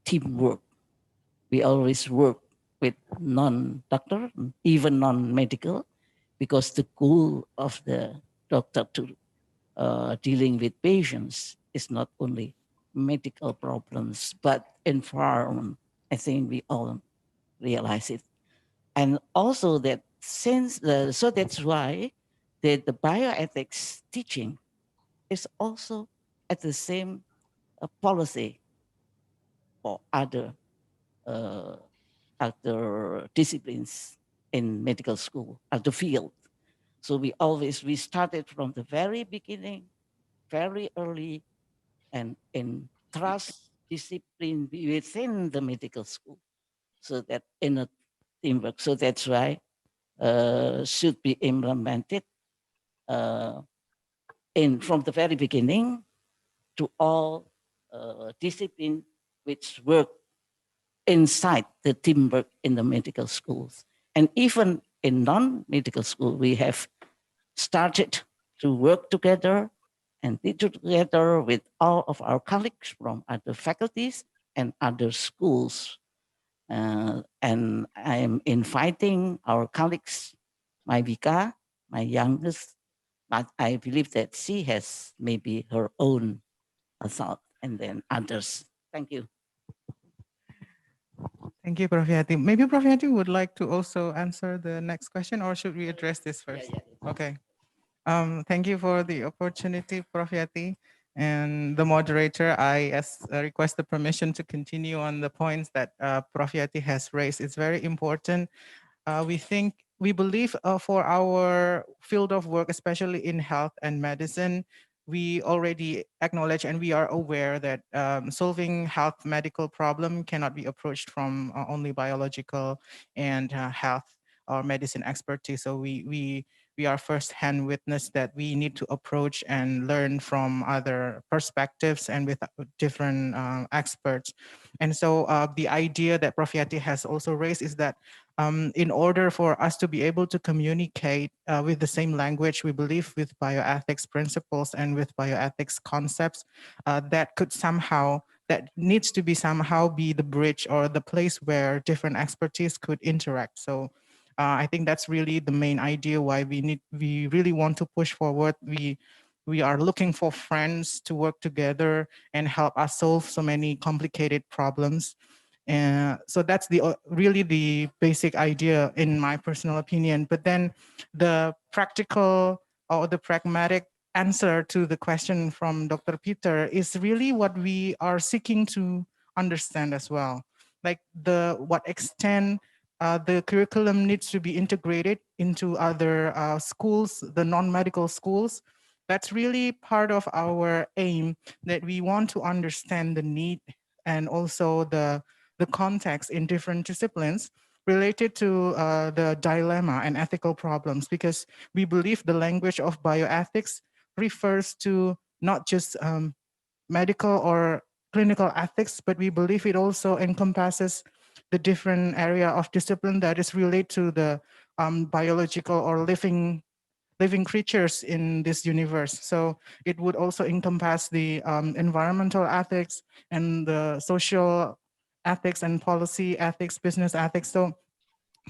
S10: teamwork. We always work with non-doctor, even non-medical, because the goal of the doctor to dealing with patients is not only medical problems, but environment. I think we all realize it. And also that so that's why the bioethics teaching is also at the same policy for other disciplines in medical school, other field. So we started from the very beginning, very early, and in trust discipline within the medical school, so that in a teamwork. So that's why should be implemented from the very beginning to all discipline which work inside the teamwork in the medical schools. And even in non-medical school, we have started to work together and teach together with all of our colleagues from other faculties and other schools. And I am inviting our colleagues, my Vika, my youngest, but I believe that she has maybe her own thought, and then others. Thank you.
S11: Thank you, Prof. Yati. Maybe Prof. Yati would like to also answer the next question, or should we address this first?
S10: Yeah.
S11: Okay. Thank you for the opportunity, Prof. Yati. And the moderator, I request the permission to continue on the points that Prof. Yati has raised. It's very important. We believe for our field of work, especially in health and medicine, we already acknowledge and we are aware that solving health medical problem cannot be approached from only biological and health or medicine expertise. So we are first-hand witness that we need to approach and learn from other perspectives and with different experts. And so the idea that Prof. Yati has also raised is that in order for us to be able to communicate with the same language, we believe with bioethics principles and with bioethics concepts, that needs to be somehow be the bridge or the place where different expertise could interact. So I think that's really the main idea why we really want to push forward. We are looking for friends to work together and help us solve so many complicated problems. And so that's really the basic idea in my personal opinion. But then the practical or the pragmatic answer to the question from Dr. Peter is really what we are seeking to understand as well. Like what extent the curriculum needs to be integrated into other schools, the non-medical schools. That's really part of our aim, that we want to understand the need and also the context in different disciplines related to the dilemma and ethical problems, because we believe the language of bioethics refers to not just medical or clinical ethics, but we believe it also encompasses the different area of discipline that is related to the biological or living creatures in this universe. So it would also encompass the environmental ethics and the social ethics and policy ethics, business ethics. So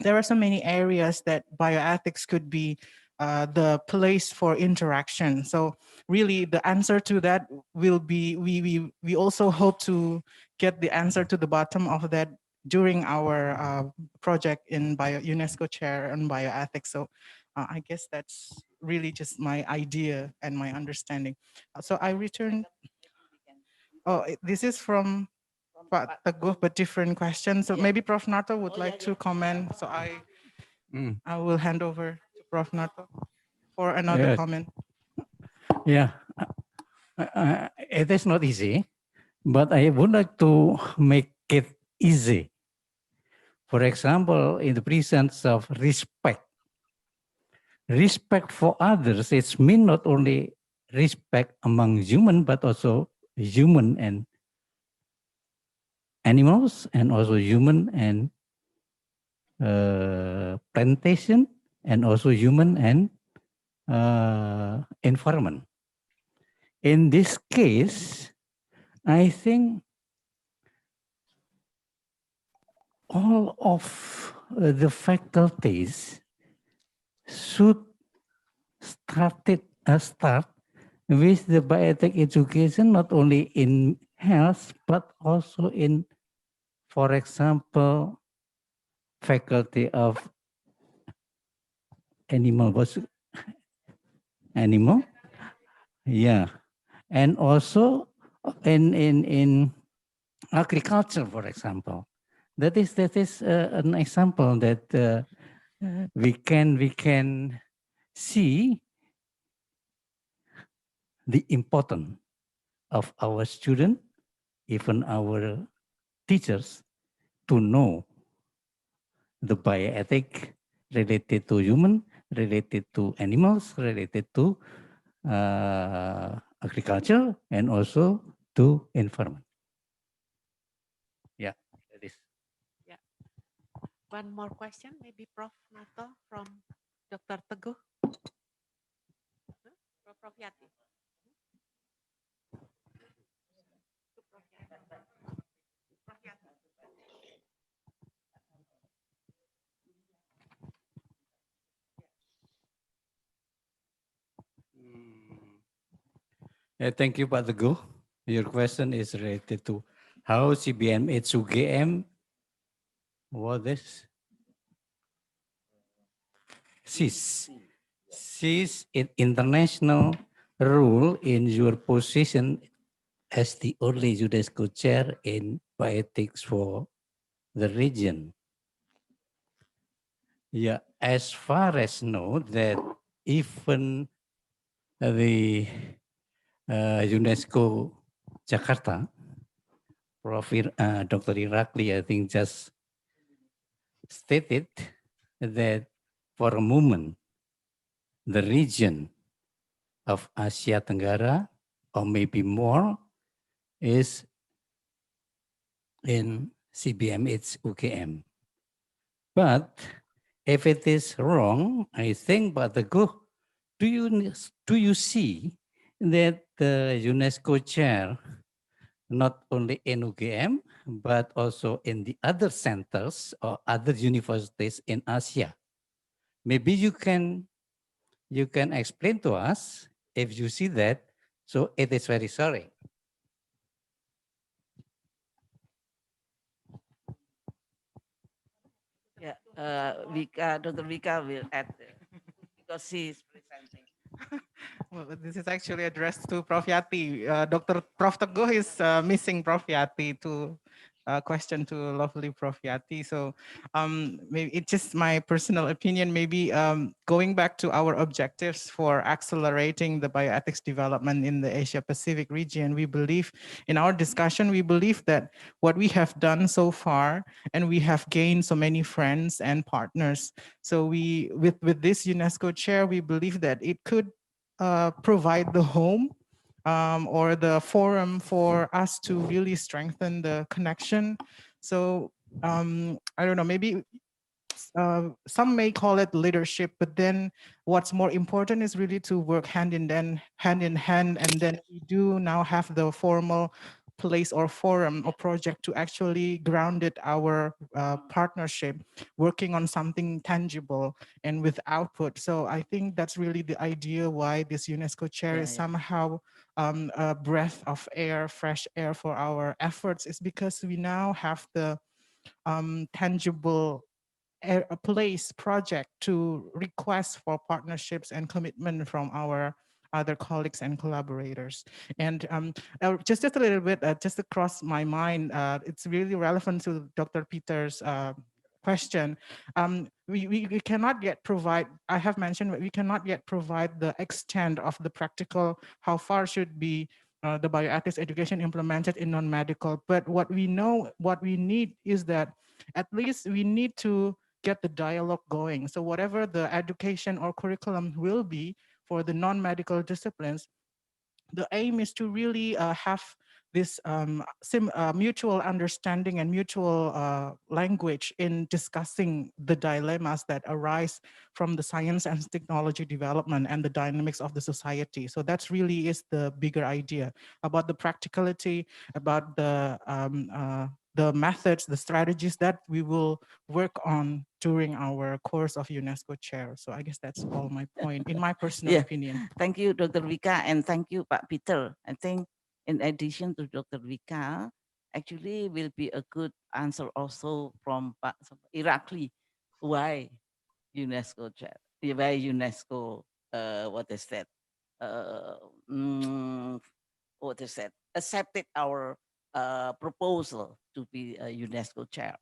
S11: there are so many areas that bioethics could be the place for interaction. So really the answer to that will be, we also hope to get the answer to the bottom of that during our project in UNESCO chair on bioethics. So I guess that's really just my idea and my understanding. So I returned, this is from Pak Teguh, but different question. So maybe Prof. Narto would like to comment. So I will hand over to Prof. Narto for another comment.
S2: Yeah, it is not easy, but I would like to make it easy. For example, in the presence of respect for others, it's mean not only respect among human, but also human and animals, and also human and plantation, and also human and environment. In this case, I think all of the faculties should start with the bioethic education, not only in health, but also in, for example, faculty of animal, yeah, and also in agriculture, for example. That is an example that we can see the importance of our student, even our teachers, to know the bioethic related to human, related to animals, related to agriculture, and also to environment. Yeah, that is.
S9: Yeah. One more question, maybe Prof. Narto from Dr. Teguh. Prof. Yati.
S2: Yeah, thank you, Pak Teguh. Your question is related to how CBM UGM, what is sees an international role in your position as the only UNESCO chair in bioethics for the region. Yeah, as far as know that even the UNESCO Jakarta, Dr. Irakli, I think, just stated that for a moment, the region of Asia Tenggara, or maybe more, is in CBMH UGM. But if it is wrong, I think, Pak Teguh, do you see that the UNESCO chair, not only in UGM, but also in the other centers or other universities in Asia,
S14: maybe you can explain to us if you see that. So it is very sorry.
S10: Yeah, Vika, Dr. Vika will add because she is presenting.
S11: Well, this is actually addressed to Prof. Yati. Prof. Teguh is missing Prof. Yati to question to lovely Prof. Yati. So maybe it's just my personal opinion, maybe going back to our objectives for accelerating the bioethics development in the Asia Pacific region, we believe in our discussion, we believe that what we have done so far, and we have gained so many friends and partners. So we, with this UNESCO chair, we believe that it could provide the home or the forum for us to really strengthen the connection. So I don't know, maybe some may call it leadership, but then what's more important is really to work hand in hand, and then we do now have the formal place or forum or project to actually grounded our partnership, working on something tangible and with output. So I think that's really the idea why this UNESCO chair is somehow a breath of air, fresh air for our efforts, is because we now have the tangible a place project to request for partnerships and commitment from our other colleagues and collaborators. And just a little bit, just across my mind, it's really relevant to Dr. Peter's question. We cannot yet provide, I have mentioned, we cannot yet provide the extent of the practical, how far should be the bioethics education implemented in non-medical. But what we know, what we need is that at least we need to get the dialogue going. So whatever the education or curriculum will be for the non-medical disciplines, the aim is to really have this mutual understanding and mutual language in discussing the dilemmas that arise from the science and technology development and the dynamics of the society. So that's really is the bigger idea about the practicality, about the methods, the strategies that we will work on during our course of UNESCO chair. So I guess that's all my point in my personal opinion.
S10: Thank you, Dr. Vika, and thank you, Pak Peter. I think in addition to Dr. Vika, actually will be a good answer also from Pak Irakli. Why UNESCO chair? Why UNESCO, what is that? What is that? Accepted our proposal to be a UNESCO chair.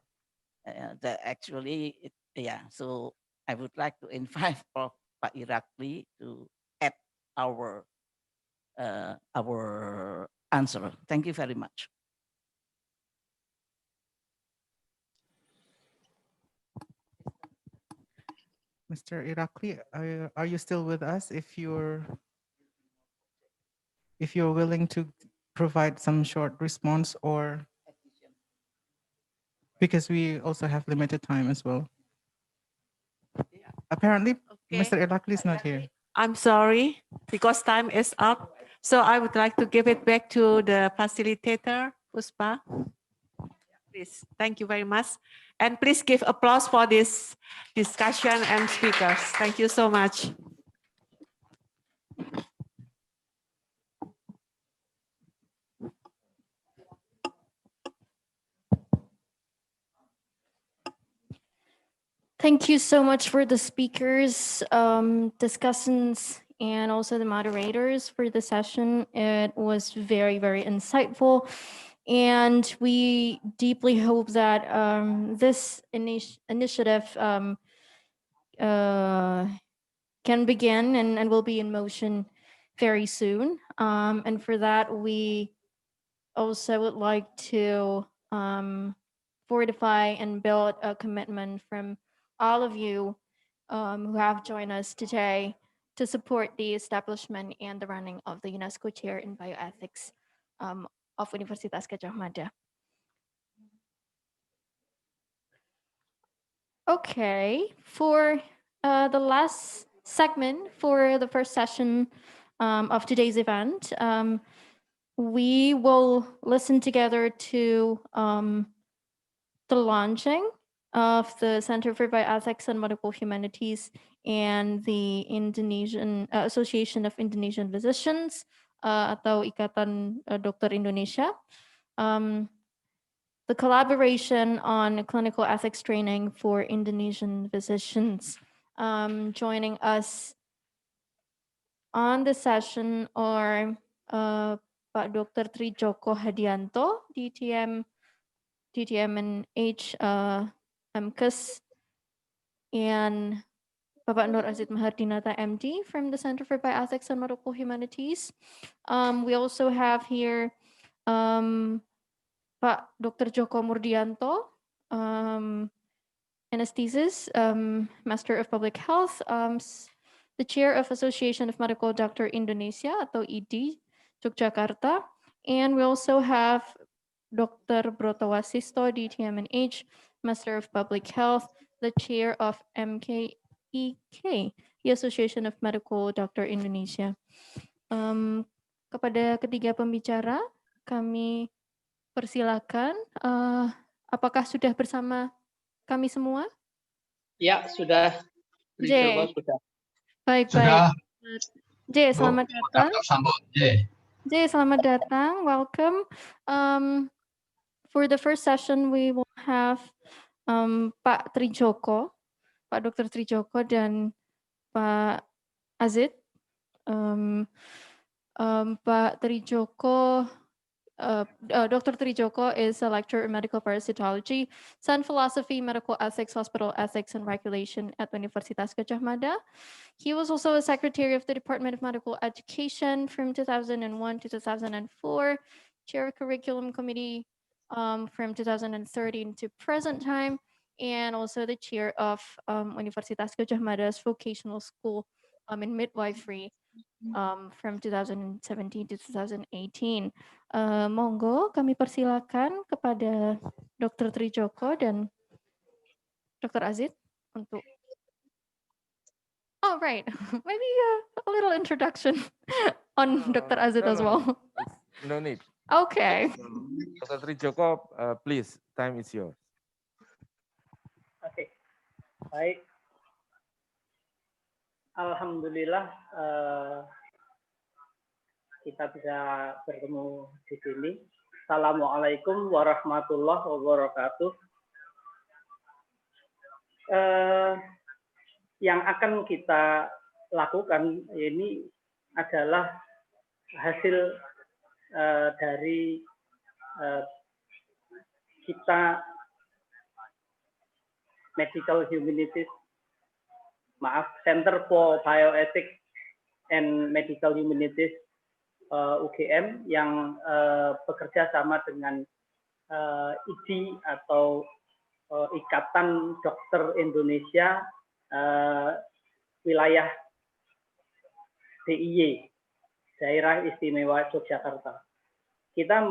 S10: That actually, so I would like to invite Prof. Pak Irakli to add our answer. Thank you very much.
S11: Mr. Irakli, are you still with us? If you're willing to provide some short response, or because we also have limited time as well. Apparently, Mr. Irakli is not here.
S9: I'm sorry, because time is up. So I would like to give it back to the facilitator, Puspa. Please, thank you very much. And please give applause for this discussion and speakers. Thank you so much.
S3: Thank you so much for the speakers, discussants, and also the moderators for the session. It was very, very insightful. And we deeply hope that this initiative can begin and will be in motion very soon. And for that, we also would like to fortify and build a commitment from all of you who have joined us today to support the establishment and the running of the UNESCO Chair in Bioethics of Universitas Gadjah Mada. Okay, for the last segment for the first session of today's event, we will listen together to the launching of the Center for Bioethics and Medical Humanities and the Indonesian Association of Indonesian Physicians atau Ikatan Dokter Indonesia. The collaboration on clinical ethics training for Indonesian physicians. Joining us on the session are Pak Dr. Trijoko Hadianto, DTMNH MKes, and Bapak Nur Azid Mahardinata, MD, from the Center for Bioethics and Medical Humanities. We also have here Pak Dr. Joko Murdianto, anesthetist, Master of Public Health, the Chair of Association of Medical Doctor Indonesia atau ID, Yogyakarta. And we also have Dr. Broto Wasisto, DTMNH, Master of Public Health, the Chair of MKEK, the Association of Medical Doctor Indonesia. Kepada ketiga pembicara, kami persilakan. Apakah sudah bersama kami semua?
S2: Ya, sudah.
S3: J.
S2: Sudah.
S3: Baik. J, selamat datang. J, selamat datang. Welcome. For the first session, we will have Pak Trijoko, Pak Dr. Trijoko dan Pak Azid. Pak Trijoko, Dr. Trijoko is a lecturer in medical parasitology, Sun Philosophy, Medical Ethics, Hospital Ethics, and Regulation at Universitas Gadjah Mada. He was also a secretary of the Department of Medical Education from 2001 to 2004, chair of curriculum committee from 2013 to present time, and also the chair of Universitas Gadjah Mada's vocational school in midwifery from 2017 to 2018. Monggo kami persilakan kepada Dr. Trijoko dan Dr. Azid untuk right. Maybe a little introduction on Dr. Azid as well.
S5: No need.
S3: Okay.
S5: Dr. Trijoko, please, time is yours.
S15: Oke, baik. Alhamdulillah kita bisa bertemu di sini. Assalamualaikum warahmatullahi wabarakatuh. Yang akan kita lakukan ini adalah hasil dari kita Medical Humanities, Center for Bioethics and Medical Humanities UGM yang bekerja sama dengan ID atau Ikatan Dokter Indonesia wilayah DIY, Daerah Istimewa Yogyakarta. Kita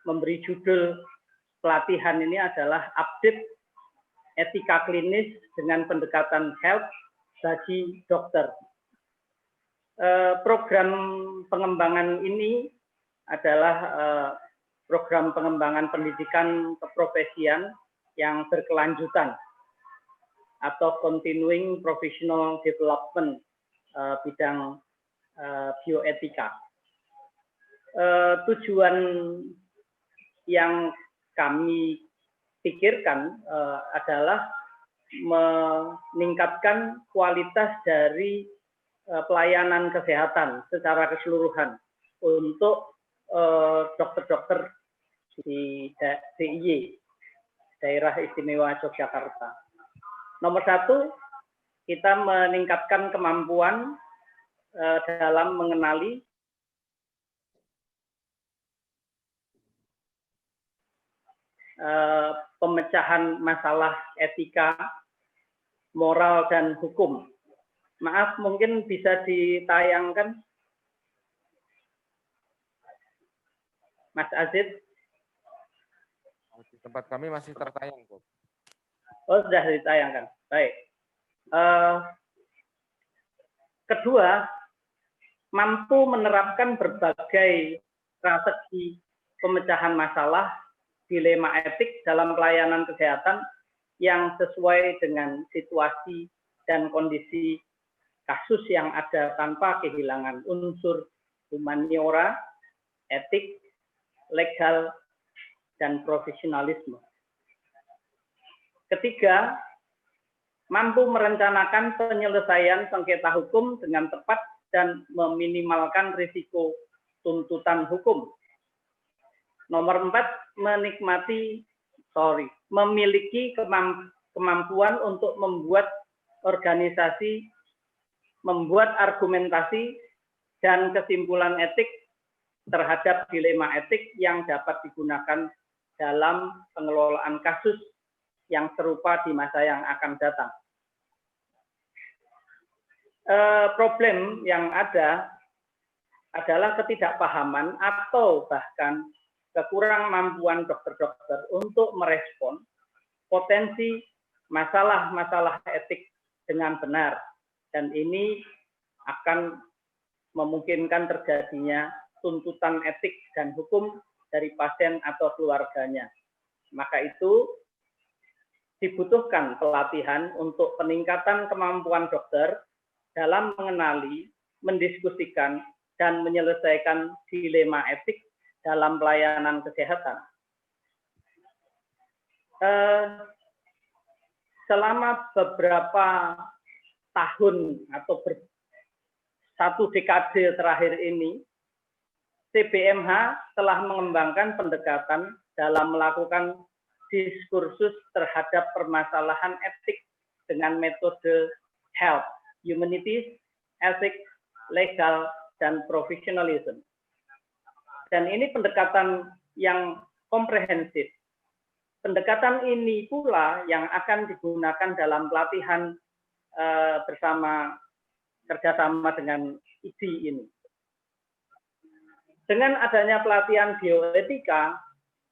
S15: memberi judul pelatihan ini adalah update etika klinis dengan pendekatan health bagi dokter. Program pengembangan ini adalah program pengembangan pendidikan keprofesian yang berkelanjutan atau continuing professional development bidang bioetika. Tujuan yang kami pikirkan adalah meningkatkan kualitas dari pelayanan kesehatan secara keseluruhan untuk dokter-dokter di DIY, Daerah Istimewa Yogyakarta. Nomor satu, kita meningkatkan kemampuan dalam mengenali pemecahan masalah etika, moral, dan hukum. Maaf, mungkin bisa ditayangkan, Mas Azid.
S5: Di tempat kami masih tertayang, Bob.
S15: Oh, sudah ditayangkan. Baik. Kedua, mampu menerapkan berbagai strategi pemecahan masalah, dilema etik dalam pelayanan kesehatan yang sesuai dengan situasi dan kondisi kasus yang ada tanpa kehilangan unsur humaniora, etik, legal, dan profesionalisme. Ketiga, mampu merencanakan penyelesaian sengketa hukum dengan tepat dan meminimalkan risiko tuntutan hukum. Nomor 4, memiliki kemampuan untuk membuat organisasi, membuat argumentasi dan kesimpulan etik terhadap dilema etik yang dapat digunakan dalam pengelolaan kasus yang serupa di masa yang akan datang. Problem yang ada adalah ketidakpahaman atau bahkan kekurangmampuan dokter-dokter untuk merespon potensi masalah-masalah etik dengan benar, dan ini akan memungkinkan terjadinya tuntutan etik dan hukum dari pasien atau keluarganya. Maka itu dibutuhkan pelatihan untuk peningkatan kemampuan dokter dalam mengenali, mendiskusikan, dan menyelesaikan dilema etik dalam pelayanan kesehatan. Selama beberapa tahun atau satu dekade terakhir ini, CBMH telah mengembangkan pendekatan dalam melakukan diskursus terhadap permasalahan etik dengan metode health, humanities, ethics, legal, dan professionalism. Dan ini pendekatan yang komprehensif. Pendekatan ini pula yang akan digunakan dalam pelatihan kerjasama dengan IDI ini. Dengan adanya pelatihan bioetika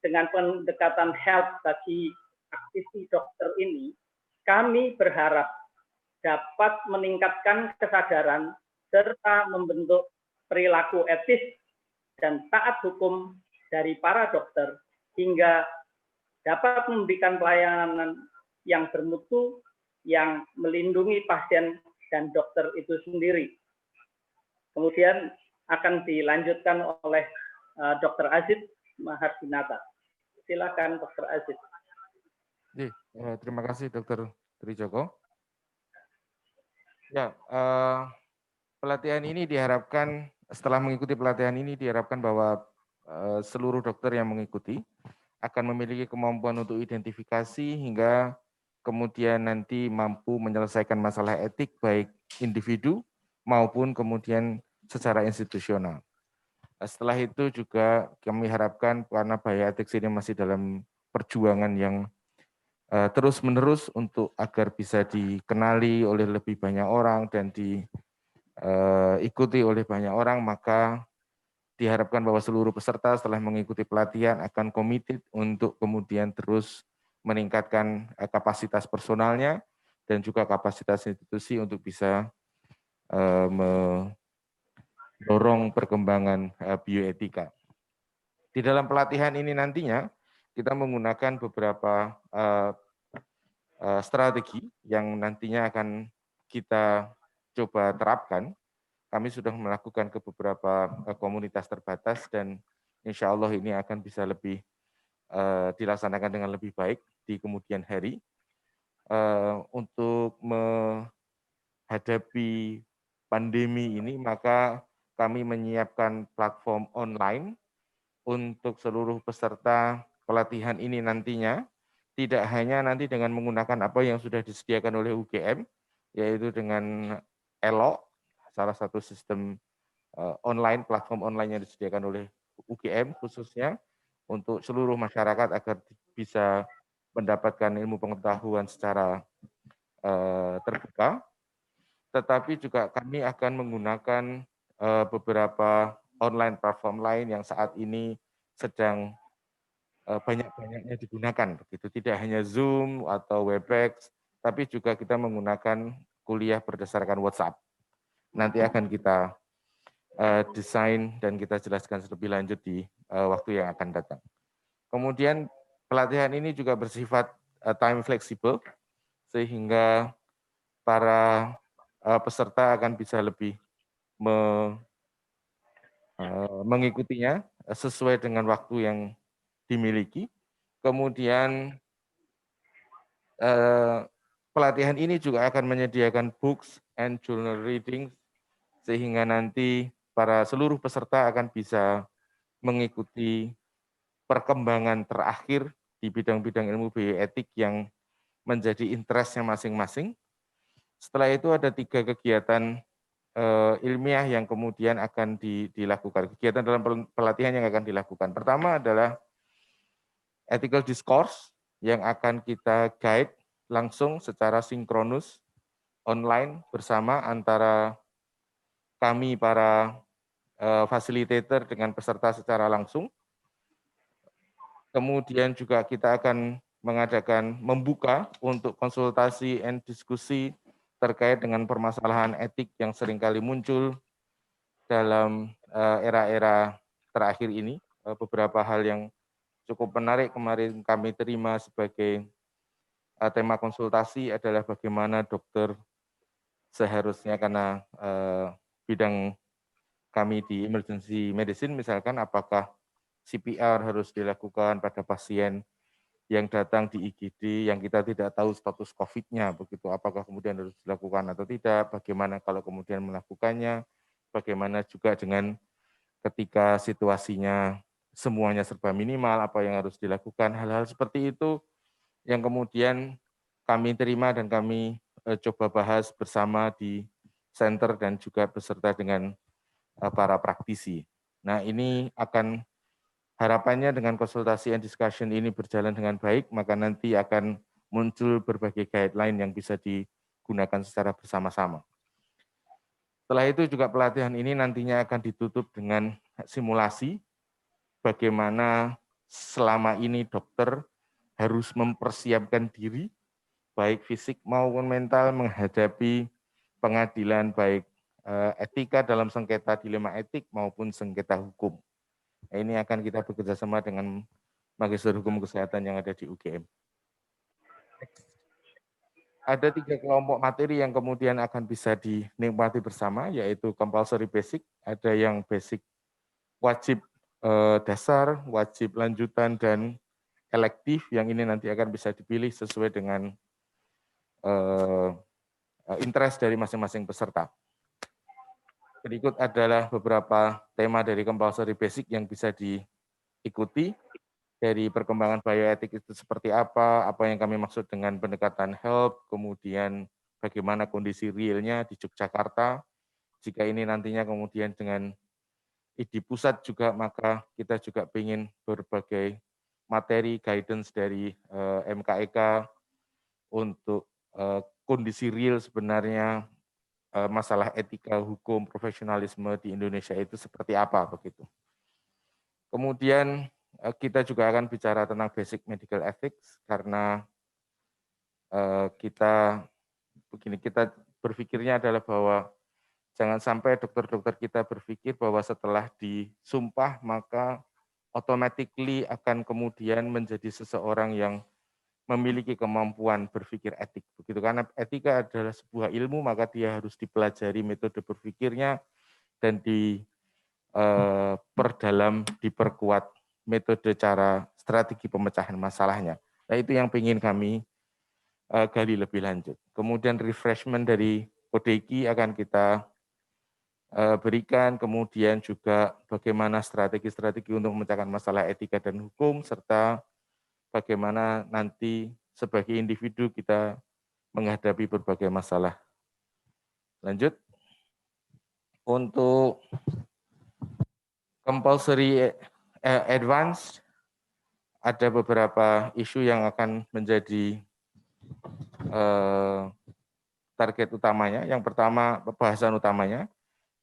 S15: dengan pendekatan health bagi aktivis dokter ini, kami berharap dapat meningkatkan kesadaran serta membentuk perilaku etis dan taat hukum dari para dokter hingga dapat memberikan pelayanan yang bermutu, yang melindungi pasien dan dokter itu sendiri. Kemudian akan dilanjutkan oleh Dr Asif Mahardinata. Silakan Dr Asif.
S5: Terima kasih Dr. Trijoko. Ya, pelatihan ini diharapkan, setelah mengikuti pelatihan ini diharapkan bahwa seluruh dokter yang mengikuti akan memiliki kemampuan untuk identifikasi hingga kemudian nanti mampu menyelesaikan masalah etik baik individu maupun kemudian secara institusional. Setelah itu juga kami harapkan karena bioethics ini masih dalam perjuangan yang terus-menerus untuk agar bisa dikenali oleh lebih banyak orang dan diikuti oleh banyak orang, maka diharapkan bahwa seluruh peserta setelah mengikuti pelatihan akan komited untuk kemudian terus meningkatkan kapasitas personalnya dan juga kapasitas institusi untuk bisa mendorong perkembangan bioetika. Di dalam pelatihan ini nantinya kita menggunakan beberapa strategi yang nantinya akan kita coba terapkan. Kami sudah melakukan ke beberapa komunitas terbatas dan insya Allah ini akan bisa lebih dilaksanakan dengan lebih baik di kemudian hari. Untuk menghadapi pandemi ini, maka kami menyiapkan platform online untuk seluruh peserta pelatihan ini nantinya, tidak hanya nanti dengan menggunakan apa yang sudah disediakan oleh UGM, yaitu dengan ELO, salah satu sistem online, platform online yang disediakan oleh UGM khususnya untuk seluruh masyarakat agar bisa mendapatkan ilmu pengetahuan secara terbuka, tetapi juga kami akan menggunakan beberapa online platform lain yang saat ini sedang banyak-banyaknya digunakan, begitu. Tidak hanya Zoom atau Webex, tapi juga kita menggunakan kuliah berdasarkan WhatsApp. Nanti akan kita desain dan kita jelaskan lebih lanjut di waktu yang akan datang. Kemudian pelatihan ini juga bersifat time flexible, sehingga para peserta akan bisa lebih mengikutinya sesuai dengan waktu yang dimiliki. Kemudian pelatihan ini juga akan menyediakan books and journal reading, sehingga nanti para seluruh peserta akan bisa mengikuti perkembangan terakhir di bidang-bidang ilmu bioetik yang menjadi interestnya masing-masing. Setelah itu ada 3 kegiatan ilmiah yang kemudian akan dilakukan. Kegiatan dalam pelatihan yang akan dilakukan. Pertama adalah ethical discourse yang akan kita guide langsung secara sinkronus online bersama antara kami para fasilitator dengan peserta secara langsung. Kemudian juga kita akan membuka untuk konsultasi dan diskusi terkait dengan permasalahan etik yang seringkali muncul dalam era-era terakhir ini. Beberapa hal yang cukup menarik kemarin kami terima sebagai tema konsultasi adalah bagaimana dokter seharusnya, karena bidang kami di emergency medicine misalkan, apakah CPR harus dilakukan pada pasien yang datang di IGD yang kita tidak tahu status COVID-nya, begitu, apakah kemudian harus dilakukan atau tidak, bagaimana kalau kemudian melakukannya, bagaimana juga dengan ketika situasinya semuanya serba minimal, apa yang harus dilakukan, hal-hal seperti itu yang kemudian kami terima dan kami coba bahas bersama di center dan juga beserta dengan para praktisi. Nah, ini akan harapannya dengan konsultasi and discussion ini berjalan dengan baik, maka nanti akan muncul berbagai guideline yang bisa digunakan secara bersama-sama. Setelah itu juga pelatihan ini nantinya akan ditutup dengan simulasi bagaimana selama ini dokter harus mempersiapkan diri, baik fisik maupun mental, menghadapi pengadilan baik etika dalam sengketa dilema etik maupun sengketa hukum. Ini akan kita bekerja sama dengan Magister Hukum Kesehatan yang ada di UGM. Ada 3 kelompok materi yang kemudian akan bisa dinikmati bersama, yaitu compulsory basic, ada yang basic wajib dasar, wajib lanjutan, dan elektif, yang ini nanti akan bisa dipilih sesuai dengan interest dari masing-masing peserta. Berikut adalah beberapa tema dari compulsory basic yang bisa diikuti. Dari perkembangan bioetik itu seperti apa yang kami maksud dengan pendekatan health, kemudian bagaimana kondisi realnya di Yogyakarta. Jika ini nantinya kemudian dengan di pusat juga, maka kita juga ingin berbagai materi guidance dari MKEK untuk kondisi real sebenarnya masalah etika, hukum, profesionalisme di Indonesia itu seperti apa begitu. Kemudian kita juga akan bicara tentang basic medical ethics, karena kita berpikirnya adalah bahwa jangan sampai dokter-dokter kita berpikir bahwa setelah disumpah maka automatically akan kemudian menjadi seseorang yang memiliki kemampuan berpikir etik. Begitu, karena etika adalah sebuah ilmu, maka dia harus dipelajari metode berpikirnya dan diperkuat metode cara strategi pemecahan masalahnya. Nah, itu yang ingin kami gali lebih lanjut. Kemudian refreshment dari Kodeki akan kita berikan, kemudian juga bagaimana strategi-strategi untuk memecahkan masalah etika dan hukum, serta bagaimana nanti sebagai individu kita menghadapi berbagai masalah. Lanjut. Untuk compulsory advance, ada beberapa isu yang akan menjadi target utamanya. Yang pertama, pembahasan utamanya,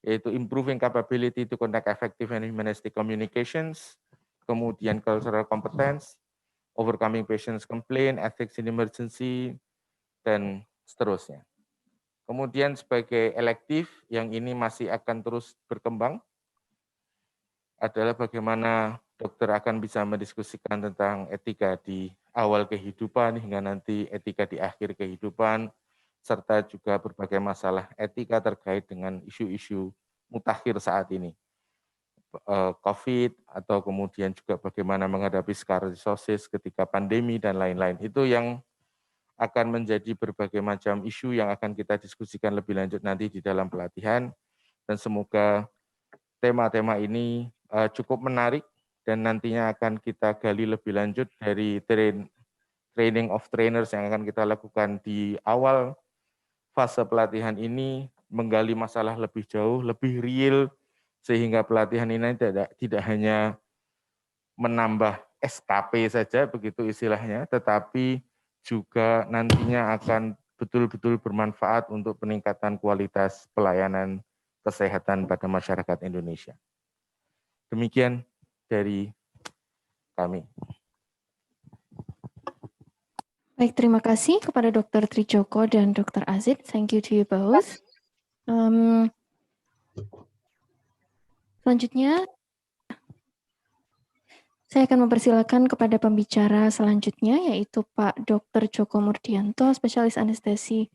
S5: yaitu improving capability to conduct effective and humanistic communications, kemudian cultural competence, overcoming patients' complaint, ethics in emergency, dan seterusnya. Kemudian sebagai elektif, yang ini masih akan terus berkembang, adalah bagaimana dokter akan bisa mendiskusikan tentang etika di awal kehidupan hingga nanti etika di akhir kehidupan, serta juga berbagai masalah etika terkait dengan isu-isu mutakhir saat ini. COVID, atau kemudian juga bagaimana menghadapi skariosis ketika pandemi dan lain-lain. Itu yang akan menjadi berbagai macam isu yang akan kita diskusikan lebih lanjut nanti di dalam pelatihan. Dan semoga tema-tema ini cukup menarik dan nantinya akan kita gali lebih lanjut dari training of trainers yang akan kita lakukan di awal fase pelatihan ini, menggali masalah lebih jauh, lebih real, sehingga pelatihan ini tidak hanya menambah SKP saja, begitu istilahnya, tetapi juga nantinya akan betul-betul bermanfaat untuk peningkatan kualitas pelayanan kesehatan pada masyarakat Indonesia. Demikian dari kami.
S3: Baik, terima kasih kepada Dr. Trijoko dan Dr. Asif. Thank you to you both. Selanjutnya, saya akan mempersilakan kepada pembicara selanjutnya, yaitu Pak Dr. Joko Murdianto, spesialis anestesi,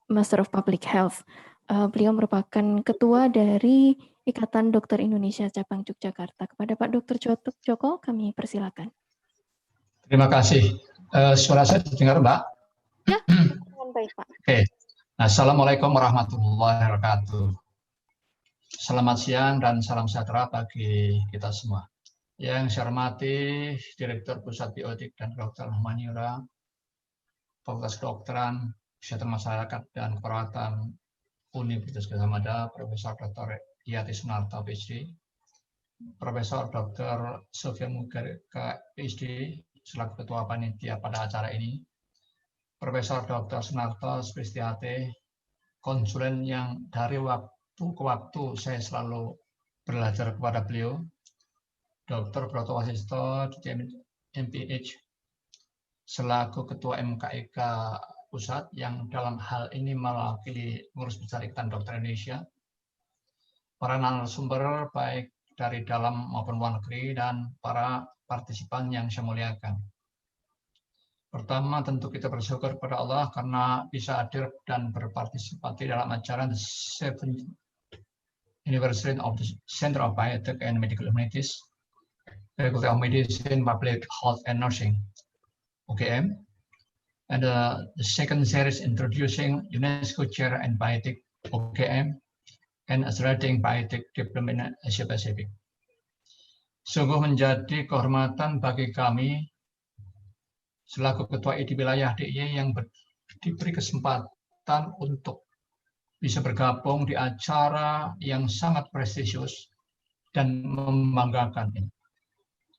S3: Master of Public Health. Beliau merupakan ketua dari Ikatan Dokter Indonesia Cabang Yogyakarta. Kepada Pak Dr. Joko, kami persilakan.
S16: Terima kasih. Suara saya terdengar, Mbak?
S3: Ya, baik, Pak.
S16: Oke. Assalamualaikum warahmatullahi wabarakatuh. Selamat siang dan salam sejahtera bagi kita semua. Yang saya hormati Direktur Pusat Bioetik dan Kedokteran Humaniora, Fakultas Kedokteran, Kesehatan Masyarakat dan Keperawatan Universitas Gadjah Mada, Profesor Dr. Sunarto, PhD, Profesor Dr. Sofia Mugareka, PhD, selaku Ketua Panitia pada acara ini, Profesor Dr. Sunarto, SPSTHT, konsulen yang dari waktu ke waktu saya selalu belajar kepada beliau, Dr. Broto Wasisto, MPH, selaku Ketua MKIK Pusat yang dalam hal ini mewakili Pengurus Besar Ikatan Dokter Indonesia, para narasumber baik dari dalam maupun luar negeri, dan para partisipan yang saya muliakan. Pertama, tentu kita bersyukur kepada Allah karena bisa hadir dan berpartisipasi dalam acara The 7th Anniversary of the Center of Bioethics and Medical Humanities, Faculty of Medicine, Public Health and Nursing, UGM, and the second series introducing UNESCO Chair and Bioethics, UGM, and Accelerating Bioethics Development Asia Pacific. Sungguh menjadi kehormatan bagi kami selaku Ketua ID Wilayah DIY yang diberi kesempatan untuk bisa bergabung di acara yang sangat prestisius dan membanggakan ini.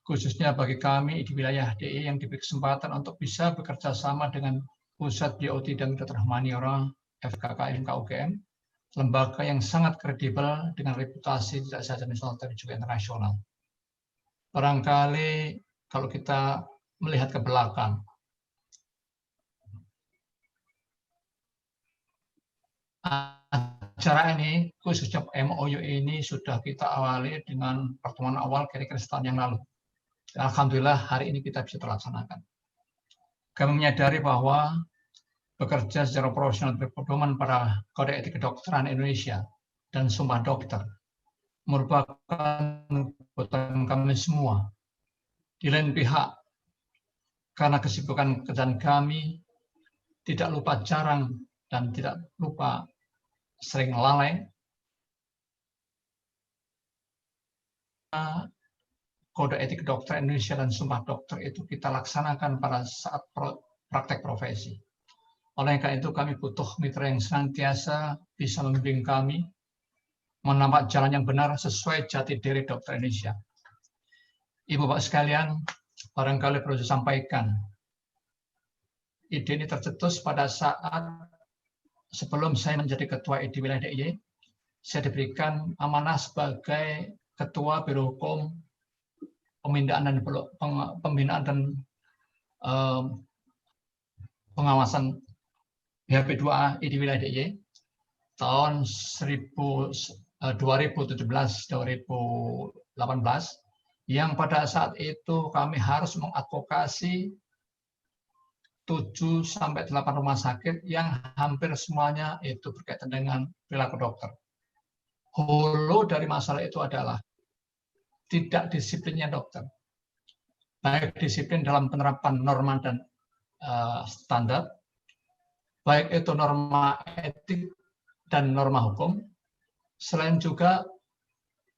S16: Khususnya bagi kami di wilayah DIY yang diberi kesempatan untuk bisa bekerja sama dengan Pusat BOT dan Kedokteran Humaniora FKKM KUGM, lembaga yang sangat kredibel dengan reputasi tidak saja nasional tapi juga internasional. Barangkali kalau kita melihat ke belakang, acara ini, khususnya MOU ini sudah kita awali dengan pertemuan awal kira-kira setahun yang lalu. Alhamdulillah hari ini kita bisa terlaksanakan. Kami menyadari bahwa bekerja secara profesional berpedoman pada Kode Etik Kedokteran Indonesia dan Sumpah Dokter merupakan kebutuhan kami semua. Di lain pihak, karena kesibukan kerjaan kami, tidak lupa jarang dan tidak lupa sering lalai, Kode Etik Dokter Indonesia dan Sumpah Dokter itu kita laksanakan pada saat praktek profesi. Oleh karena itu kami butuh mitra yang senantiasa bisa membimbing kami menampak jalan yang benar sesuai jati diri dokter Indonesia. Ibu Bapak sekalian, barangkali perlu disampaikan, ide ini tercetus pada saat sebelum saya menjadi Ketua ID Wilayah DIY, saya diberikan amanah sebagai Ketua Biro Hukum Pembinaan dan Pengawasan BHP2A ID Wilayah DIY tahun 2017-2018, yang pada saat itu kami harus mengadvokasi 7 sampai 8 rumah sakit yang hampir semuanya itu berkaitan dengan perilaku dokter. Hulu dari masalah itu adalah tidak disiplinnya dokter. Baik disiplin dalam penerapan norma dan standar, baik itu norma etik dan norma hukum, selain juga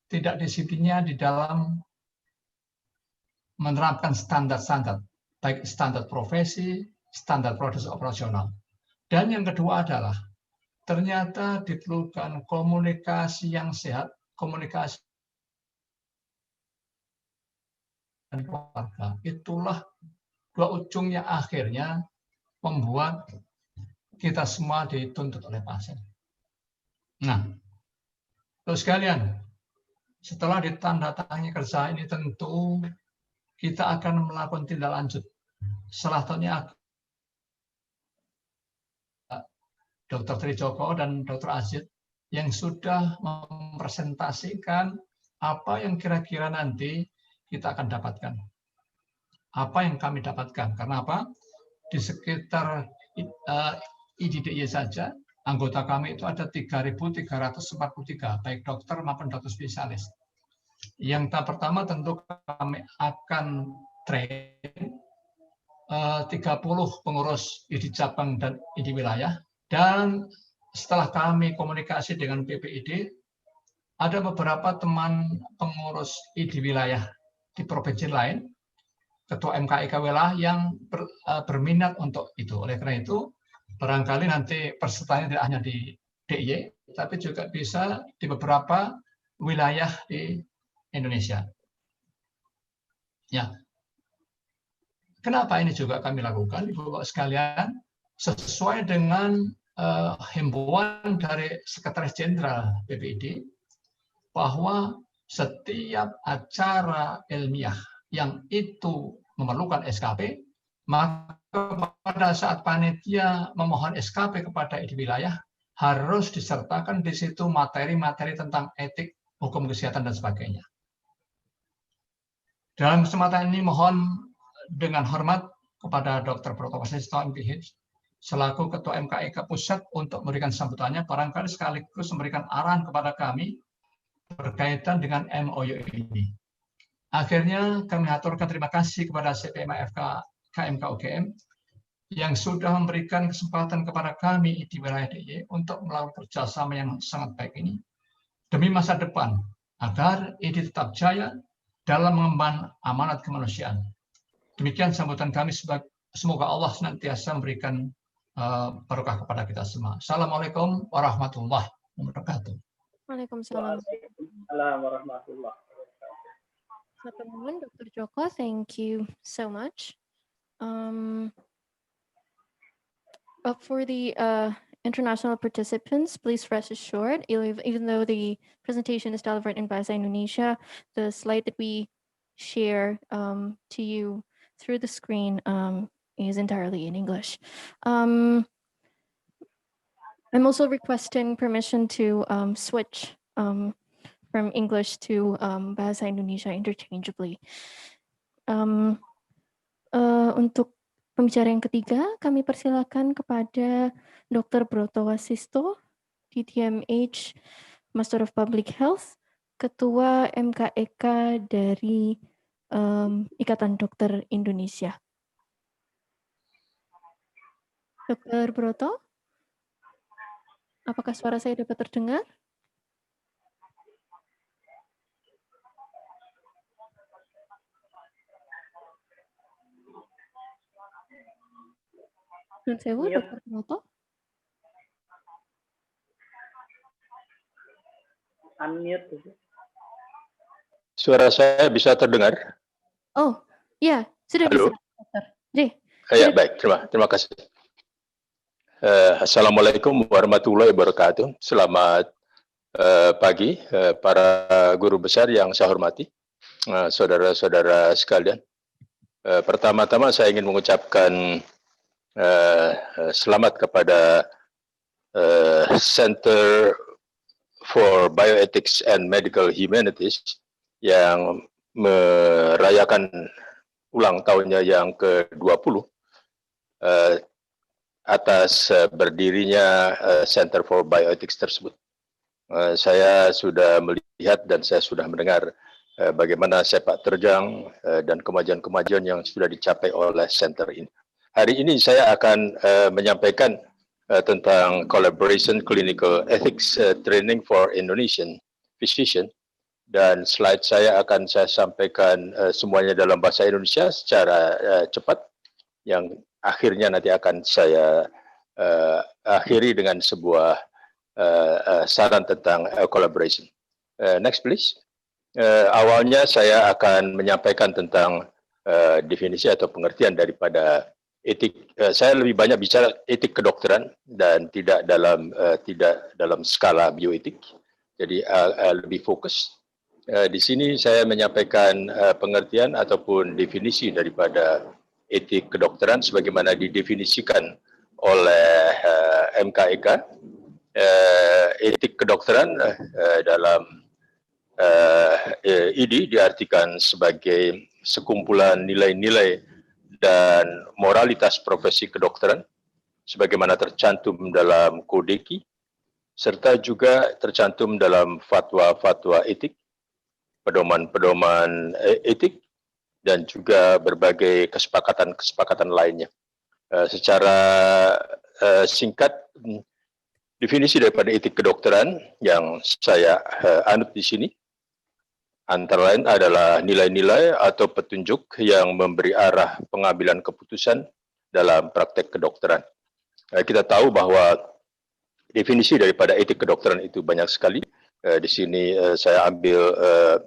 S16: tidak disiplinnya di dalam menerapkan standar-standar, baik standar profesi, standar proses operasional. Dan yang kedua adalah ternyata diperlukan komunikasi yang sehat, komunikasi dan keluarga. Itulah dua ujung yang akhirnya membuat kita semua dituntut oleh pasien. Nah, terus sekalian, setelah ditandatangani kerja ini tentu kita akan melakukan tindak lanjut. Salah satunya Dr. Trijoko dan Dr. Asif yang sudah mempresentasikan apa yang kira-kira nanti kita akan dapatkan. Apa yang kami dapatkan. Karena apa? Di sekitar IDDY saja, anggota kami itu ada 3.343, baik dokter maupun dokter spesialis. Yang tahap pertama tentu kami akan train 30 pengurus ID cabang dan ID wilayah. Dan setelah kami komunikasi dengan PPID, ada beberapa teman pengurus ID wilayah di provinsi lain, ketua MKIK wilayah yang berminat untuk itu. Oleh karena itu, barangkali nanti pesertanya tidak hanya di DIY, tapi juga bisa di beberapa wilayah di Indonesia. Ya. Kenapa ini juga kami lakukan, Ibu Bapak sekalian, sesuai dengan himbauan dari Sekretaris Jenderal PPID bahwa setiap acara ilmiah yang itu memerlukan SKP, maka pada saat panitia memohon SKP kepada ID wilayah, harus disertakan di situ materi-materi tentang etik, hukum kesehatan, dan sebagainya. Dalam kesempatan ini mohon dengan hormat kepada Dr. Prof. MPH selaku Ketua MKIK Pusat untuk memberikan sambutannya, barangkali sekaligus memberikan arahan kepada kami berkaitan dengan MOU ini. Akhirnya kami aturkan terima kasih kepada CPMAFK KMK UGM yang sudah memberikan kesempatan kepada kami di wilayah DIY untuk melakukan kerjasama yang sangat baik ini demi masa depan agar ini tetap jaya dalam mengemban amanat kemanusiaan. Demikian sambutan kami, semoga Allah senantiasa memberikan barokah kepada kita semua. Assalamualaikum warahmatullahi wabarakatuh.
S3: Waalaikumsalam.
S15: Waalaikumsalam warahmatullahi
S3: wabarakatuh. Dr. Joko, thank you so much. For the international participants, please rest assured, even though the presentation is delivered in Bahasa Indonesia, the slide that we share to you through the screen is entirely in English. I'm also requesting permission to switch from English to Bahasa Indonesia interchangeably. Untuk pembicara yang ketiga, kami persilakan kepada Dr. Broto Wasisto, DTMH, Master of Public Health, Ketua MKEK dari Ikatan Dokter Indonesia. Dr. Broto, apakah suara saya dapat terdengar? Nun sewu, Dr. Broto.
S15: Unmute.
S17: Suara saya bisa terdengar?
S3: Oh, ya, sudah
S17: Halo?
S3: bisa, Dokter. J.
S17: Ya, baik, terima kasih. Assalamualaikum warahmatullahi wabarakatuh. Selamat pagi, para guru besar yang saya hormati, saudara-saudara sekalian. Pertama-tama saya ingin mengucapkan selamat kepada Center for Bioethics and Medical Humanities yang merayakan ulang tahunnya yang ke-20 atas berdirinya Center for Bioethics tersebut. Saya sudah melihat dan saya sudah mendengar bagaimana sepak terjang dan kemajuan-kemajuan yang sudah dicapai oleh center ini. Hari ini saya akan menyampaikan tentang collaboration clinical ethics training for Indonesian physician, dan slide saya akan saya sampaikan semuanya dalam bahasa Indonesia secara cepat, yang akhirnya nanti akan saya akhiri dengan sebuah saran tentang collaboration. Next please. Awalnya saya akan menyampaikan tentang definisi atau pengertian daripada etik. Saya lebih banyak bicara etik kedokteran dan tidak dalam skala bioetik. Jadi lebih fokus. Di sini saya menyampaikan pengertian ataupun definisi daripada etik kedokteran sebagaimana didefinisikan oleh MKEK. Etik kedokteran dalam ID diartikan sebagai sekumpulan nilai-nilai dan moralitas profesi kedokteran sebagaimana tercantum dalam kodeki serta juga tercantum dalam fatwa-fatwa etik, pedoman-pedoman etik, dan juga berbagai kesepakatan-kesepakatan lainnya. Secara singkat, definisi daripada etik kedokteran yang saya anut di sini antara lain adalah nilai-nilai atau petunjuk yang memberi arah pengambilan keputusan dalam praktek kedokteran. Kita tahu bahwa definisi daripada etik kedokteran itu banyak sekali. Di sini saya ambil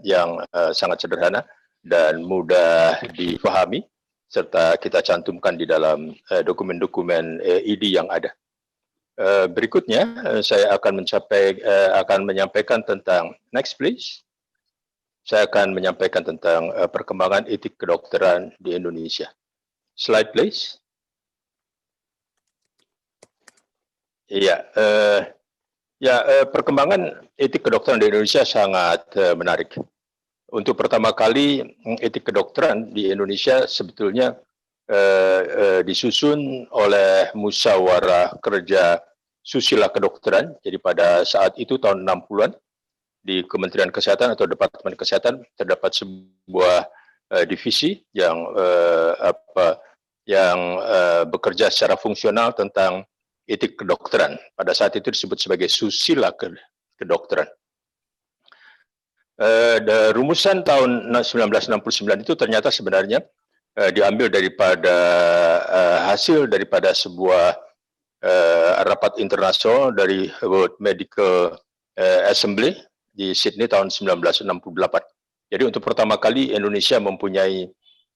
S17: yang sangat sederhana dan mudah dipahami serta kita cantumkan di dalam dokumen-dokumen ID yang ada. Berikutnya saya akan menyampaikan tentang, next please. Saya akan menyampaikan tentang perkembangan etik kedokteran di Indonesia. Slide please. Iya, perkembangan etik kedokteran di Indonesia sangat menarik. Untuk pertama kali etik kedokteran di Indonesia sebetulnya disusun oleh musyawarah kerja susila kedokteran. Jadi pada saat itu tahun 60-an di Kementerian Kesehatan atau Departemen Kesehatan terdapat sebuah divisi yang bekerja secara fungsional tentang etik kedokteran. Pada saat itu disebut sebagai susila kedokteran. Rumusan tahun 1969 itu ternyata sebenarnya diambil daripada hasil daripada sebuah rapat internasional dari World Medical Assembly di Sydney tahun 1968. Jadi untuk pertama kali Indonesia mempunyai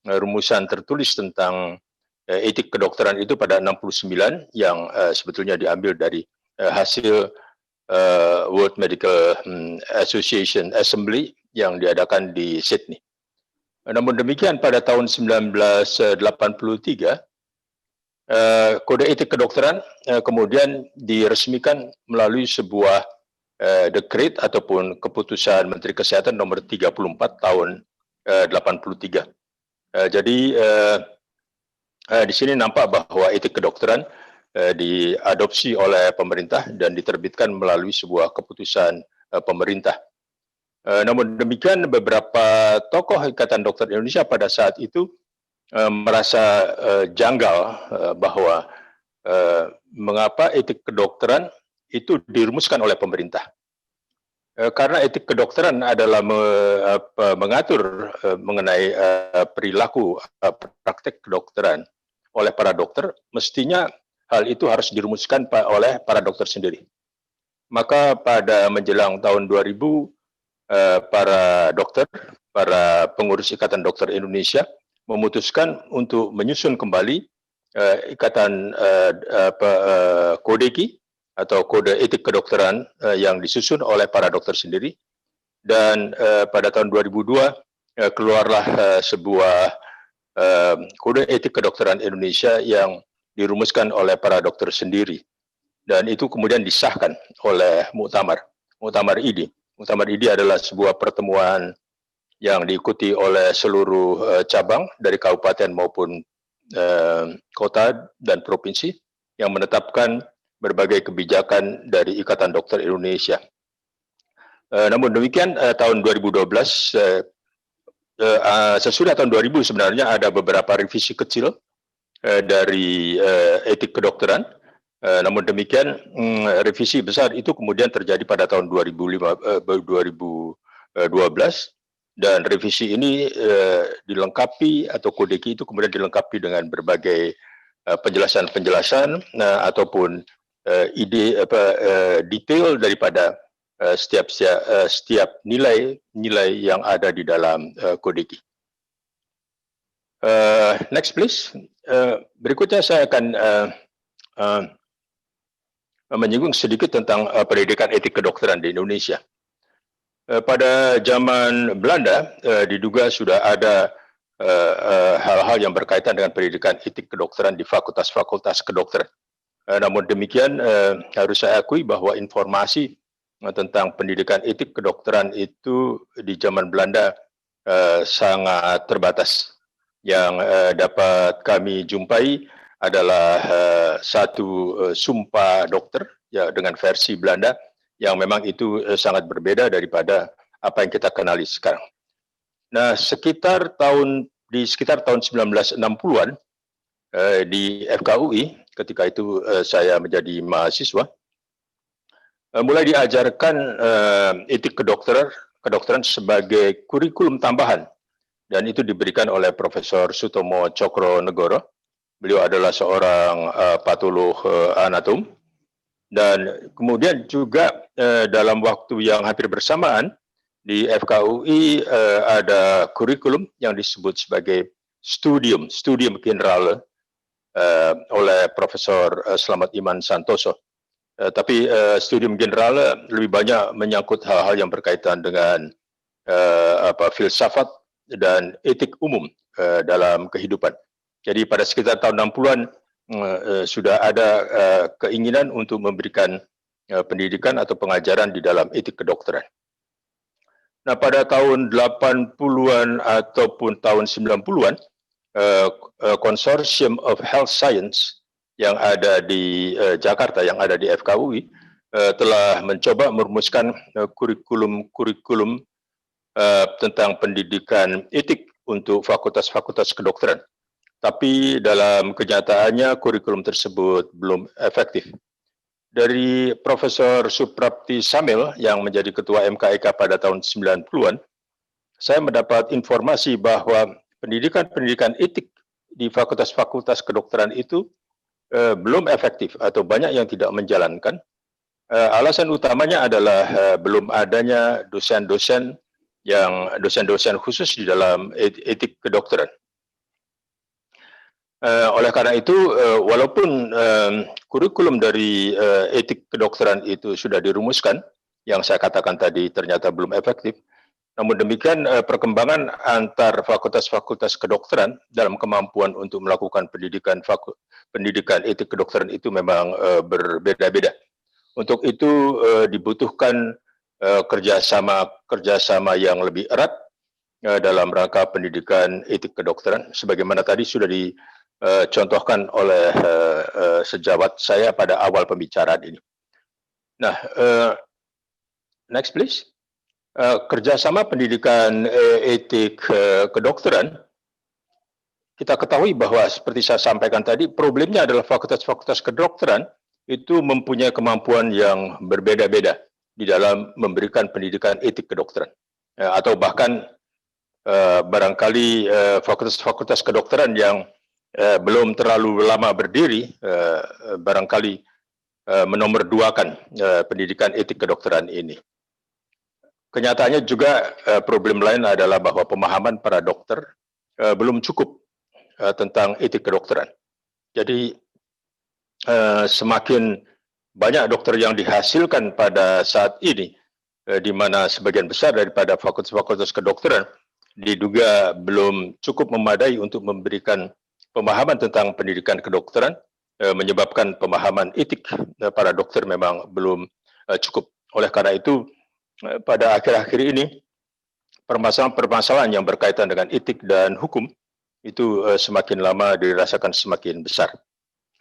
S17: rumusan tertulis tentang etik kedokteran itu pada 69 yang sebetulnya diambil dari hasil World Medical Association Assembly yang diadakan di Sydney. Namun demikian pada tahun 1983 kode etik kedokteran kemudian diresmikan melalui sebuah dekret ataupun keputusan Menteri Kesehatan nomor 34 tahun 83. Jadi di sini nampak bahwa etik kedokteran diadopsi oleh pemerintah dan diterbitkan melalui sebuah keputusan pemerintah. Namun demikian beberapa tokoh Ikatan Dokter Indonesia pada saat itu merasa janggal bahwa mengapa etik kedokteran itu dirumuskan oleh pemerintah. Karena etik kedokteran adalah mengatur mengenai perilaku praktek kedokteran oleh para dokter, mestinya hal itu harus dirumuskan oleh para dokter sendiri. Maka pada menjelang tahun 2000, para dokter, para pengurus Ikatan Dokter Indonesia memutuskan untuk menyusun kembali ikatan kodeki atau kode etik kedokteran yang disusun oleh para dokter sendiri. Dan pada tahun 2002 keluarlah sebuah kode etik kedokteran Indonesia yang dirumuskan oleh para dokter sendiri, dan itu kemudian disahkan oleh Muktamar ID. Muktamar ID adalah sebuah pertemuan yang diikuti oleh seluruh cabang dari kabupaten maupun kota dan provinsi yang menetapkan berbagai kebijakan dari Ikatan Dokter Indonesia. Namun demikian tahun 2012 sesudah tahun 2000 sebenarnya ada beberapa revisi kecil dari etik kedokteran. Namun demikian revisi besar itu kemudian terjadi pada tahun 2012 dan revisi ini dilengkapi atau kodeki itu kemudian dilengkapi dengan berbagai penjelasan-penjelasan ataupun ide detail daripada setiap nilai yang ada di dalam kodeki. Next please. Berikutnya saya akan menyinggung sedikit tentang pendidikan etik kedokteran di Indonesia. Pada zaman Belanda diduga sudah ada hal-hal yang berkaitan dengan pendidikan etik kedokteran di fakultas-fakultas kedokteran. Namun demikian harus saya akui bahwa informasi tentang pendidikan etik kedokteran itu di zaman Belanda sangat terbatas. Yang dapat kami jumpai adalah satu sumpah dokter ya dengan versi Belanda yang memang itu sangat berbeda daripada apa yang kita kenali sekarang. Nah, sekitar tahun 1960-an di FKUI ketika itu saya menjadi mahasiswa mulai diajarkan etik kedokteran sebagai kurikulum tambahan dan itu diberikan oleh Profesor Sutomo Cokronegoro. Beliau adalah seorang patolog anatom dan kemudian juga dalam waktu yang hampir bersamaan di FKUI ada kurikulum yang disebut sebagai studium general oleh Profesor Slamet Iman Santoso. Tapi studium general lebih banyak menyangkut hal-hal yang berkaitan dengan filsafat dan etik umum dalam kehidupan. Jadi pada sekitar tahun 60-an sudah ada keinginan untuk memberikan pendidikan atau pengajaran di dalam etik kedokteran. Nah, pada tahun 80-an ataupun tahun 90-an, Consortium of Health Science yang ada di Jakarta, yang ada di FKUI, telah mencoba merumuskan kurikulum tentang pendidikan etik untuk fakultas-fakultas kedokteran. Tapi dalam kenyataannya kurikulum tersebut belum efektif. Dari Profesor Suprapti Samil yang menjadi Ketua MKEK pada tahun 90-an, saya mendapat informasi bahwa pendidikan etik di fakultas-fakultas kedokteran itu belum efektif atau banyak yang tidak menjalankan. Alasan utamanya adalah belum adanya dosen-dosen khusus di dalam etik kedokteran. Oleh karena itu, walaupun kurikulum dari etik kedokteran itu sudah dirumuskan, yang saya katakan tadi ternyata belum efektif, namun demikian perkembangan antar fakultas-fakultas kedokteran dalam kemampuan untuk melakukan pendidikan etik kedokteran itu memang berbeda-beda. Untuk itu dibutuhkan kerjasama yang lebih erat dalam rangka pendidikan etik kedokteran, sebagaimana tadi sudah dicontohkan oleh sejawat saya pada awal pembicaraan ini. Nah, next please. Kerjasama pendidikan etik kedokteran, kita ketahui bahwa seperti saya sampaikan tadi, problemnya adalah fakultas-fakultas kedokteran itu mempunyai kemampuan yang berbeda-beda di dalam memberikan pendidikan etik kedokteran. Atau bahkan barangkali fakultas-fakultas kedokteran yang belum terlalu lama berdiri, barangkali menomorduakan pendidikan etik kedokteran ini. Kenyataannya juga problem lain adalah bahwa pemahaman para dokter belum cukup tentang etik kedokteran. Jadi semakin banyak dokter yang dihasilkan pada saat ini, di mana sebagian besar daripada fakultas-fakultas kedokteran diduga belum cukup memadai untuk memberikan pemahaman tentang pendidikan kedokteran, menyebabkan pemahaman etik para dokter memang belum cukup. Oleh karena itu, pada akhir-akhir ini, permasalahan-permasalahan yang berkaitan dengan etik dan hukum itu semakin lama dirasakan semakin besar.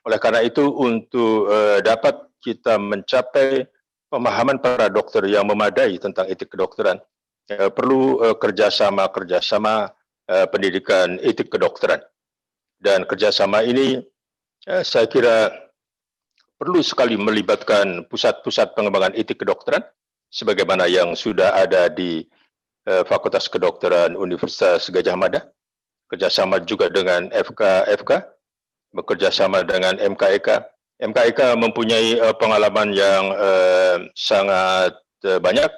S17: Oleh karena itu, untuk dapat kita mencapai pemahaman para dokter yang memadai tentang etik kedokteran, perlu kerjasama pendidikan etik kedokteran. Dan kerjasama ini saya kira perlu sekali melibatkan pusat-pusat pengembangan etik kedokteran, sebagaimana yang sudah ada di Fakultas Kedokteran Universitas Gadjah Mada, kerjasama juga dengan FK, bekerjasama dengan MKEK. MKEK mempunyai pengalaman yang sangat banyak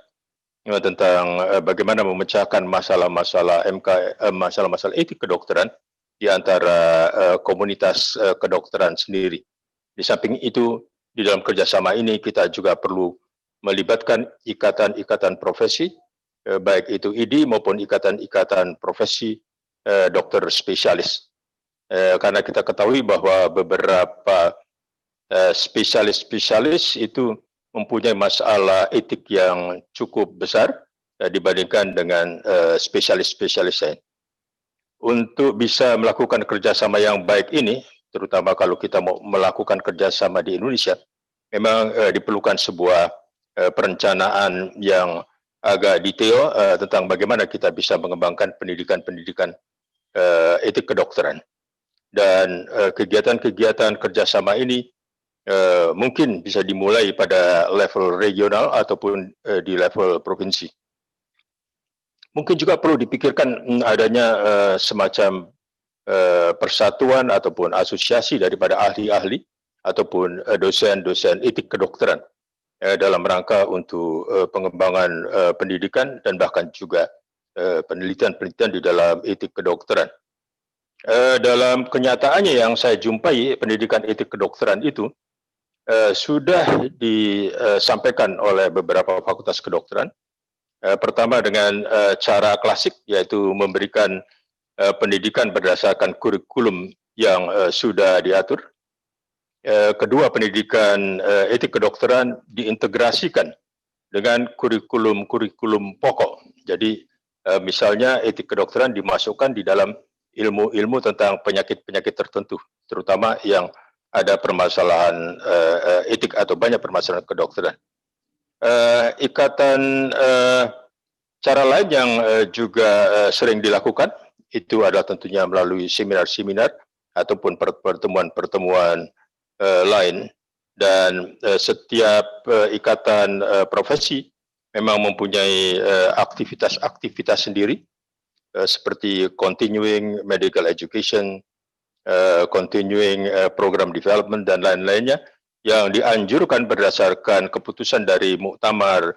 S17: tentang bagaimana memecahkan masalah-masalah masalah-masalah etik kedokteran di antara komunitas kedokteran sendiri. Di samping itu, di dalam kerjasama ini kita juga perlu melibatkan ikatan-ikatan profesi, baik itu ID maupun ikatan-ikatan profesi dokter spesialis. Karena kita ketahui bahwa beberapa spesialis itu mempunyai masalah etik yang cukup besar dibandingkan dengan spesialis-spesialis lain. Untuk bisa melakukan kerjasama yang baik ini, terutama kalau kita mau melakukan kerjasama di Indonesia, memang diperlukan sebuah perencanaan yang agak detail tentang bagaimana kita bisa mengembangkan pendidikan-pendidikan etik kedokteran. Dan kegiatan-kegiatan kerjasama ini mungkin bisa dimulai pada level regional ataupun di level provinsi. Mungkin juga perlu dipikirkan adanya semacam persatuan ataupun asosiasi daripada ahli-ahli ataupun dosen-dosen etik kedokteran dalam rangka untuk pengembangan pendidikan dan bahkan juga penelitian-penelitian di dalam etik kedokteran. Dalam kenyataannya yang saya jumpai, pendidikan etik kedokteran itu sudah disampaikan oleh beberapa fakultas kedokteran. Pertama dengan cara klasik, yaitu memberikan pendidikan berdasarkan kurikulum yang sudah diatur. Kedua, pendidikan etik kedokteran diintegrasikan dengan kurikulum pokok. Jadi misalnya etik kedokteran dimasukkan di dalam ilmu-ilmu tentang penyakit-penyakit tertentu, terutama yang ada permasalahan etik atau banyak permasalahan kedokteran. Cara lain yang juga sering dilakukan itu adalah tentunya melalui seminar-seminar ataupun pertemuan-pertemuan lain, dan setiap ikatan profesi memang mempunyai aktivitas-aktivitas sendiri seperti continuing medical education, continuing program development dan lain-lainnya yang dianjurkan berdasarkan keputusan dari muktamar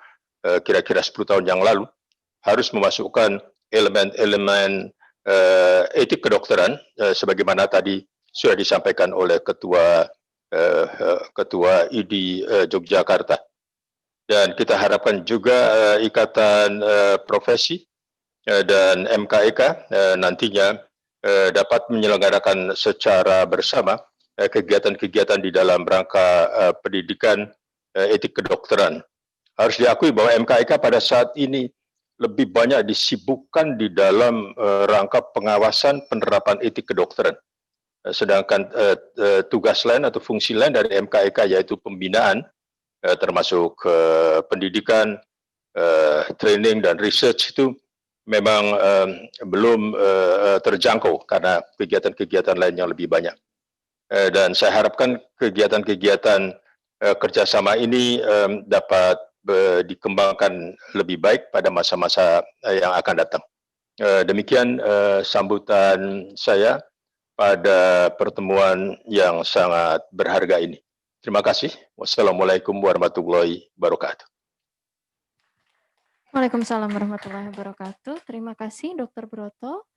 S17: kira-kira 10 tahun yang lalu, harus memasukkan elemen-elemen etik kedokteran sebagaimana tadi sudah disampaikan oleh Ketua ID Yogyakarta. Dan kita harapkan juga ikatan profesi dan MKEK nantinya dapat menyelenggarakan secara bersama kegiatan-kegiatan di dalam rangka pendidikan etik kedokteran. Harus diakui bahwa MKEK pada saat ini lebih banyak disibukkan di dalam rangka pengawasan penerapan etik kedokteran. Sedangkan tugas lain atau fungsi lain dari MKEK yaitu pembinaan, termasuk pendidikan, training dan research itu memang belum terjangkau karena kegiatan-kegiatan lain yang lebih banyak. Dan saya harapkan kegiatan-kegiatan kerjasama ini dapat dikembangkan lebih baik pada masa-masa yang akan datang. Demikian sambutan saya pada pertemuan yang sangat berharga ini. Terima kasih. Wassalamualaikum warahmatullahi wabarakatuh.
S3: Waalaikumsalam warahmatullahi wabarakatuh. Terima kasih Dr. Broto.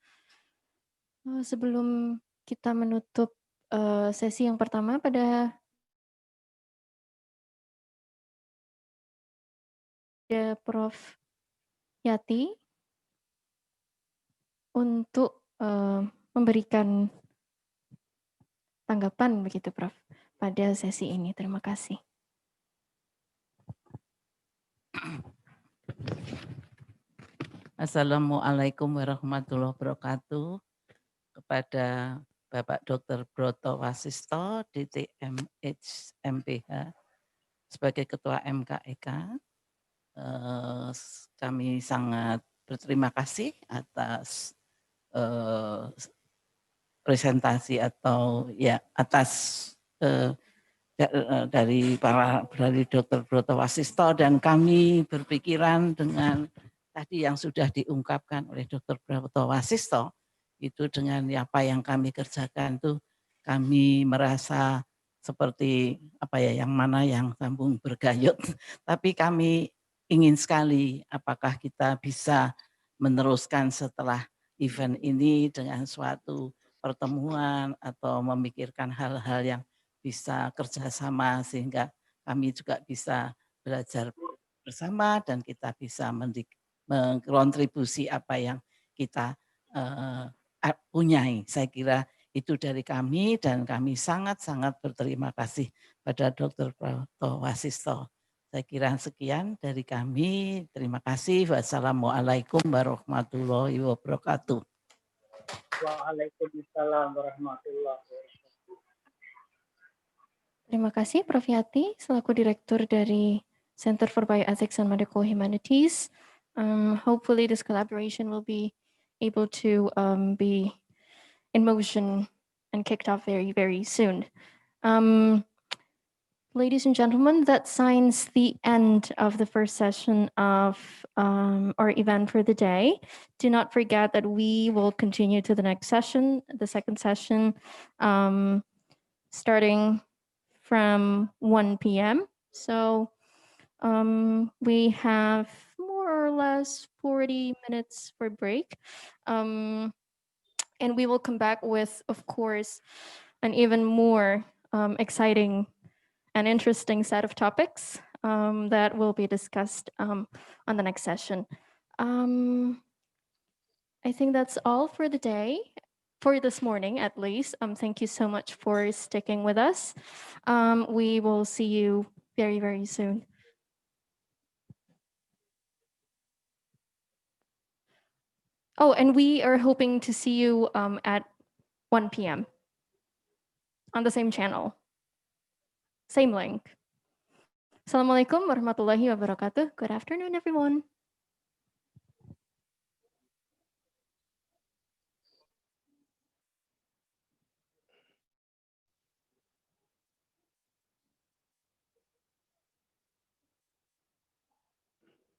S3: Sebelum kita menutup sesi yang pertama pada Prof. Yati untuk memberikan tanggapan begitu Prof. pada sesi ini. Terima kasih.
S10: Assalamualaikum warahmatullahi wabarakatuh. kepada Bapak Dr. Broto Wasisto, DTMH MPH, sebagai Ketua MKEK. Kami sangat berterima kasih atas presentasi atau ya atas dari Dr. Broto Wasisto, dan kami berpikiran dengan tadi yang sudah diungkapkan oleh Dr. Broto Wasisto, itu dengan apa yang kami kerjakan tuh kami merasa seperti apa ya, yang mana yang sambung bergayut, tapi kami ingin sekali apakah kita bisa meneruskan setelah event ini dengan suatu pertemuan atau memikirkan hal-hal yang bisa kerjasama sehingga kami juga bisa belajar bersama dan kita bisa mengkontribusi apa yang kita punyai. Saya kira itu dari kami dan kami sangat-sangat berterima kasih pada Dr. Broto Wasisto. Saya kira sekian dari kami. Terima kasih. Wassalamualaikum warahmatullahi wabarakatuh.
S15: Waalaikumsalam warahmatullahi wabarakatuh.
S3: Terima kasih Prof. Yati selaku Direktur dari Center for Bioethics and Medical Humanities. Hopefully this collaboration will be able to be in motion and kicked off very, very soon. Ladies and gentlemen, that signs the end of the first session of our event for the day. Do not forget that we will continue to the next session, the second session, starting from 1 p.m. So we have more or less 40 minutes for break. And we will come back with, of course, an even more exciting and interesting set of topics that will be discussed on the next session. I think that's all for the day, for this morning at least. Thank you so much for sticking with us. We will see you very, very soon. Oh, and we are hoping to see you at 1 p.m. on the same channel, same link. Assalamualaikum warahmatullahi wabarakatuh. Good afternoon, everyone.